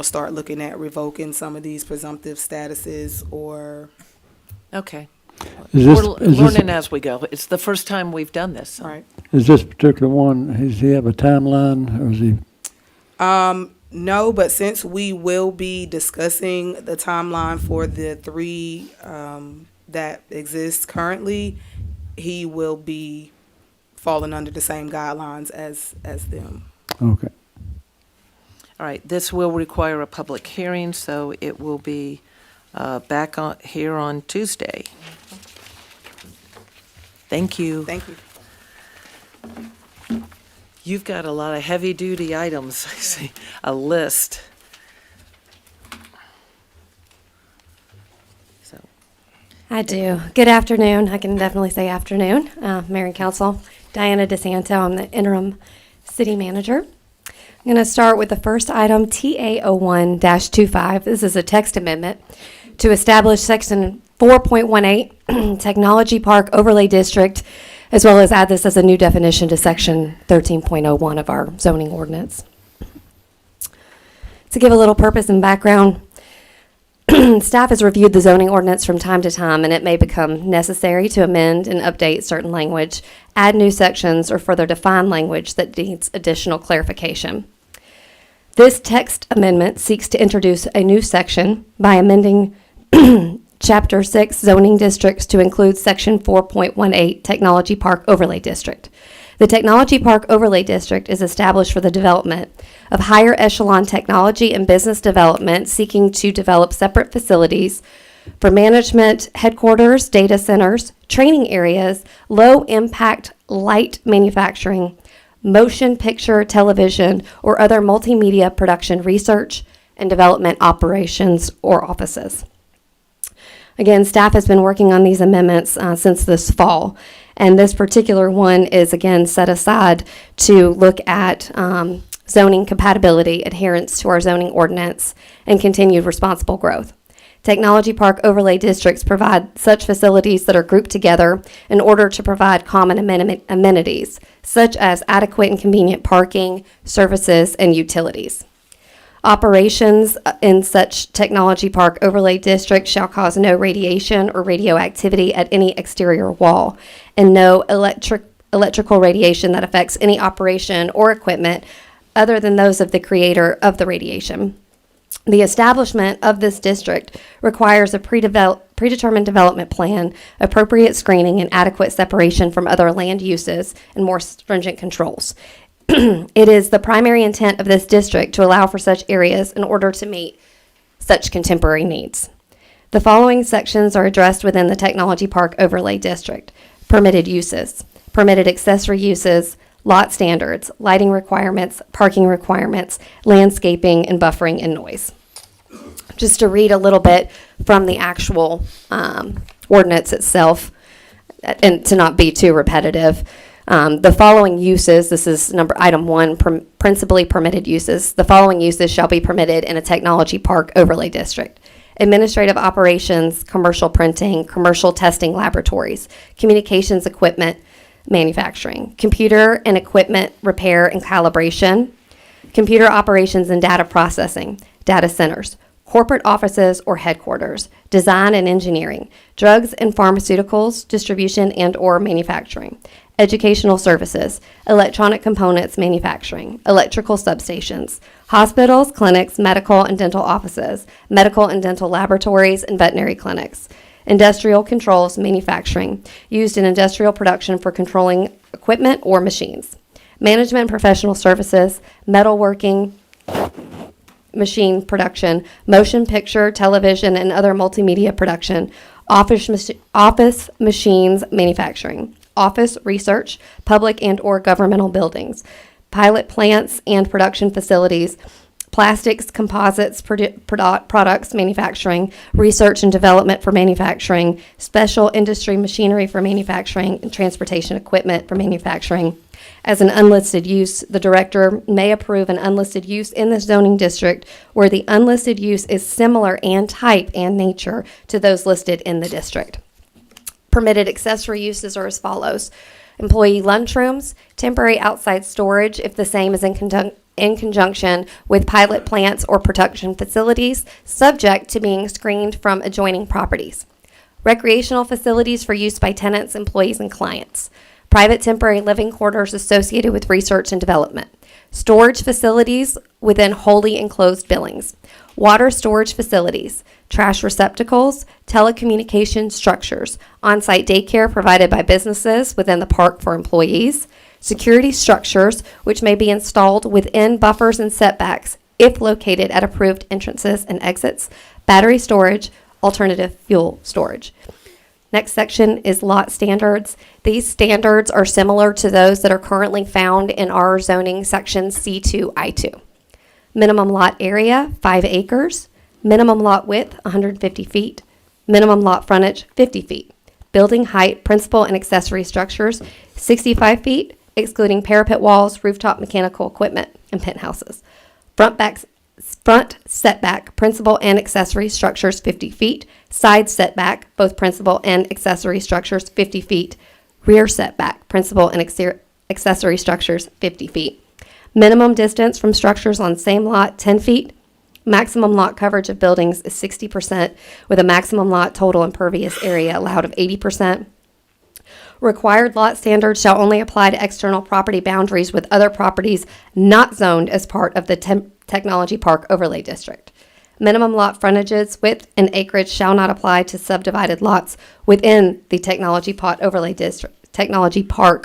start looking at revoking some of these presumptive statuses or... Okay. Is We're this, learning as we go. It's the first time we've done this. So. Right. is this particular one, does he have a timeline, or is he? No, but since we will be discussing the timeline for the 3 that exists currently, he will be falling under the same guidelines as them. Okay. All right. This will require a public hearing, so it will be back here on Tuesday. Thank you. Thank you. You've got a lot of heavy-duty items, I see, a list. So, I do. Good afternoon. I can definitely say afternoon. Mayor and Council, Diana DeSanto. I'm the interim city manager. I'm going to start with the first item, TA01-25. This is a text amendment to establish Section 4.18 Technology Park Overlay District, as well as add this as a new definition to Section 13.01 of our zoning ordinance. To give a little purpose and background, staff has reviewed the zoning ordinance from time to time, and it may become necessary to amend and update certain language, add new sections, or further define language that needs additional clarification. This text amendment seeks to introduce a new section by amending Chapter 6 zoning districts to include Section 4.18 Technology Park Overlay District. The Technology Park Overlay District is established for the development of higher echelon technology and business development seeking to develop separate facilities for management, headquarters, data centers, training areas, low-impact light manufacturing, motion picture, television, or other multimedia production research and development operations or offices. Again, staff has been working on these amendments since this fall, and this particular one is again set aside to look at zoning compatibility, adherence to our zoning ordinance, and continued responsible growth. Technology Park Overlay Districts provide such facilities that are grouped together in order to provide common amenities, such as adequate and convenient parking, services, and utilities. Operations in such Technology Park Overlay District shall cause no radiation or radioactivity at any exterior wall, and no electrical radiation that affects any operation or equipment other than those of the creator of the radiation. The establishment of this district requires a predetermined development plan, appropriate screening, and adequate separation from other land uses and more stringent controls. It is the primary intent of this district to allow for such areas in order to meet such contemporary needs. The following sections are addressed within the Technology Park Overlay District: permitted uses, permitted accessory uses, lot standards, lighting requirements, parking requirements, landscaping, and buffering and noise. Just to read a little bit from the actual ordinance itself, and to not be too repetitive. The following uses, this is item 1, principally permitted uses. The following uses shall be permitted in a Technology Park Overlay District: administrative operations, commercial printing, commercial testing laboratories, communications equipment manufacturing, computer and equipment repair and calibration, computer operations and data processing, data centers, corporate offices or headquarters, design and engineering, drugs and pharmaceuticals, distribution and or manufacturing, educational services, electronic components manufacturing, electrical substations, hospitals, clinics, medical and dental offices, medical and dental laboratories, and veterinary clinics, industrial controls manufacturing, used in industrial production for controlling equipment or machines, management and professional services, metalworking, machine production, motion picture, television, and other multimedia production, office machines manufacturing, office research, public and or governmental buildings, pilot plants and production facilities, plastics, composites, products manufacturing, research and development for manufacturing, special industry machinery for manufacturing, and transportation equipment for manufacturing. As an unlisted use, the director may approve an unlisted use in the zoning district where the unlisted use is similar in type and nature to those listed in the district. Permitted accessory uses are as follows: employee lunchrooms, temporary outside storage if the same is in conjunction with pilot plants or production facilities, subject to being screened from adjoining properties. Recreational facilities for use by tenants, employees, and clients. Private temporary living quarters associated with research and development. Storage facilities within wholly enclosed buildings. Water storage facilities. Trash receptacles. Telecommunication structures. On-site daycare provided by businesses within the park for employees. Security structures, which may be installed within buffers and setbacks if located at approved entrances and exits. Battery storage. Alternative fuel storage. Next section is lot standards. These standards are similar to those that are currently found in our zoning section C2, I2. Minimum lot area, 5 acres. Minimum lot width, 150 feet. Minimum lot frontage, 50 feet. Building height, principal and accessory structures, 65 feet. excluding parapet walls, rooftop mechanical equipment, and penthouses. Front setback, principal and accessory structures 50 feet. Side setback, both principal and accessory structures 50 feet. Rear setback, principal and accessory structures 50 feet. Minimum distance from structures on same lot 10 feet. Maximum lot coverage of buildings is 60%, with a maximum lot total impervious area allowed of 80%. Required lot standards shall only apply to external property boundaries with other properties not zoned as part of the Technology Park Overlay District. Minimum lot frontages, width, and acreage shall not apply to subdivided lots within the Technology Park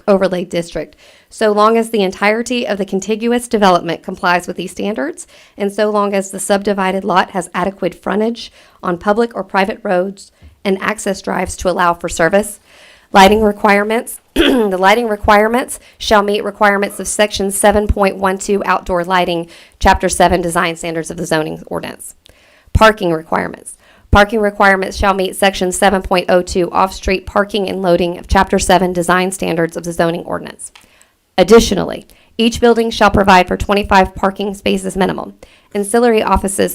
Overlay District, so long as the entirety of the contiguous development complies with these standards, and so long as the subdivided lot has adequate frontage on public or private roads and access drives to allow for service. Lighting requirements. The lighting requirements shall meet requirements of Section 7.12 Outdoor Lighting, Chapter 7 Design Standards of the Zoning Ordinance. Parking requirements. Parking requirements shall meet Section 7.02 Off-Street Parking and Loading of Chapter 7 Design Standards of the Zoning Ordinance. Additionally, each building shall provide for 25 parking spaces minimum. Ancillary office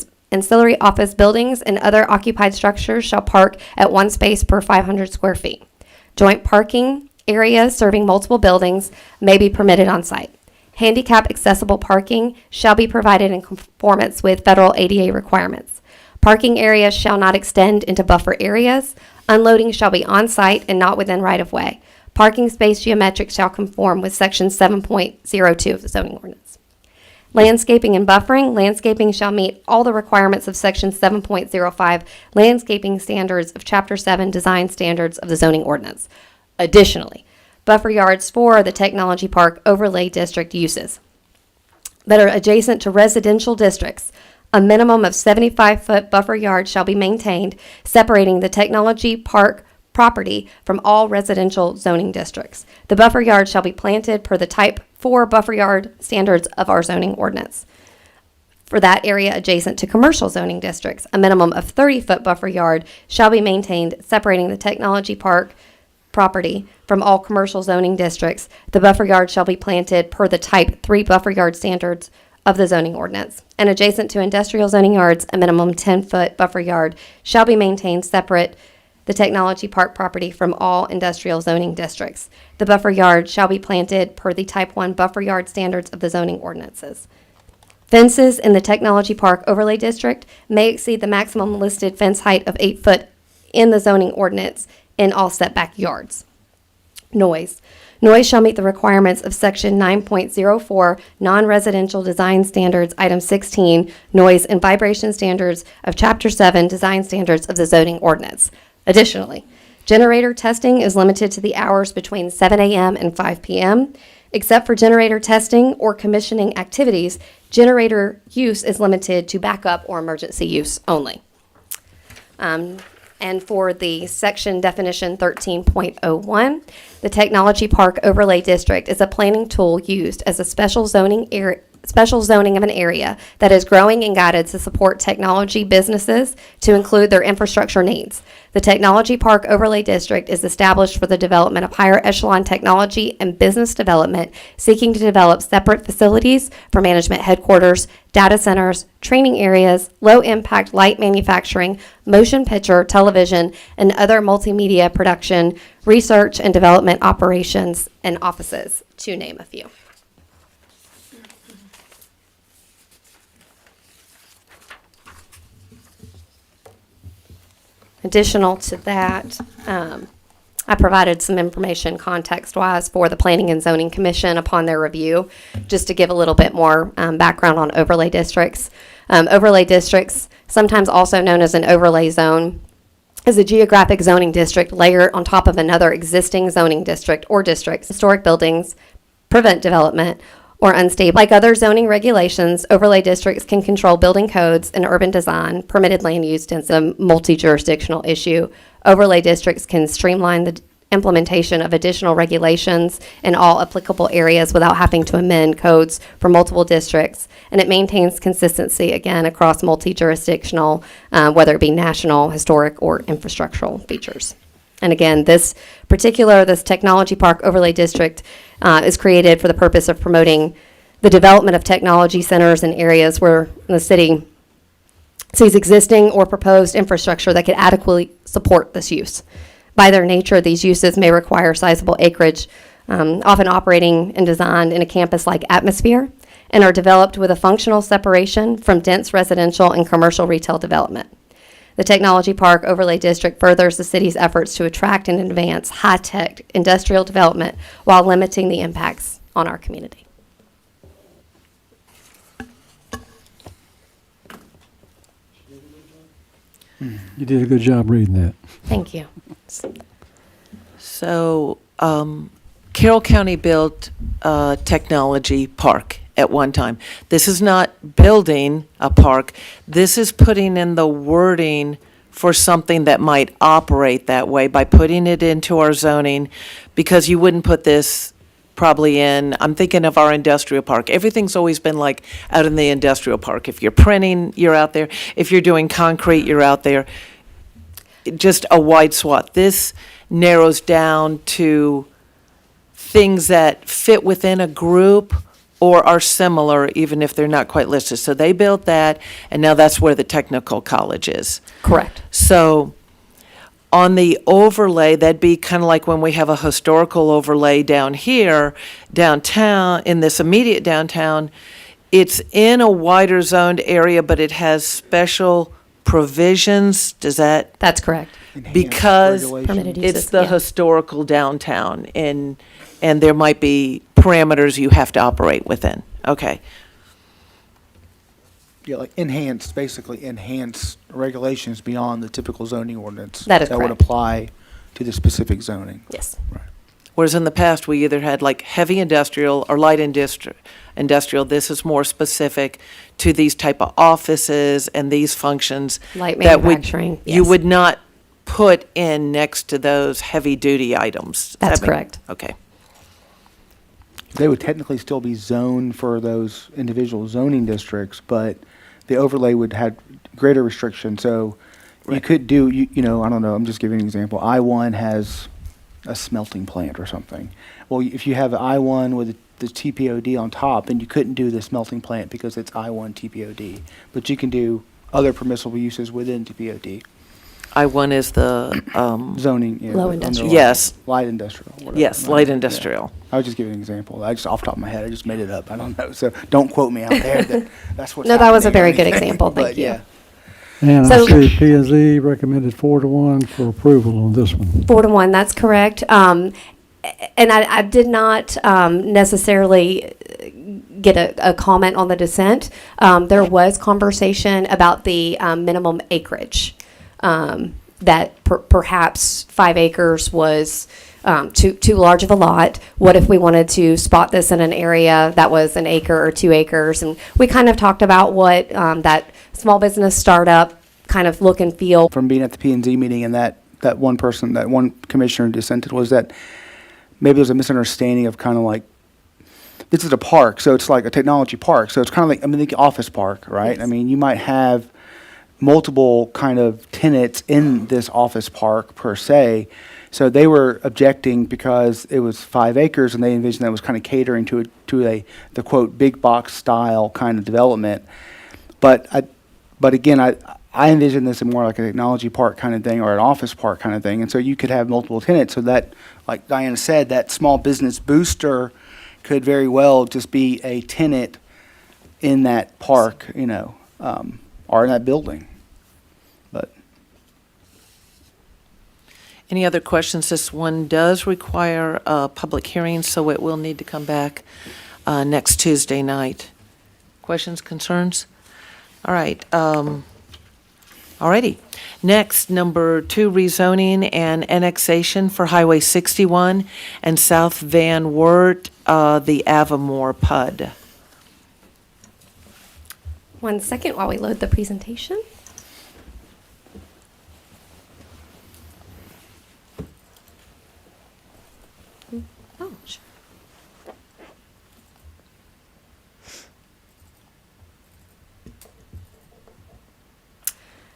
buildings and other occupied structures shall park at one space per 500 square feet. Joint parking areas serving multiple buildings may be permitted on site. Handicap accessible parking shall be provided in conformance with federal ADA requirements. Parking areas shall not extend into buffer areas. Unloading shall be on site and not within right of way. Parking space geometric shall conform with Section 7.02 of the zoning ordinance. Landscaping and buffering. Landscaping shall meet all the requirements of Section 7.05 Landscaping Standards of Chapter 7 Design Standards of the Zoning Ordinance. Additionally, buffer yards for the Technology Park Overlay District uses that are adjacent to residential districts. A minimum of 75-foot buffer yard shall be maintained, separating the Technology Park property from all residential zoning districts. The buffer yard shall be planted per the Type 4 buffer yard standards of our zoning ordinance. For that area adjacent to commercial zoning districts, a minimum of 30-foot buffer yard shall be maintained, separating the Technology Park property from all commercial zoning districts. The buffer yard shall be planted per the Type 3 buffer yard standards of the zoning ordinance. And adjacent to industrial zoning yards, a minimum 10-foot buffer yard shall be maintained, separate the Technology Park property from all industrial zoning districts. The buffer yard shall be planted per the Type 1 buffer yard standards of the zoning ordinances. Fences in the Technology Park Overlay District may exceed the maximum listed fence height of 8 foot in the zoning ordinance in all setback yards. Noise. Noise shall meet the requirements of Section 9.04 Non-Residential Design Standards, Item 16, Noise and Vibration Standards of Chapter 7 Design Standards of the zoning ordinance. Additionally, generator testing is limited to the hours between 7 a.m. and 5 p.m. Except for generator testing or commissioning activities, generator use is limited to backup or emergency use only. And for the section definition 13.01, the Technology Park Overlay District is a planning tool used as a special zoning of an area that is growing and guided to support technology businesses to include their infrastructure needs. The Technology Park Overlay District is established for the development of higher echelon technology and business development, seeking to develop separate facilities for management headquarters, data centers, training areas, low-impact light manufacturing, motion picture, television, and other multimedia production, research and development operations, and offices, to name a few. Additional to that, I provided some information context-wise for the Planning and Zoning Commission upon their review, just to give a little bit more background on overlay districts. Overlay districts, sometimes also known as an overlay zone, is a geographic zoning district layered on top of another existing zoning district or districts. Historic buildings prevent development or unstable. Like other zoning regulations, overlay districts can control building codes and urban design, permitted land use density, a multi-jurisdictional issue. Overlay districts can streamline the implementation of additional regulations in all applicable areas without having to amend codes for multiple districts. And it maintains consistency, again, across multi-jurisdictional, whether it be national, historic, or infrastructural features. And again, this technology park overlay district is created for the purpose of promoting the development of technology centers in areas where the city sees existing or proposed infrastructure that could adequately support this use. By their nature, these uses may require sizable acreage, often operating and designed in a campus-like atmosphere, and are developed with a functional separation from dense residential and commercial retail development. The Technology Park Overlay District furthers the city's efforts to attract and advance high-tech industrial development while limiting the impacts on our community. You did a good job reading that. Thank you. So, Carroll County built a technology park at one time. This is not building a park. This is putting in the wording for something that might operate that way by putting it into our zoning, because you wouldn't put this probably in, I'm thinking of our industrial park. Everything's always been like out in the industrial park. If you're printing, you're out there. If you're doing concrete, you're out there. Just a wide swath. This narrows down to things that fit within a group or are similar, even if they're not quite listed. So they built that, and now that's where the technical college is. Correct. So on the overlay, that'd be kind of like when we have a historical overlay down here, downtown, in this immediate downtown. It's in a wider zoned area, but it has special provisions. Does that? That's correct. Because Permitted it's uses, the yeah. historical downtown, and there might be parameters you have to operate within. Okay. Yeah, like basically enhanced regulations beyond the typical zoning ordinance. That is That would correct. apply to the specific zoning. Yes. Whereas in the past, we either had like heavy industrial or light industrial. This is more specific to these type of offices and these functions. Light that manufacturing, You yes. would not put in next to those heavy-duty items. That's That make- correct. Okay. They would technically still be zoned for those individual zoning districts, but the overlay would have greater restrictions. So you Right. could do, I don't know, I'm just giving an example. I-1 has a smelting plant or something. Well, if you have I-1 with the TPOD on top, then you couldn't do the smelting plant because it's I-1 TPOD. But you can do other permissible uses within TPOD. I-1 is the, Zoning. Yeah, Low the industrial. underlying- Yes. Light industrial. whatever. yes, light Yeah. industrial. I was just giving an example. I just off the top of my head, I just made it up. I don't know. So don't quote me out there that that's what's No, that was a happening or very good anything. example. Thank But, you. yeah. And I So- see P&Z recommended 4-1 for approval on this one. 4-1, that's correct. And I did not necessarily get a comment on the dissent. There was conversation about the minimum acreage, that perhaps 5 acres was too large of a lot. What if we wanted to spot this in an area that was an acre or 2 acres? And we kind of talked about what that small business startup kind of look and feel. From being at the P&Z meeting, and that one commissioner dissented, was that maybe there's a misunderstanding of kind of like, this is a park, so it's like a technology park. So it's kind of like, think office park, right? Yes. I mean, you might have multiple kind of tenants in this office park per se. So they were objecting because it was 5 acres, and they envisioned that was kind of catering to the quote big box style kind of development. But again, I envision this in more like a technology park kind of thing or an office park kind of thing. And so you could have multiple tenants. So that, like Diana said, that small business booster could very well just be a tenant in that park, or in that building. But Any other questions? This one does require a public hearing, so it will need to come back next Tuesday night. Questions, concerns? All right. Alrighty. Next, number 2, rezoning and annexation for Highway 61 and South Van Wert, the Avamore PUD. 1 second while we load the presentation. Oh, sure.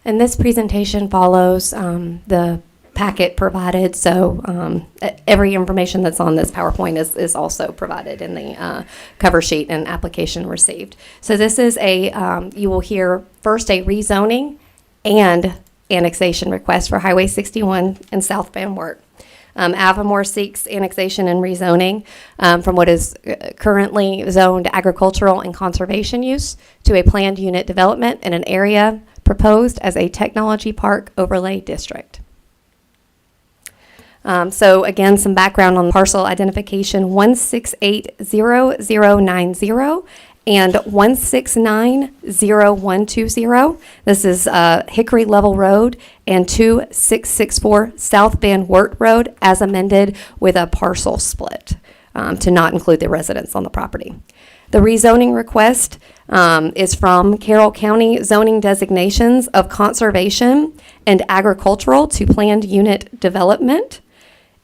And this presentation follows the packet provided, so every information that's on this PowerPoint is also provided in the cover sheet and application received. So this is you will hear first a rezoning and annexation request for Highway 61 and South Van Wert. Avamore seeks annexation and rezoning from what is currently zoned agricultural and conservation use to a planned unit development in an area proposed as a technology park overlay district. So again, some background on parcel identification 1680090 and 1690120. This is Hickory Level Road and 2664 South Van Wert Road as amended with a parcel split to not include the residents on the property. The rezoning request is from Carroll County zoning designations of conservation and agricultural to planned unit development.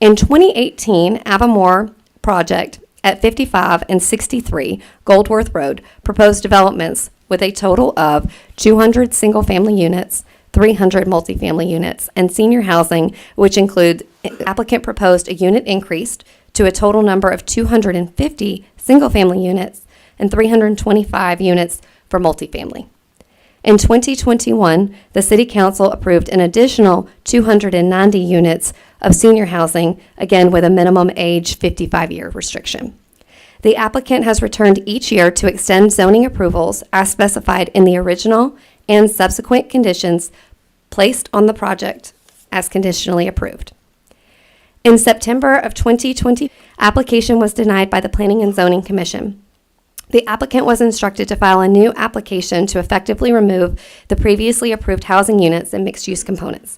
In 2018, Avamore project at 55 and 63 Goldworth Road proposed developments with a total of 200 single-family units, 300 multifamily units, and senior housing, which includes applicant proposed a unit increased to a total number of 250 single-family units and 325 units for multifamily. In 2021, the City Council approved an additional 290 units of senior housing, again with a minimum age 55-year restriction. The applicant has returned each year to extend zoning approvals as specified in the original and subsequent conditions placed on the project as conditionally approved. In September of 2020, application was denied by the Planning and Zoning Commission. The applicant was instructed to file a new application to effectively remove the previously approved housing units and mixed-use components.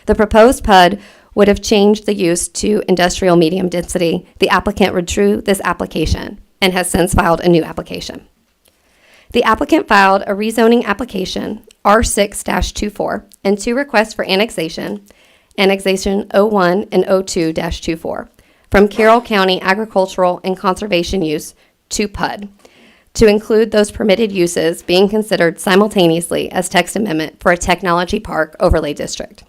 The proposed PUD would have changed the use to industrial medium density. The applicant withdrew this application and has since filed a new application. The applicant filed a rezoning application, R6-24, and 2 requests for annexation 01 and 02-24, from Carroll County Agricultural and Conservation Use to PUD, to include those permitted uses being considered simultaneously as text amendment for a technology park overlay district.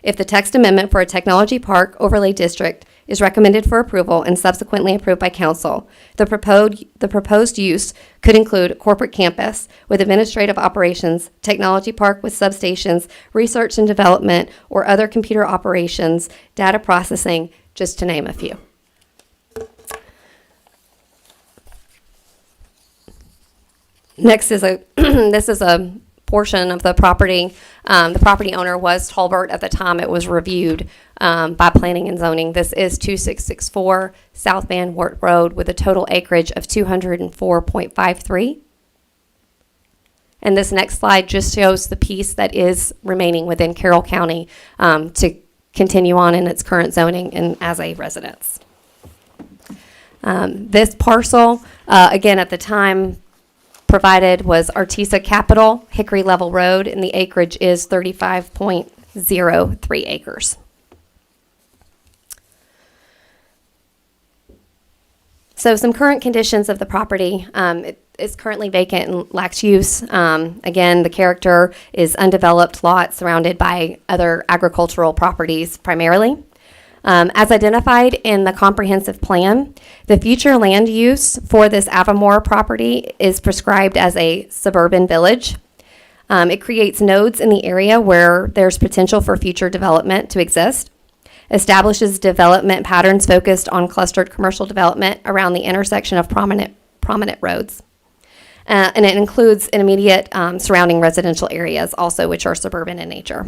If the text amendment for a technology park overlay district is recommended for approval and subsequently approved by council, the proposed use could include corporate campus with administrative operations, technology park with substations, research and development, or other computer operations, data processing, just to name a few. Next is this is a portion of the property. The property owner was Tolbert at the time it was reviewed by Planning and Zoning. This is 2664 South Van Wert Road with a total acreage of 204.53. And this next slide just shows the piece that is remaining within Carroll County to continue on in its current zoning and as a residence. This parcel, again at the time, provided was Artesa Capital, Hickory Level Road, and the acreage is 35.03 acres. So some current conditions of the property. It is currently vacant and lacks use. Again, the character is undeveloped lot surrounded by other agricultural properties primarily. As identified in the comprehensive plan, the future land use for this Avamore property is prescribed as a suburban village. It creates nodes in the area where there's potential for future development to exist, establishes development patterns focused on clustered commercial development around the intersection of prominent roads. And it includes immediate surrounding residential areas also, which are suburban in nature.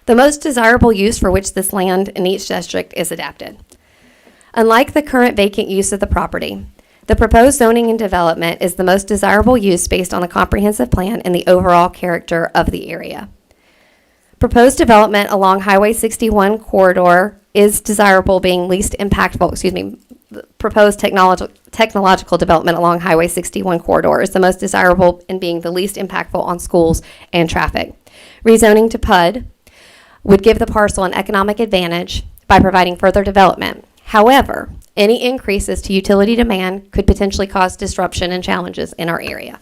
The most desirable use for which this land in each district is adapted. Unlike the current vacant use of the property, the proposed zoning and development is the most desirable use based on the comprehensive plan and the overall character of the area. Proposed development along Highway 61 corridor is desirable, being least impactful, proposed technological development along Highway 61 corridor is the most desirable in being the least impactful on schools and traffic. Rezoning to PUD would give the parcel an economic advantage by providing further development. However, any increases to utility demand could potentially cause disruption and challenges in our area.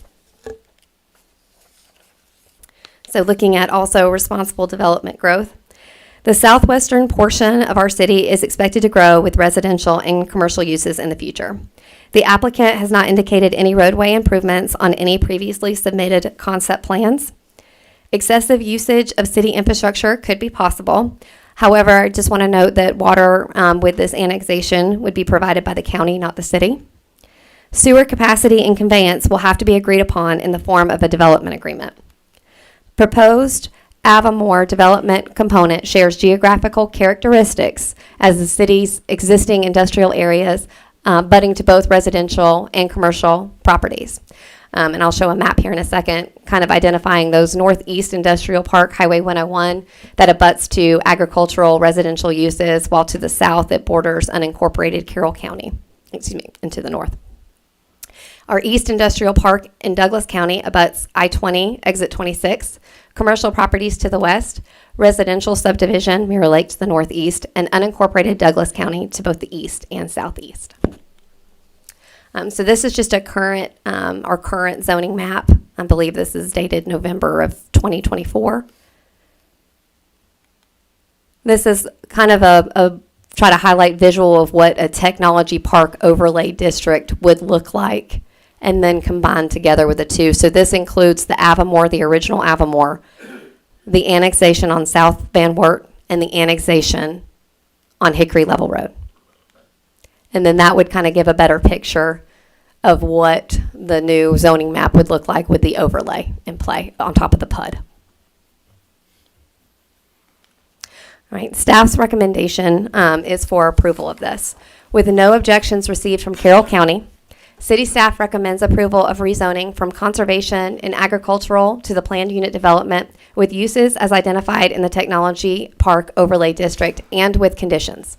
So looking at also responsible development growth, The southwestern portion of our city is expected to grow with residential and commercial uses in the future. The applicant has not indicated any roadway improvements on any previously submitted concept plans. Excessive usage of city infrastructure could be possible. However, I just want to note that water with this annexation would be provided by the county, not the city. Sewer capacity and conveyance will have to be agreed upon in the form of a development agreement. Proposed Avamore development component shares geographical characteristics as the city's existing industrial areas, butting to both residential and commercial properties. And I'll show a map here in a second, kind of identifying those northeast industrial park, Highway 101, that abuts to agricultural residential uses, while to the south it borders unincorporated Carroll County, into the north. Our East Industrial Park in Douglas County abuts I-20, exit 26, commercial properties to the west, residential subdivision, Mirror Lake to the northeast, and unincorporated Douglas County to both the east and southeast. So this is just our current zoning map. I believe this is dated November of 2024. This is kind of a try to highlight visual of what a technology park overlay district would look like, and then combined together with the two. So this includes the Avamore, the original Avamore, the annexation on South Van Wert, and the annexation on Hickory Level Road. And then that would kind of give a better picture of what the new zoning map would look like with the overlay in play on top of the PUD. All right, staff's recommendation is for approval of this. With no objections received from Carroll County, city staff recommends approval of rezoning from conservation and agricultural to the planned unit development with uses as identified in the technology park overlay district and with conditions.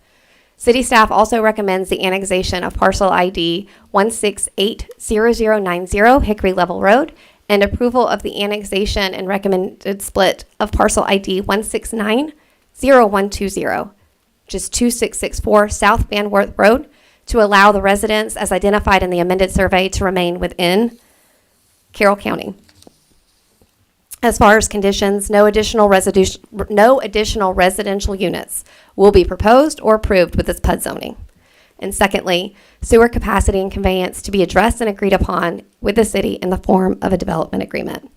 City staff also recommends the annexation of parcel ID 1680090 Hickory Level Road and approval of the annexation and recommended split of parcel ID 1690120, which is 2664 South Van Wert Road, to allow the residents as identified in the amended survey to remain within Carroll County. As far as conditions, no additional residential units will be proposed or approved with this PUD zoning. And secondly, sewer capacity and conveyance to be addressed and agreed upon with the city in the form of a development agreement.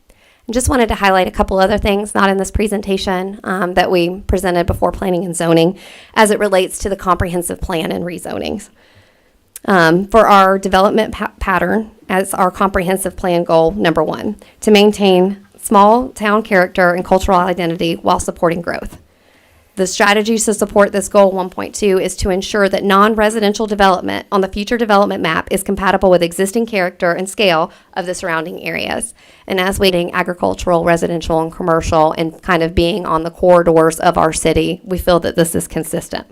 And just wanted to highlight a couple other things, not in this presentation, that we presented before planning and zoning as it relates to the comprehensive plan and rezonings. For our development pattern, as our comprehensive plan goal number 1, to maintain small town character and cultural identity while supporting growth. The strategies to support this goal 1.2 is to ensure that non-residential development on the future development map is compatible with existing character and scale of the surrounding areas. And as we're agricultural, residential, and commercial, and kind of being on the corridors of our city, we feel that this is consistent.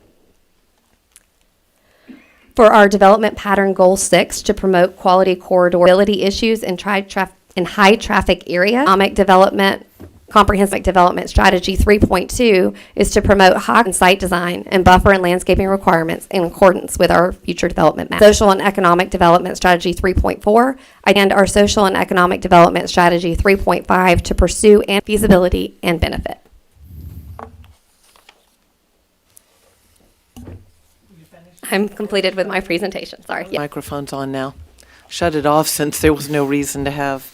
For our development pattern goal 6, to promote quality corridor mobility issues in high traffic area, economic development, comprehensive development strategy 3.2 is to promote high site design and buffer and landscaping requirements in accordance with our future development map. Social and economic development strategy 3.4 and our social and economic development strategy 3.5 to pursue and feasibility and benefit. I'm completed with my presentation. Sorry. Yeah. Microphone's on now. Shut it off since there was no reason to have.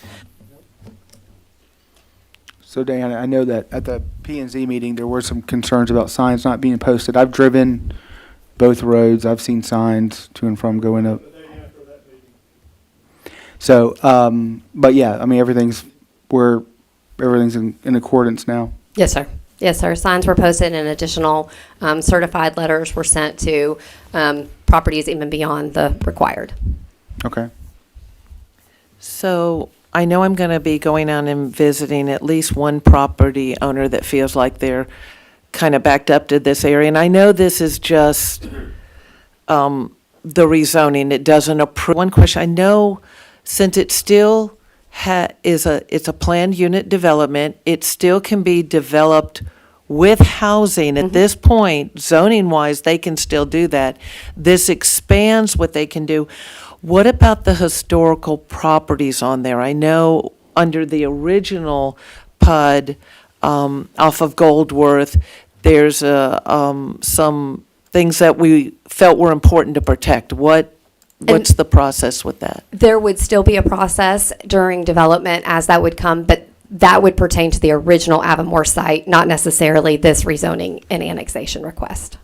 So Diana, I know that at the P&Z meeting, there were some concerns about signs not being posted. I've driven both roads. I've seen signs to and from going up. So, but yeah, I mean, everything's in accordance now. Yes, sir. Yes, sir. Signs were posted and additional certified letters were sent to properties even beyond the required. Okay. So I know I'm going to be going out and visiting at least one property owner that feels like they're kind of backed up to this area. And I know this is just the rezoning. It doesn't approve. One question, I know since it still it's a planned unit development, it still can be developed with housing. At this point, zoning-wise, they can still do that. This expands what they can do. What about the historical properties on there? I know under the original PUD off of Goldworth, there's some things that we felt were important to protect. What's the process with that? There would still be a process during development as that would come, but that would pertain to the original Avamore site, not necessarily this rezoning and annexation request.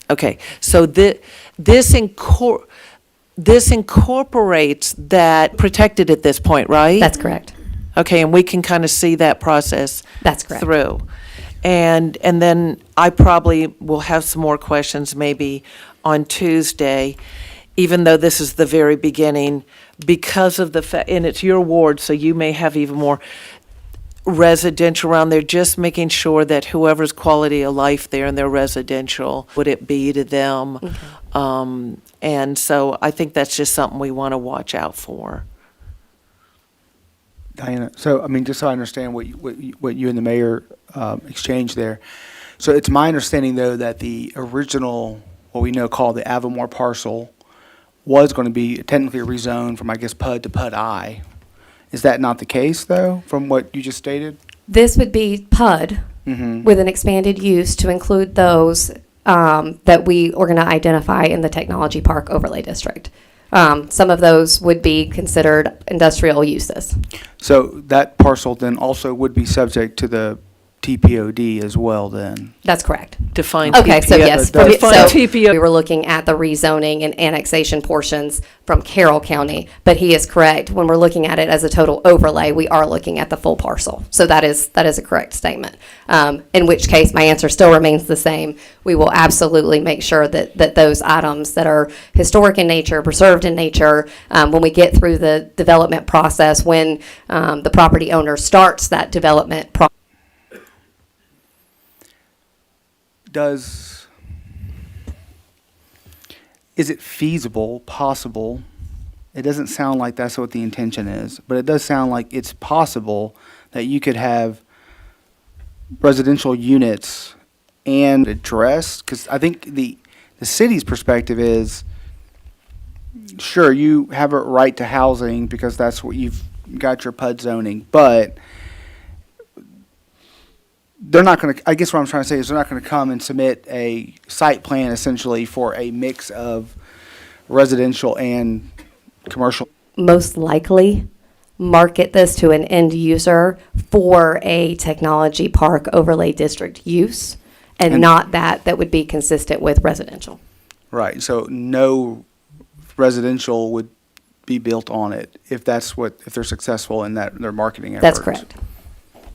Okay, so this incorporates that protected at this point, right? That's correct. Okay, and we can kind of see that process. That's correct. Through. And then I probably will have some more questions maybe on Tuesday, even though this is the very beginning, because of the fact, and it's your ward, so you may have even more residential around there, just making sure that whoever's quality of life there in their residential, would it be to them? And so I think that's just something we want to watch out for. Diana, so, I mean, just so I understand what you and the mayor exchanged there. So it's my understanding, though, that the original, what we know called the Avamore parcel, was going to be technically rezoned from, I guess, PUD to PUD I. Is that not the case, though, from what you just stated? This would be PUD with an expanded use to include those that we are going to identify in the Technology Park Overlay District. Some of those would be considered industrial uses. So that parcel then also would be subject to the TPOD as well, then? That's correct. Define Okay, TPO. so yes, Define so TPO. we were looking at the rezoning and annexation portions from Carroll County, but he is correct. When we're looking at it as a total overlay, we are looking at the full parcel. So that is a correct statement. In which case, my answer still remains the same. We will absolutely make sure that those items that are historic in nature, preserved in nature, when we get through the development process, when the property owner starts that development process. Is it feasible, possible? It doesn't sound like that's what the intention is, but it does sound like it's possible that you could have residential units and address, because I think the city's perspective is, sure, you have a right to housing because that's what you've got your PUD zoning, but they're not going to, I guess what I'm trying to say is they're not going to come and submit a site plan essentially for a mix of residential and commercial. Most likely market this to an end user for a technology park overlay district use and not that would be consistent with residential. Right, so no residential would be built on it if they're successful in that, their marketing efforts. That's correct.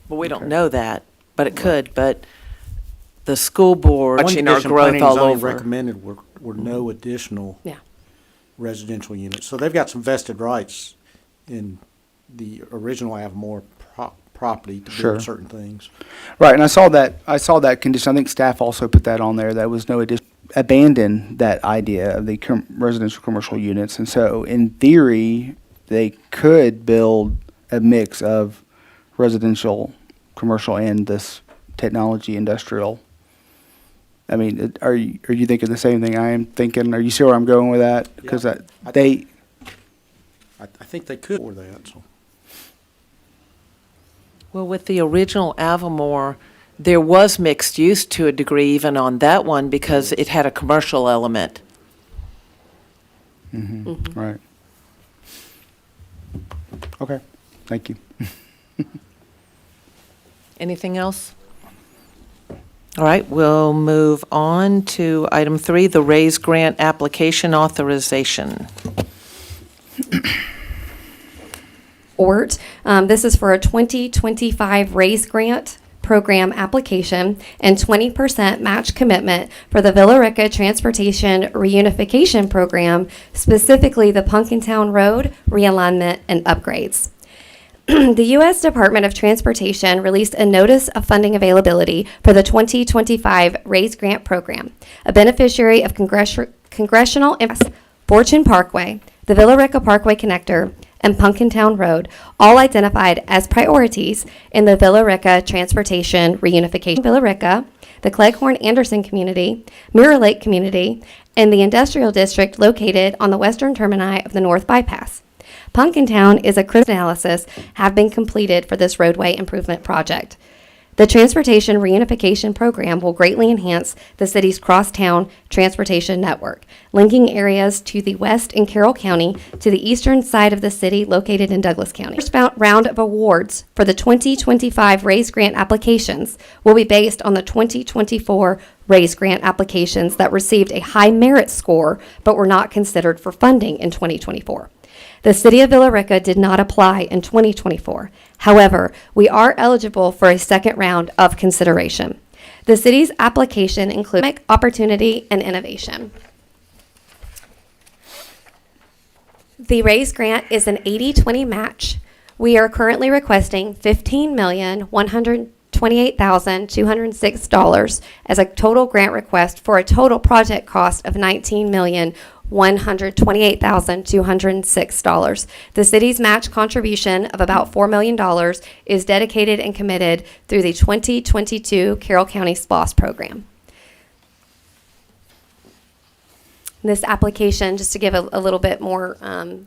Well, we don't know that, but it could, but the school board watching our condition growth planning and all zoning over. recommended were no additional Yeah. residential units. So they've got some vested rights in the original Avamore property to Sure. build certain things. Right, and I saw that condition. I think staff also put that on there. That was no addition. Abandon that idea of the residential commercial units, and so in theory, they could build a mix of residential, commercial, and this technology industrial. I mean, are you thinking the same thing I am thinking? Are you see where I'm going with that? Because I think they could for that. So. Well, with the original Avamore, there was mixed use to a degree even on that one because it had a commercial element. Right. Okay, thank you. Anything else? All right, we'll move on to item 3, the raise grant application authorization. This is for a 2025 raise grant program application and 20% match commitment for the Villa Rica Transportation Reunification Program, specifically the Punkintown Road realignment and upgrades. The U.S. Department of Transportation released a notice of funding availability for the 2025 RAISE Grant Program. A beneficiary of congressional Fortune Parkway, the Villa Rica Parkway Connector, and Punkintown Road, all identified as priorities in the Villa Rica Transportation Reunification. Villa Rica, the Cleghorn-Anderson community, Mirror Lake community, and the industrial district located on the western termini of the North Bypass. Punkintown is a critical analysis have been completed for this roadway improvement project. The Transportation Reunification Program will greatly enhance the city's crosstown transportation network, linking areas to the west in Carroll County to the eastern side of the city located in Douglas County. First round of awards for the 2025 RAISE grant applications will be based on the 2024 RAISE grant applications that received a high merit score but were not considered for funding in 2024. The City of Villa Rica did not apply in 2024. However, we are eligible for a second round of consideration. The city's application includes economic opportunity and innovation. The RAISE grant is an 80-20 match. We are currently requesting $15,128,206 as a total grant request for a total project cost of $19,128,206. The city's match contribution of about $4 million is dedicated and committed through the 2022 Carroll County SPOS program. This application, just to give a little bit more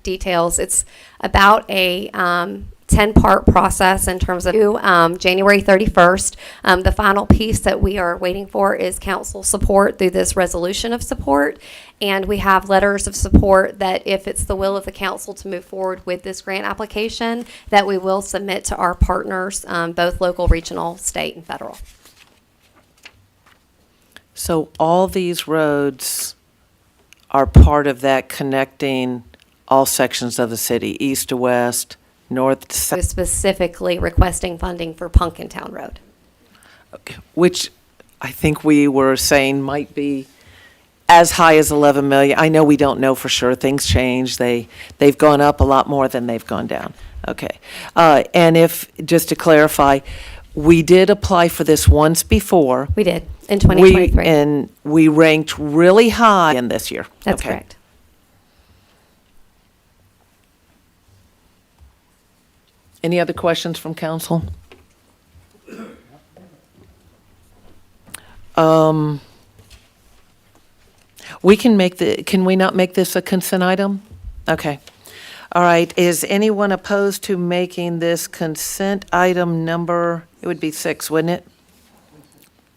details, it's about a 10-part process in terms of January 31st. The final piece that we are waiting for is council support through this resolution of support. And we have letters of support that if it's the will of the council to move forward with this grant application, that we will submit to our partners, both local, regional, state, and federal. So all these roads are part of that connecting all sections of the city, east to west, north to south. Specifically requesting funding for Punkintown Road. Which I think we were saying might be as high as 11 million. I know we don't know for sure. Things change. They've gone up a lot more than they've gone down. Okay. And if, just to clarify, we did apply for this once before. We did, in 2023. And we ranked really high in this year. That's Okay. correct. Any other questions from council? Can we not make this a consent item? Okay. All right, is anyone opposed to making this consent item number, it would be 6, wouldn't it?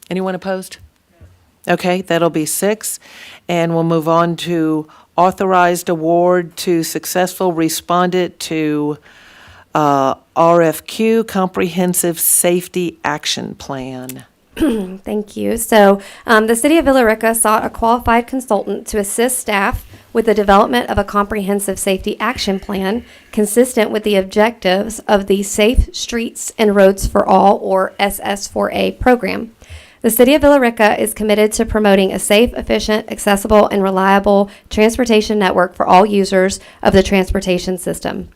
Anyone opposed? Okay, that'll be 6. And we'll move on to authorized award to successful respondent to RFQ, Comprehensive Safety Action Plan. Thank you. So the City of Villa Rica sought a qualified consultant to assist staff with the development of a comprehensive safety action plan consistent with the objectives of the Safe Streets and Roads for All, or SS4A program. The City of Villa Rica is committed to promoting a safe, efficient, accessible, and reliable transportation network for all users of the transportation system.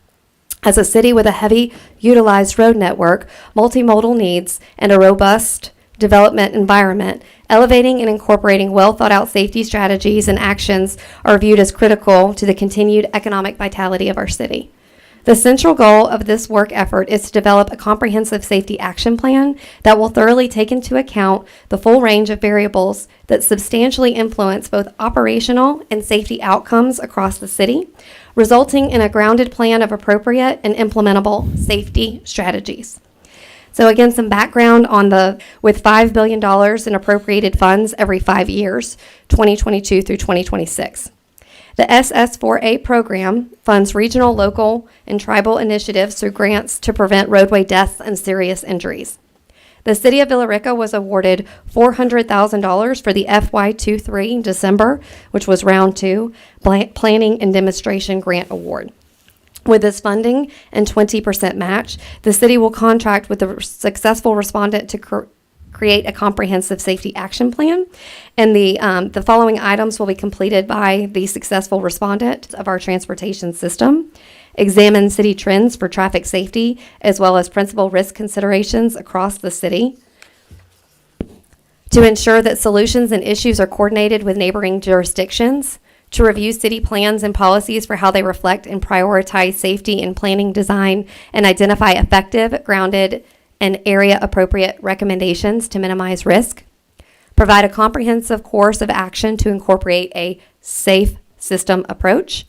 As a city with a heavy utilized road network, multimodal needs, and a robust development environment, elevating and incorporating well-thought-out safety strategies and actions are viewed as critical to the continued economic vitality of our city. The central goal of this work effort is to develop a comprehensive safety action plan that will thoroughly take into account the full range of variables that substantially influence both operational and safety outcomes across the city, resulting in a grounded plan of appropriate and implementable safety strategies. So again, some background on with $5 billion in appropriated funds every 5 years, 2022 through 2026. The SS4A program funds regional, local, and tribal initiatives through grants to prevent roadway deaths and serious injuries. The City of Villa Rica was awarded $400,000 for the FY23 December, which was round 2, Planning and Demonstration Grant Award. With this funding and 20% match, the city will contract with the successful respondent to create a comprehensive safety action plan. And the following items will be completed by the successful respondent of our transportation system. Examine city trends for traffic safety, as well as principal risk considerations across the city. To ensure that solutions and issues are coordinated with neighboring jurisdictions. To review city plans and policies for how they reflect and prioritize safety in planning design and identify effective, grounded, and area-appropriate recommendations to minimize risk. Provide a comprehensive course of action to incorporate a safe system approach.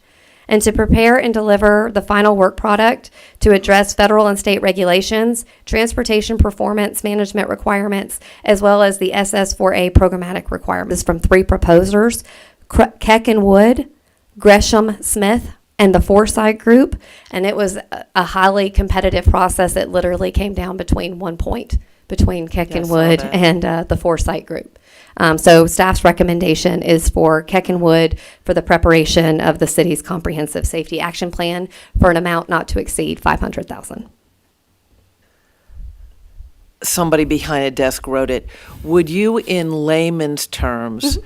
and to prepare and deliver the final work product to address federal and state regulations, transportation performance management requirements, as well as the SS4A programmatic requirements from 3 proposers, Keck and Wood, Gresham Smith, and the Foresight Group. And it was a highly competitive process. It literally came down between 1 point between Keck and Wood and the Foresight Group. So staff's recommendation is for Keck and Wood for the preparation of the city's comprehensive safety action plan for an amount not to exceed $500,000. Somebody behind a desk wrote it. Would you, in layman's terms,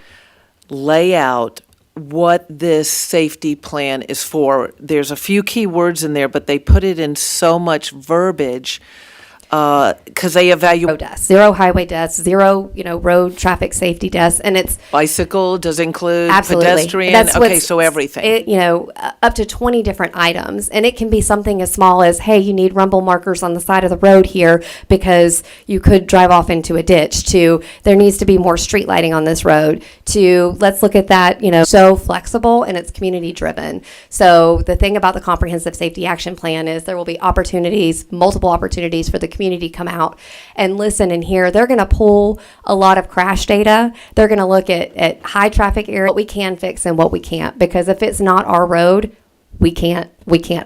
lay out what this safety plan is for? There's a few key words in there, but they put it in so much verbiage because they evaluate deaths, 0 highway deaths, 0, road traffic safety deaths, and it's bicycle does include absolutely pedestrian. That's okay, so everything. Up to 20 different items, and it can be something as small as, hey, you need rumble markers on the side of the road here because you could drive off into a ditch. To there needs to be more street lighting on this road. To let's look at that. So flexible and it's community driven. So the thing about the comprehensive safety action plan is there will be opportunities, multiple opportunities for the community come out and listen and hear. They're going to pull a lot of crash data. They're going to look at high traffic areas, what we can fix and what we can't, because if it's not our road, we can't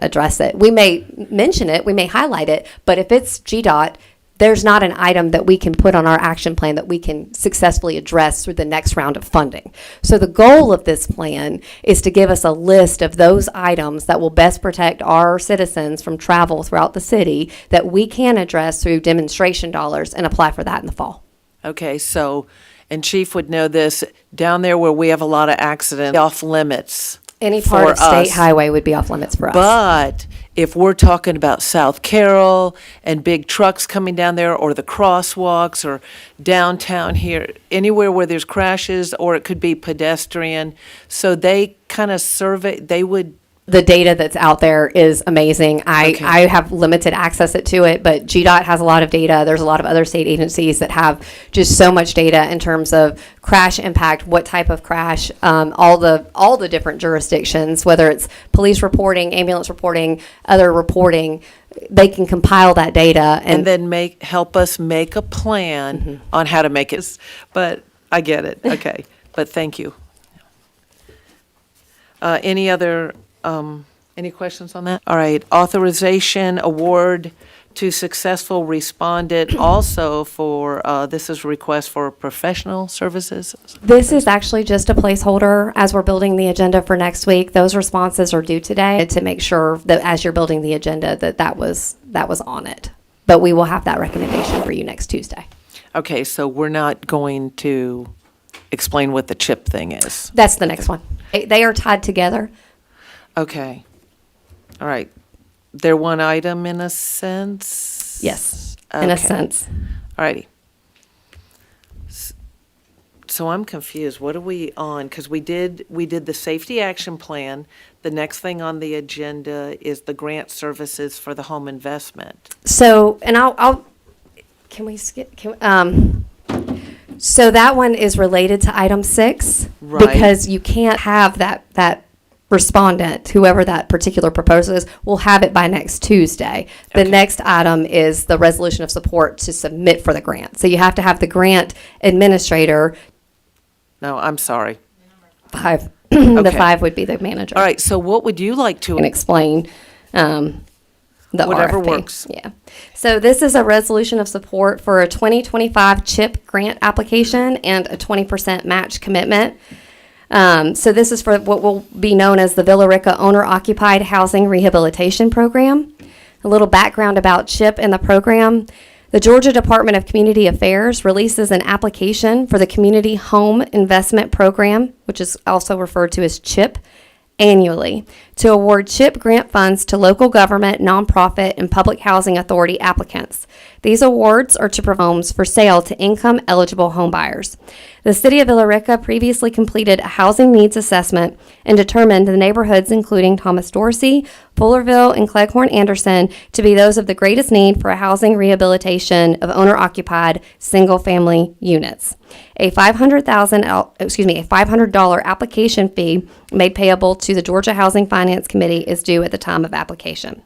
address it. We may mention it, we may highlight it, but if it's GDOT, there's not an item that we can put on our action plan that we can successfully address through the next round of funding. So the goal of this plan is to give us a list of those items that will best protect our citizens from travel throughout the city that we can address through demonstration dollars and apply for that in the fall. Okay, so, and Chief would know this, down there where we have a lot of accidents, off limits. Any part of state highway would be off limits for us. But if we're talking about South Carroll and big trucks coming down there, or the crosswalks, or downtown here, anywhere where there's crashes, or it could be pedestrian, so they kind of survey, they would. The data that's out there is amazing. I have limited access to it, but GDOT has a lot of data. There's a lot of other state agencies that have just so much data in terms of crash impact, what type of crash, all the different jurisdictions, whether it's police reporting, ambulance reporting, other reporting. They can compile that data and then help us make a plan on how to make it. But I get it. Okay, but thank you. Any questions on that? All right, authorization award to successful respondent also for, this is request for professional services? This is actually just a placeholder as we're building the agenda for next week. Those responses are due today to make sure that as you're building the agenda that was on it. But we will have that recommendation for you next Tuesday. Okay, so we're not going to explain what the CHIP thing is? That's the next one. They are tied together. Okay. All right. They're one item in a sense? Yes, in a sense. All righty. So I'm confused. What are we on? Because we did the safety action plan. The next thing on the agenda is the grant services for the home investment. So, and can we skip? So that one is related to item 6. Right. Because you can't have that respondent, whoever that particular proposal is, will have it by next Tuesday. The next item is the resolution of support to submit for the grant. So you have to have the grant administrator. No, I'm sorry. 5. The 5 would be the manager. All right, so what would you like to explain the whatever RFP. Works. Yeah. So this is a resolution of support for a 2025 CHIP grant application and a 20% match commitment. So this is for what will be known as the Villa Rica Owner-Occupied Housing Rehabilitation Program. A little background about CHIP and the program. The Georgia Department of Community Affairs releases an application for the Community Home Investment Program, which is also referred to as CHIP, annually to award CHIP grant funds to local government, nonprofit, and public housing authority applicants. These awards are to provide homes for sale to income-eligible homebuyers. The City of Villa Rica previously completed a housing needs assessment and determined the neighborhoods including Thomas Dorsey, Fullerville, and Cleghorn-Anderson to be those of the greatest need for a housing rehabilitation of owner-occupied single-family units. A $500 application fee made payable to the Georgia Housing Fund Finance Committee is due at the time of application.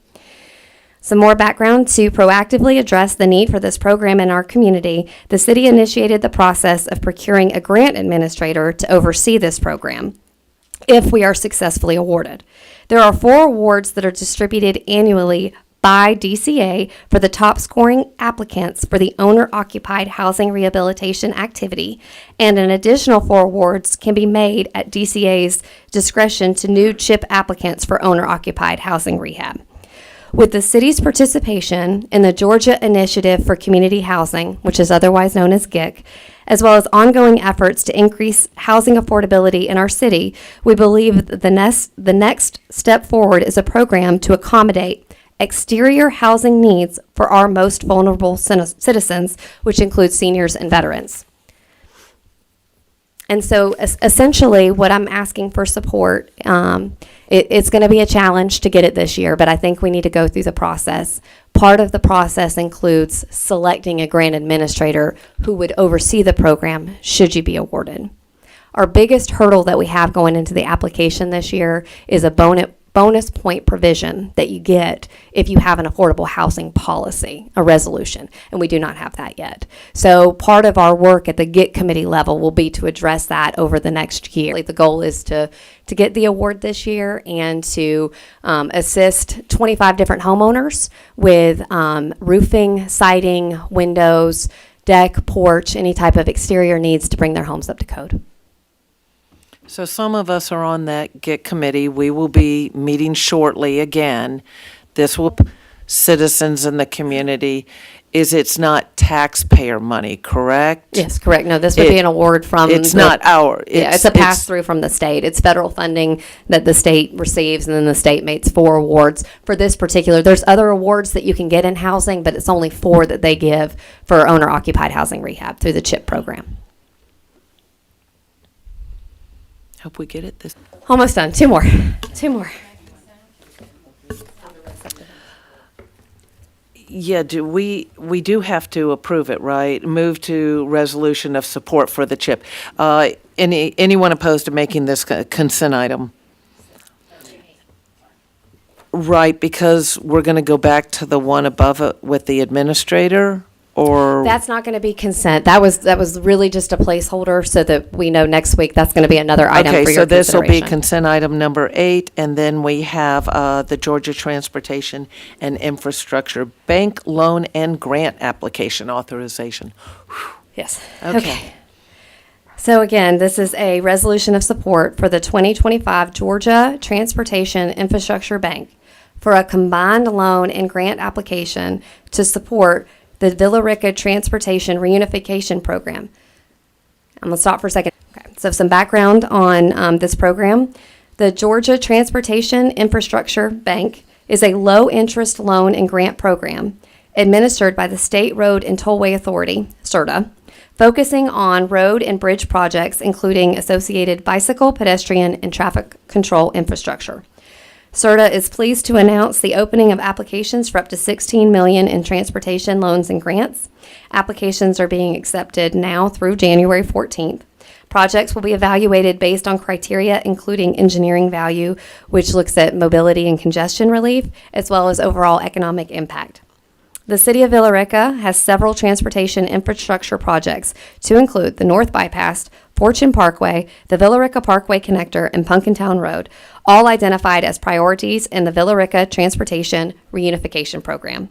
Some more background: to proactively address the need for this program in our community, the city initiated the process of procuring a grant administrator to oversee this program if we are successfully awarded. There are 4 awards that are distributed annually by DCA for the top scoring applicants for the owner-occupied housing rehabilitation activity, and an additional 4 awards can be made at DCA's discretion to new CHIP applicants for owner-occupied housing rehab. With the city's participation in the Georgia Initiative for Community Housing, which is otherwise known as GIC, as well as ongoing efforts to increase housing affordability in our city, we believe that the next step forward is a program to accommodate exterior housing needs for our most vulnerable citizens, which includes seniors and veterans. And so essentially what I'm asking for support, it's going to be a challenge to get it this year, but I think we need to go through the process. Part of the process includes selecting a grant administrator who would oversee the program should you be awarded. Our biggest hurdle that we have going into the application this year is a bonus point provision that you get if you have an affordable housing policy, a resolution, and we do not have that yet. So part of our work at the GIT committee level will be to address that over the next year. The goal is to get the award this year and to assist 25 different homeowners with roofing, siding, windows, deck, porch, any type of exterior needs to bring their homes up to code. So some of us are on that GIT committee. We will be meeting shortly again. This will, citizens in the community, it's not taxpayer money, correct? Yes, correct. No, this would be an award from. It's not our. It's a pass-through from the state. It's federal funding that the state receives, and then the state makes 4 awards for this particular. There's other awards that you can get in housing, but it's only 4 that they give for owner-occupied housing rehab through the CHIP program. Hope we get it this. Almost done. 2 more. 2 more. Yeah, we do have to approve it, right? Move to resolution of support for the CHIP. Anyone opposed to making this consent item? Right, because we're going to go back to the one above it with the administrator, or? That's not going to be consent. That was really just a placeholder so that we know next week that's going to be another item for your consideration. Okay, so this will be consent item number 8, and then we have the Georgia Transportation and Infrastructure Bank Loan and Grant Application Authorization. Yes. Okay. So again, this is a resolution of support for the 2025 Georgia Transportation Infrastructure Bank for a combined loan and grant application to support the Villa Rica Transportation Reunification Program. I'm going to stop for a second. Okay. So some background on this program. The Georgia Transportation Infrastructure Bank is a low-interest loan and grant program administered by the State Road and Tollway Authority, SRTA, focusing on road and bridge projects, including associated bicycle, pedestrian, and traffic control infrastructure. SRTA is pleased to announce the opening of applications for up to $16 million in transportation loans and grants. Applications are being accepted now through January 14th. Projects will be evaluated based on criteria including engineering value, which looks at mobility and congestion relief, as well as overall economic impact. The City of Villa Rica has several transportation infrastructure projects to include the North Bypass, Fortune Parkway, the Villa Rica Parkway Connector, and Punkintown Road, all identified as priorities in the Villa Rica Transportation Reunification Program.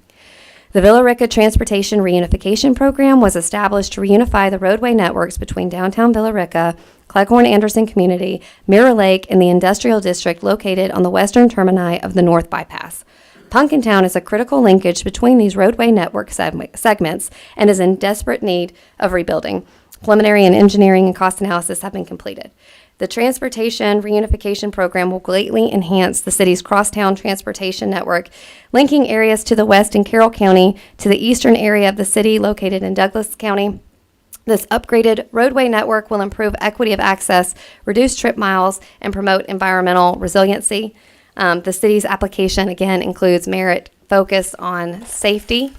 The Villa Rica Transportation Reunification Program was established to reunify the roadway networks between downtown Villa Rica, Cleghorn-Anderson Community, Mirror Lake, and the industrial district located on the western termini of the North Bypass. Punkintown is a critical linkage between these roadway network segments and is in desperate need of rebuilding. Preliminary and engineering and cost analysis have been completed. The Transportation Reunification Program will greatly enhance the city's crosstown transportation network, linking areas to the west in Carroll County to the eastern area of the city located in Douglas County. This upgraded roadway network will improve equity of access, reduce trip miles, and promote environmental resiliency. The city's application, again, includes merit focus on safety,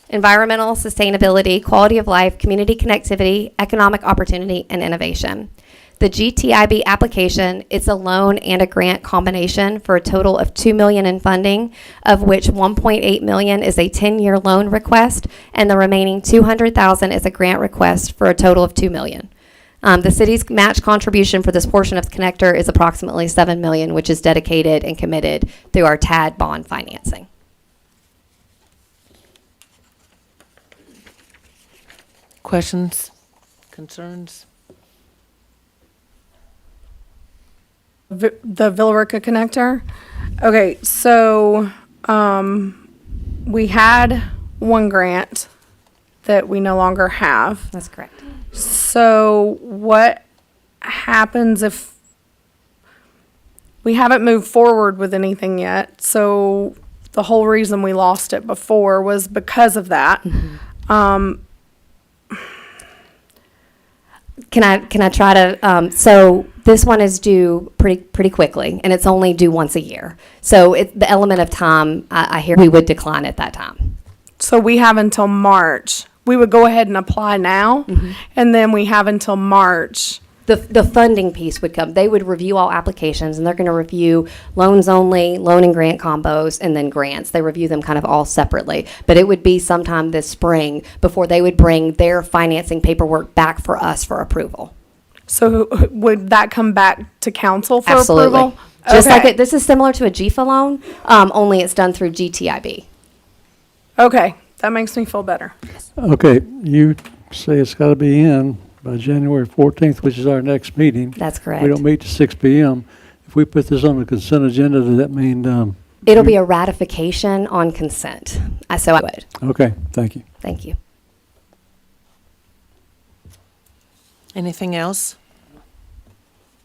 environmental sustainability, quality of life, community connectivity, economic opportunity, and innovation. The GTIB application, it's a loan and a grant combination for a total of $2 million in funding, of which $1.8 million is a 10-year loan request, and the remaining $200,000 is a grant request for a total of $2 million. The city's match contribution for this portion of the connector is approximately $7 million, which is dedicated and committed through our TAD bond financing. Questions, concerns? The Villa Rica connector. Okay, so we had one grant that we no longer have. That's correct. So what happens if we haven't moved forward with anything yet? So the whole reason we lost it before was because of that. Can I try to, so this one is due pretty quickly, and it's only due once a year. So the element of time, I hear we would decline at that time. So we have until March. We would go ahead and apply now, and then we have until March. The funding piece would come. They would review all applications, and they're going to review loans only, loan and grant combos, and then grants. They review them kind of all separately. But it would be sometime this spring before they would bring their financing paperwork back for us for approval. So would that come back to council for Absolutely. approval? Just Okay. like this is similar to a GFA loan, only it's done through GTIB. Okay, that makes me feel better. Okay, you say it's got to be in by January 14th, which is our next meeting. That's correct. We don't meet till 6 p.m. If we put this on the consent agenda, does that mean, It'll be a ratification on consent. So I would. okay, thank you. Thank you. Anything else?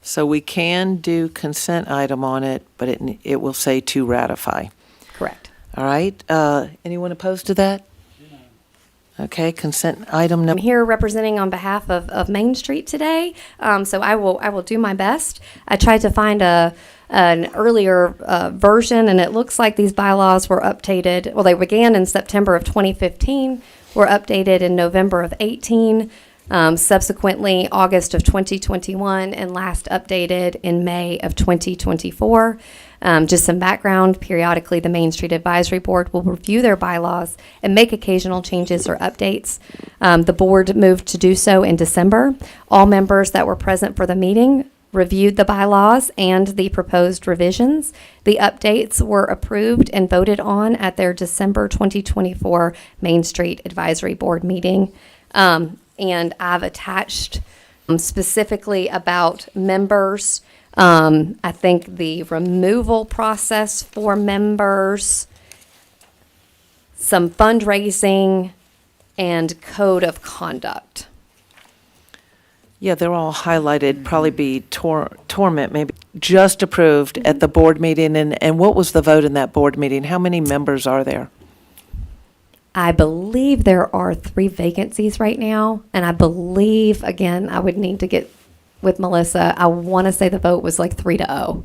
So we can do consent item on it, but it will say to ratify. Correct. All right, anyone opposed to that? Okay, consent item I'm number, here representing on behalf of Main Street today, so I will do my best. I tried to find an earlier version, and it looks like these bylaws were updated. Well, they began in September of 2015, were updated in November of 18, subsequently August of 2021, and last updated in May of 2024. Just some background, periodically the Main Street Advisory Board will review their bylaws and make occasional changes or updates. The board moved to do so in December. All members that were present for the meeting reviewed the bylaws and the proposed revisions. The updates were approved and voted on at their December 2024 Main Street Advisory Board meeting. And I've attached specifically about members. I think the removal process for members, some fundraising, and code of conduct. yeah, they're all highlighted, probably be torment, maybe just approved at the board meeting. And what was the vote in that board meeting? How many members are there? I believe there are 3 vacancies right now, and I believe, again, I would need to get with Melissa. I want to say the vote was like 3-0,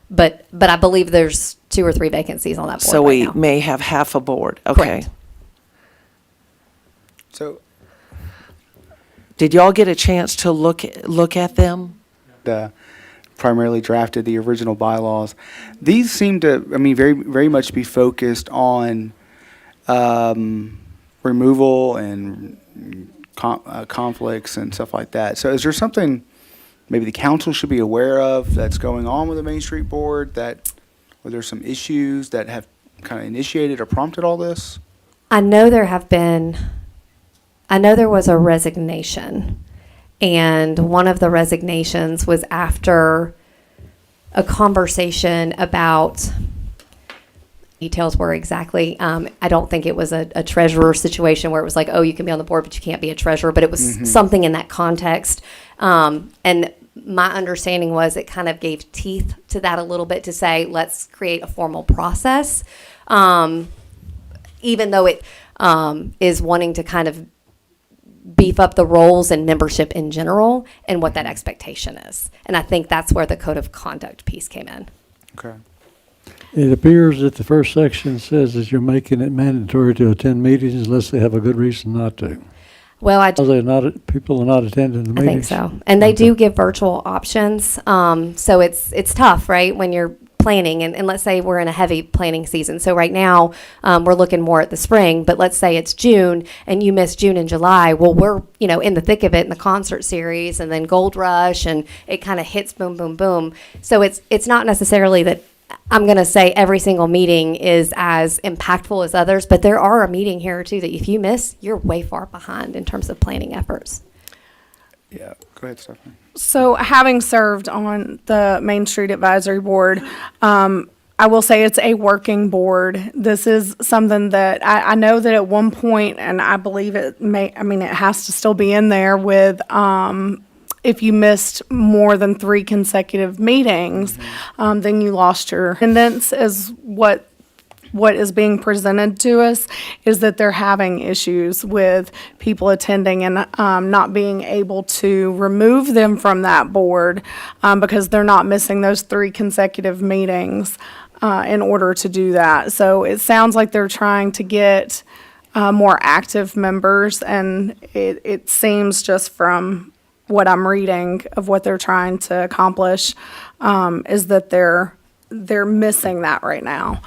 but I believe there's 2 or 3 vacancies on that board. So right we now. may have half a board, okay. Correct. So Did y'all get a chance to look at them? primarily drafted the original bylaws. These seem to, very, very much be focused on removal and conflicts and stuff like that. So is there something maybe the council should be aware of that's going on with the Main Street Board, that, where there's some issues that have kind of initiated or prompted all this? I know there was a resignation, and one of the resignations was after a conversation about details were exactly, I don't think it was a treasurer situation where it was like, oh, you can be on the board, but you can't be a treasurer, but it was something in that context. And my understanding was it kind of gave teeth to that a little bit to say, let's create a formal process, even though it is wanting to kind of beef up the roles and membership in general and what that expectation is. And I think that's where the code of conduct piece came in. Okay. It appears that the first section says that you're making it mandatory to attend meetings unless they have a good reason not to. Well, Because people are not attending the I meetings. think so. And they do give virtual options. So it's tough, right, when you're planning. And let's say we're in a heavy planning season. So right now, we're looking more at the spring, but let's say it's June and you miss June and July. Well, we're, in the thick of it in the concert series and then Gold Rush, and it kind of hits boom, boom, boom. So it's not necessarily that I'm going to say every single meeting is as impactful as others, but there are a meeting here or two that if you miss, you're way far behind in terms of planning efforts. Yeah, go ahead, Stephanie. So having served on the Main Street Advisory Board, I will say it's a working board. This is something that I know that at one point, and I believe it has to still be in there with, if you missed more than 3 consecutive meetings, then you lost your attendance. Is what is being presented to us is that they're having issues with people attending and not being able to remove them from that board because they're not missing those 3 consecutive meetings in order to do that. So it sounds like they're trying to get more active members, and it seems just from what I'm reading of what they're trying to accomplish is that they're missing that right now.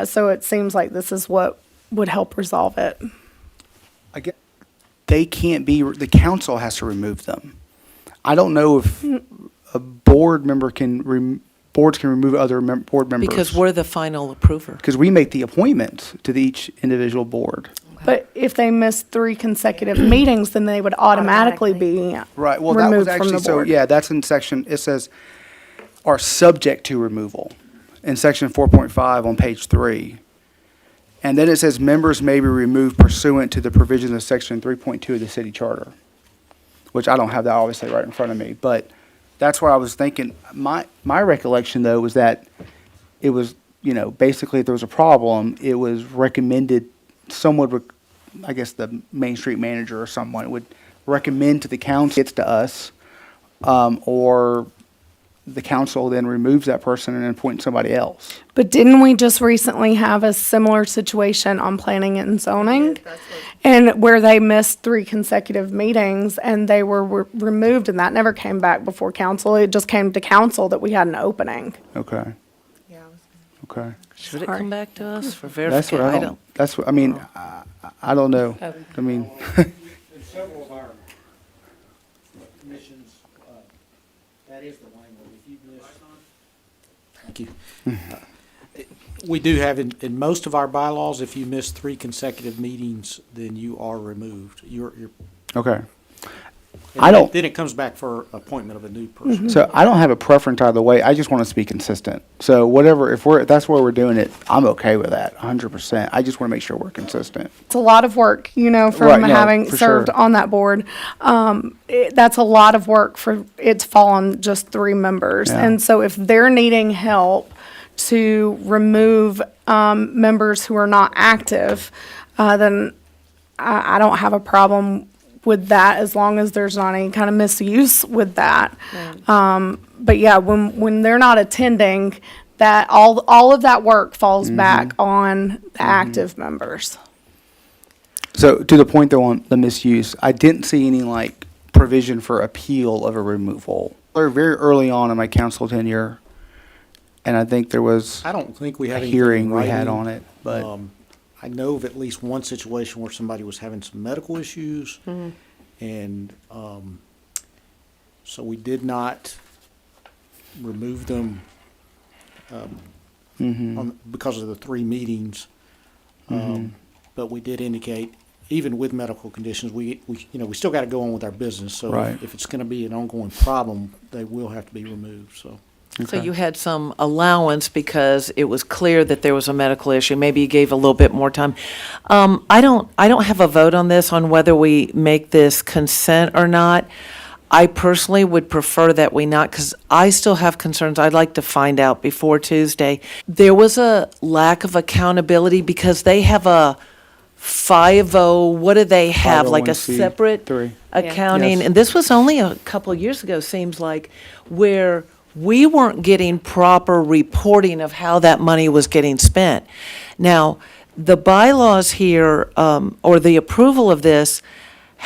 So it seems like this is what would help resolve it. I get, they can't be, the council has to remove them. I don't know if a board member boards can remove other board members. Because we're the final approver. Because we make the appointments to each individual board. But if they miss 3 consecutive meetings, then they would automatically be Right, well, that was removed from actually, the so, board. yeah, that's in section, it says, are subject to removal, in section 4.5 on page 3. And then it says, members may be removed pursuant to the provisions of section 3.2 of the city charter, which I don't have that obviously right in front of me, but that's where I was thinking. My recollection, though, was that it was, basically if there was a problem, it was recommended, someone would, I guess the Main Street manager or someone would recommend to the council, gets to us, or the council then removes that person and appoints somebody else. But didn't we just recently have a similar situation on planning and zoning? And where they missed 3 consecutive meetings and they were removed, and that never came back before council. It just came to council that we had an opening. Okay. Okay. Should it Sorry. come back to us for That's what verification? that's what, I mean, I don't know. I mean, In several of our commissions, that is the language. If you miss. Thank you. We do have in most of our bylaws, if you miss 3 consecutive meetings, then you are removed. You're okay. and I don't- Then it comes back for appointment of a new person. So I don't have a preference either way. I just want us to be consistent. So whatever, if that's where we're doing it, I'm okay with that, 100%. I just want to make sure we're consistent. It's a lot of work, from Right, no, having for served sure. on that board. That's a lot of work for it to fall on just 3 members. Yeah. And so if they're needing help to remove members who are not active, then I don't have a problem with that as long as there's not any kind of misuse with that. But yeah, when they're not attending, that all of that work falls back on the active members. So to the point though on the misuse, I didn't see any provision for appeal of a removal. Very early on in my council tenure, and I think there was I don't think we a had anything hearing in we had writing. on it, but I know of at least one situation where somebody was having some medical issues, and so we did not remove them because of the 3 meetings. But we did indicate, even with medical conditions, we still got to go on with our business. So Right. if it's going to be an ongoing problem, they will have to be removed. So. So you had some allowance because it was clear that there was a medical issue. Maybe you gave a little bit more time. I don't have a vote on this, on whether we make this consent or not. I personally would prefer that we not, because I still have concerns. I'd like to find out before Tuesday. There was a lack of accountability because they have a 5-0, what do they have, like a 501c3. separate accounting? Yes. And this was only a couple of years ago, seems like, where we weren't getting proper reporting of how that money was getting spent. Now, the bylaws here, or the approval of this,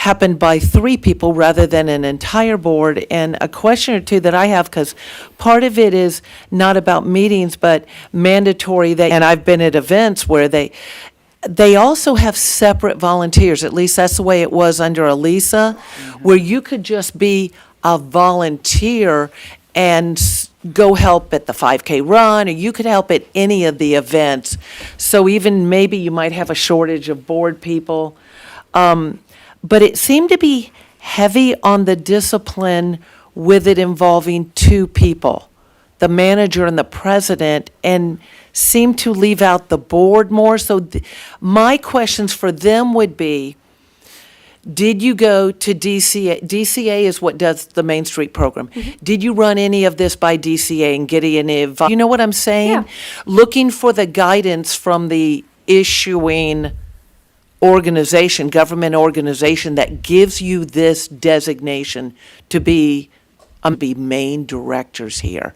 happened by 3 people rather than an entire board. And a question or two that I have, because part of it is not about meetings, but mandatory, and I've been at events where they also have separate volunteers, at least that's the way it was under Elisa, where you could just be a volunteer and go help at the 5K run, or you could help at any of the events. So even maybe you might have a shortage of board people. But it seemed to be heavy on the discipline with it involving 2 people, the manager and the president, and seemed to leave out the board more. So my questions for them would be, did you go to DCA? DCA is what does the Main Street program. Did you run any of this by DCA and get any advice? You know what I'm saying? Yeah. Looking for the guidance from the issuing organization, government organization that gives you this designation to be main directors here.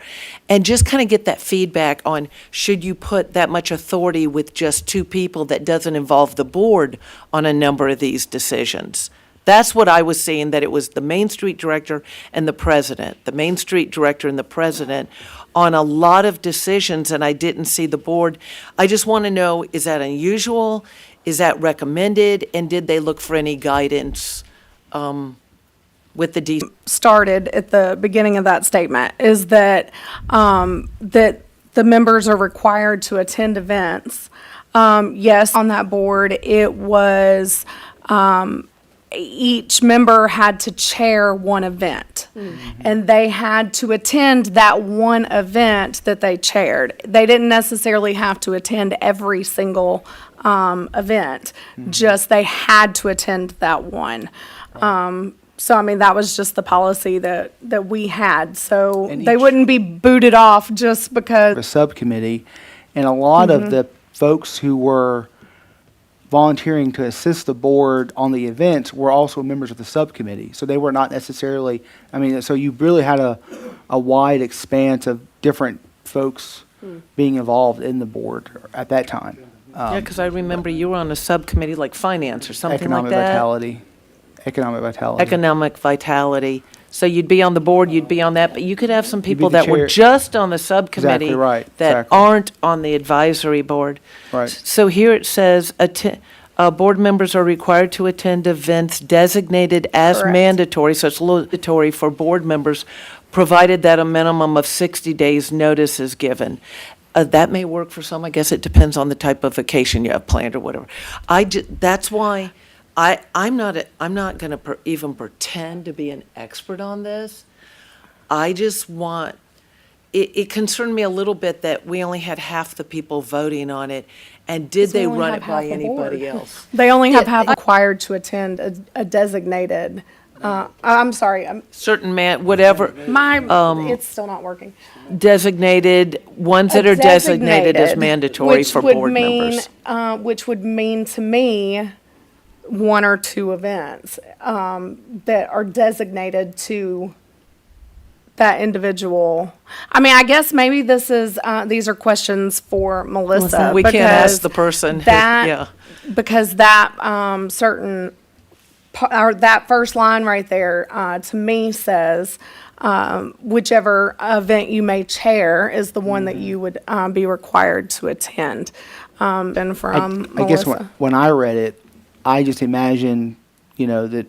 And just kind of get that feedback on, should you put that much authority with just 2 people that doesn't involve the board on a number of these decisions? That's what I was seeing, that it was the Main Street director and the president, the Main Street director and the president on a lot of decisions, and I didn't see the board. I just want to know, is that unusual? Is that recommended? And did they look for any guidance with the Started at the beginning of that statement is that, that the members are required to attend events. Yes, on that board, it was, each member had to chair one event. And they had to attend that one event that they chaired. They didn't necessarily have to attend every single event, just they had to attend that one. So, I mean, that was just the policy that we had. So And they each- wouldn't be booted off just because. A subcommittee, and a lot of the folks who were volunteering to assist the board on the events were also members of the subcommittee. So they were not necessarily, I mean, so you really had a wide expanse of different folks being involved in the board at that time. Yeah, because I remember you were on a subcommittee like finance or something like Economic that. vitality. Economic vitality. Economic vitality. So you'd be on the board, you'd be on that, but you could have some people the that were chair. just on the subcommittee. Exactly right, That exactly. aren't on the advisory board. Right. So here it says, board members are required to attend events designated as Correct. mandatory, so it's mandatory for board members, provided that a minimum of 60 days' notice is given. That may work for some, I guess it depends on the type of vacation you have planned or whatever. That's why I'm not gonna even pretend to be an expert on this. I just want, it concerned me a little bit that we only had half the people voting on it, and did we they only run have it by half the anybody board. else? They only have required to attend a designated, I'm sorry, Certain whatever, it's still not working. designated, ones that are designated as mandatory which for would board mean, members. Which would mean to me, 1 or 2 events, that are designated to that individual. I mean, I guess maybe these are questions for Melissa. We can't ask because the person, who- that- yeah. Because that, or that first line right there, to me says, whichever event you may chair is the one that you would, be required to attend. And from I guess Melissa. when I read it, I just imagined, that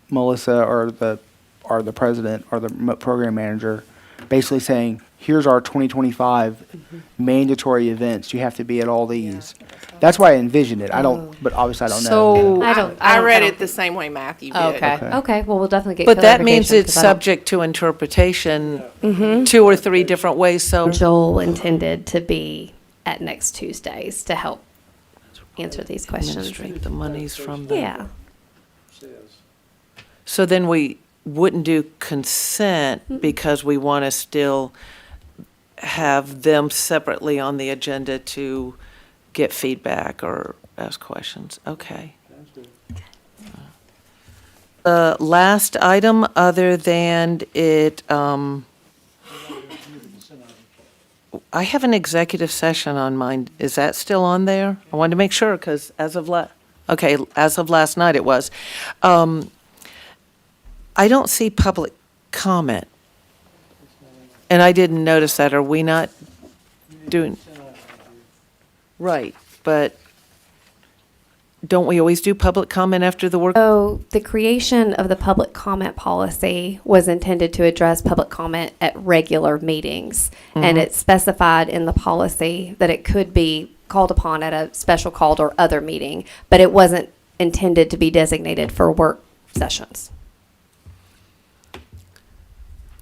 Melissa or the president or the program manager basically saying, here's our 2025 mandatory events. You have to be at all these. That's why I envisioned it. But obviously I don't know. So I read it the same way Matthew did. Okay. Okay. Okay. Well, we'll definitely get. But that means clarification, it's 'cause I don't- subject to interpretation 2 or 3 different ways, so. Joel intended to be at next Tuesdays to help answer these questions. Administrate the monies from the. Yeah. So then we wouldn't do consent because we want to still have them separately on the agenda to get feedback or ask questions. Okay. Last item, other than it, I have an executive session on mine. Is that still on there? I wanted to make sure because as of last night it was. I don't see public comment. And I didn't notice that. Are we not doing? Right, but don't we always do public comment after the work? So the creation of the public comment policy was intended to address public comment at regular meetings. And it's specified in the policy that it could be called upon at a special called or other meeting, but it wasn't intended to be designated for work sessions.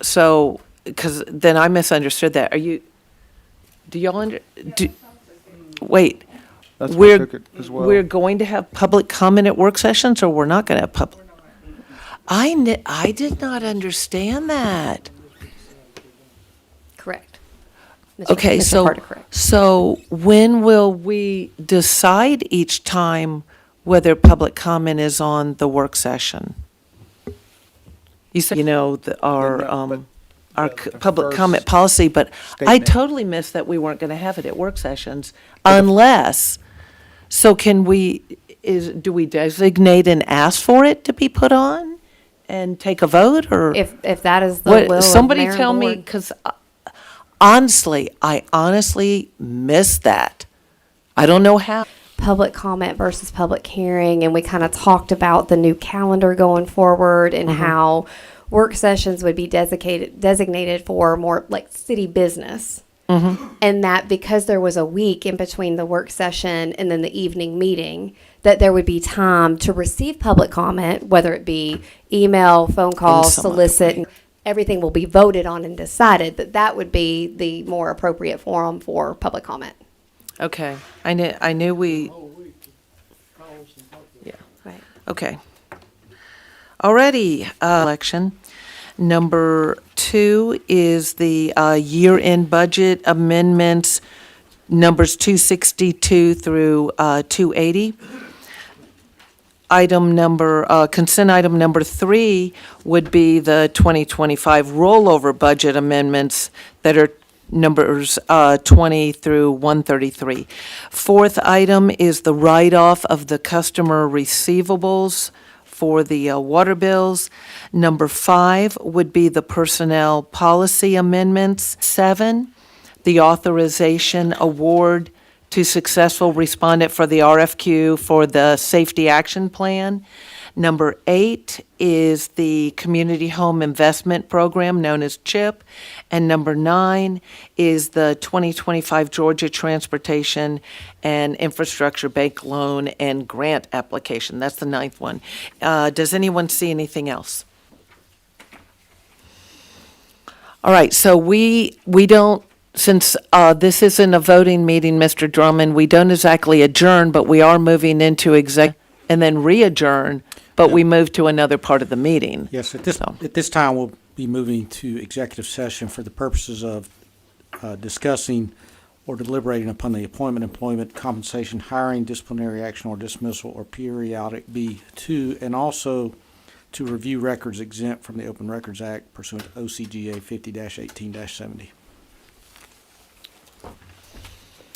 So, because then I misunderstood that. Do y'all wait. That's why I took it as well. We're going to have public comment at work sessions, or we're not going to have public? I did not understand that. Correct. Okay, Mr. so, Carter, correct. so when will we decide each time whether public comment is on the work session? You said, our public first comment policy, but I statement. totally missed that we weren't going to have it at work sessions unless, so do we designate and ask for it to be put on and take a vote, or? If that is the will of Somebody mayor and tell me, board. because I honestly missed that. I don't know how. Public comment versus public hearing, and we kind of talked about the new calendar going forward and how work sessions would be designated for more like city business. And that because there was a week in between the work session and then the evening meeting, that there would be time to receive public comment, whether it be email, phone call, some other solicit, and everything will be voted on and decided, that would be the more appropriate forum for public comment. Okay, I knew we, yeah, Right. okay. Alrighty, election. Number 2 is the year-end budget amendments, numbers 262 through 280. Consent item number 3 would be the 2025 rollover budget amendments that are numbers 20 through 133. Fourth item is the write-off of the customer receivables for the water bills. Number 5 would be the personnel policy amendments. 7, the authorization award to successful respondent for the RFQ for the Safety Action Plan. Number 8 is the Community Home Investment Program, known as CHIP. And number 9 is the 2025 Georgia Transportation and Infrastructure Bank Loan and Grant Application. That's the 9th one. Does anyone see anything else? All right, so we don't, since this isn't a voting meeting, Mr. Drummond, we don't exactly adjourn, but we are moving into exec and then re-adjourn, but we move to another part of the meeting. Yes, at this time, we'll be moving to executive session for the purposes of discussing or deliberating upon the appointment, employment, compensation, hiring, disciplinary action or dismissal, or periodic B2, and also to review records exempt from the Open Records Act pursuant to OCGA 50-18-70.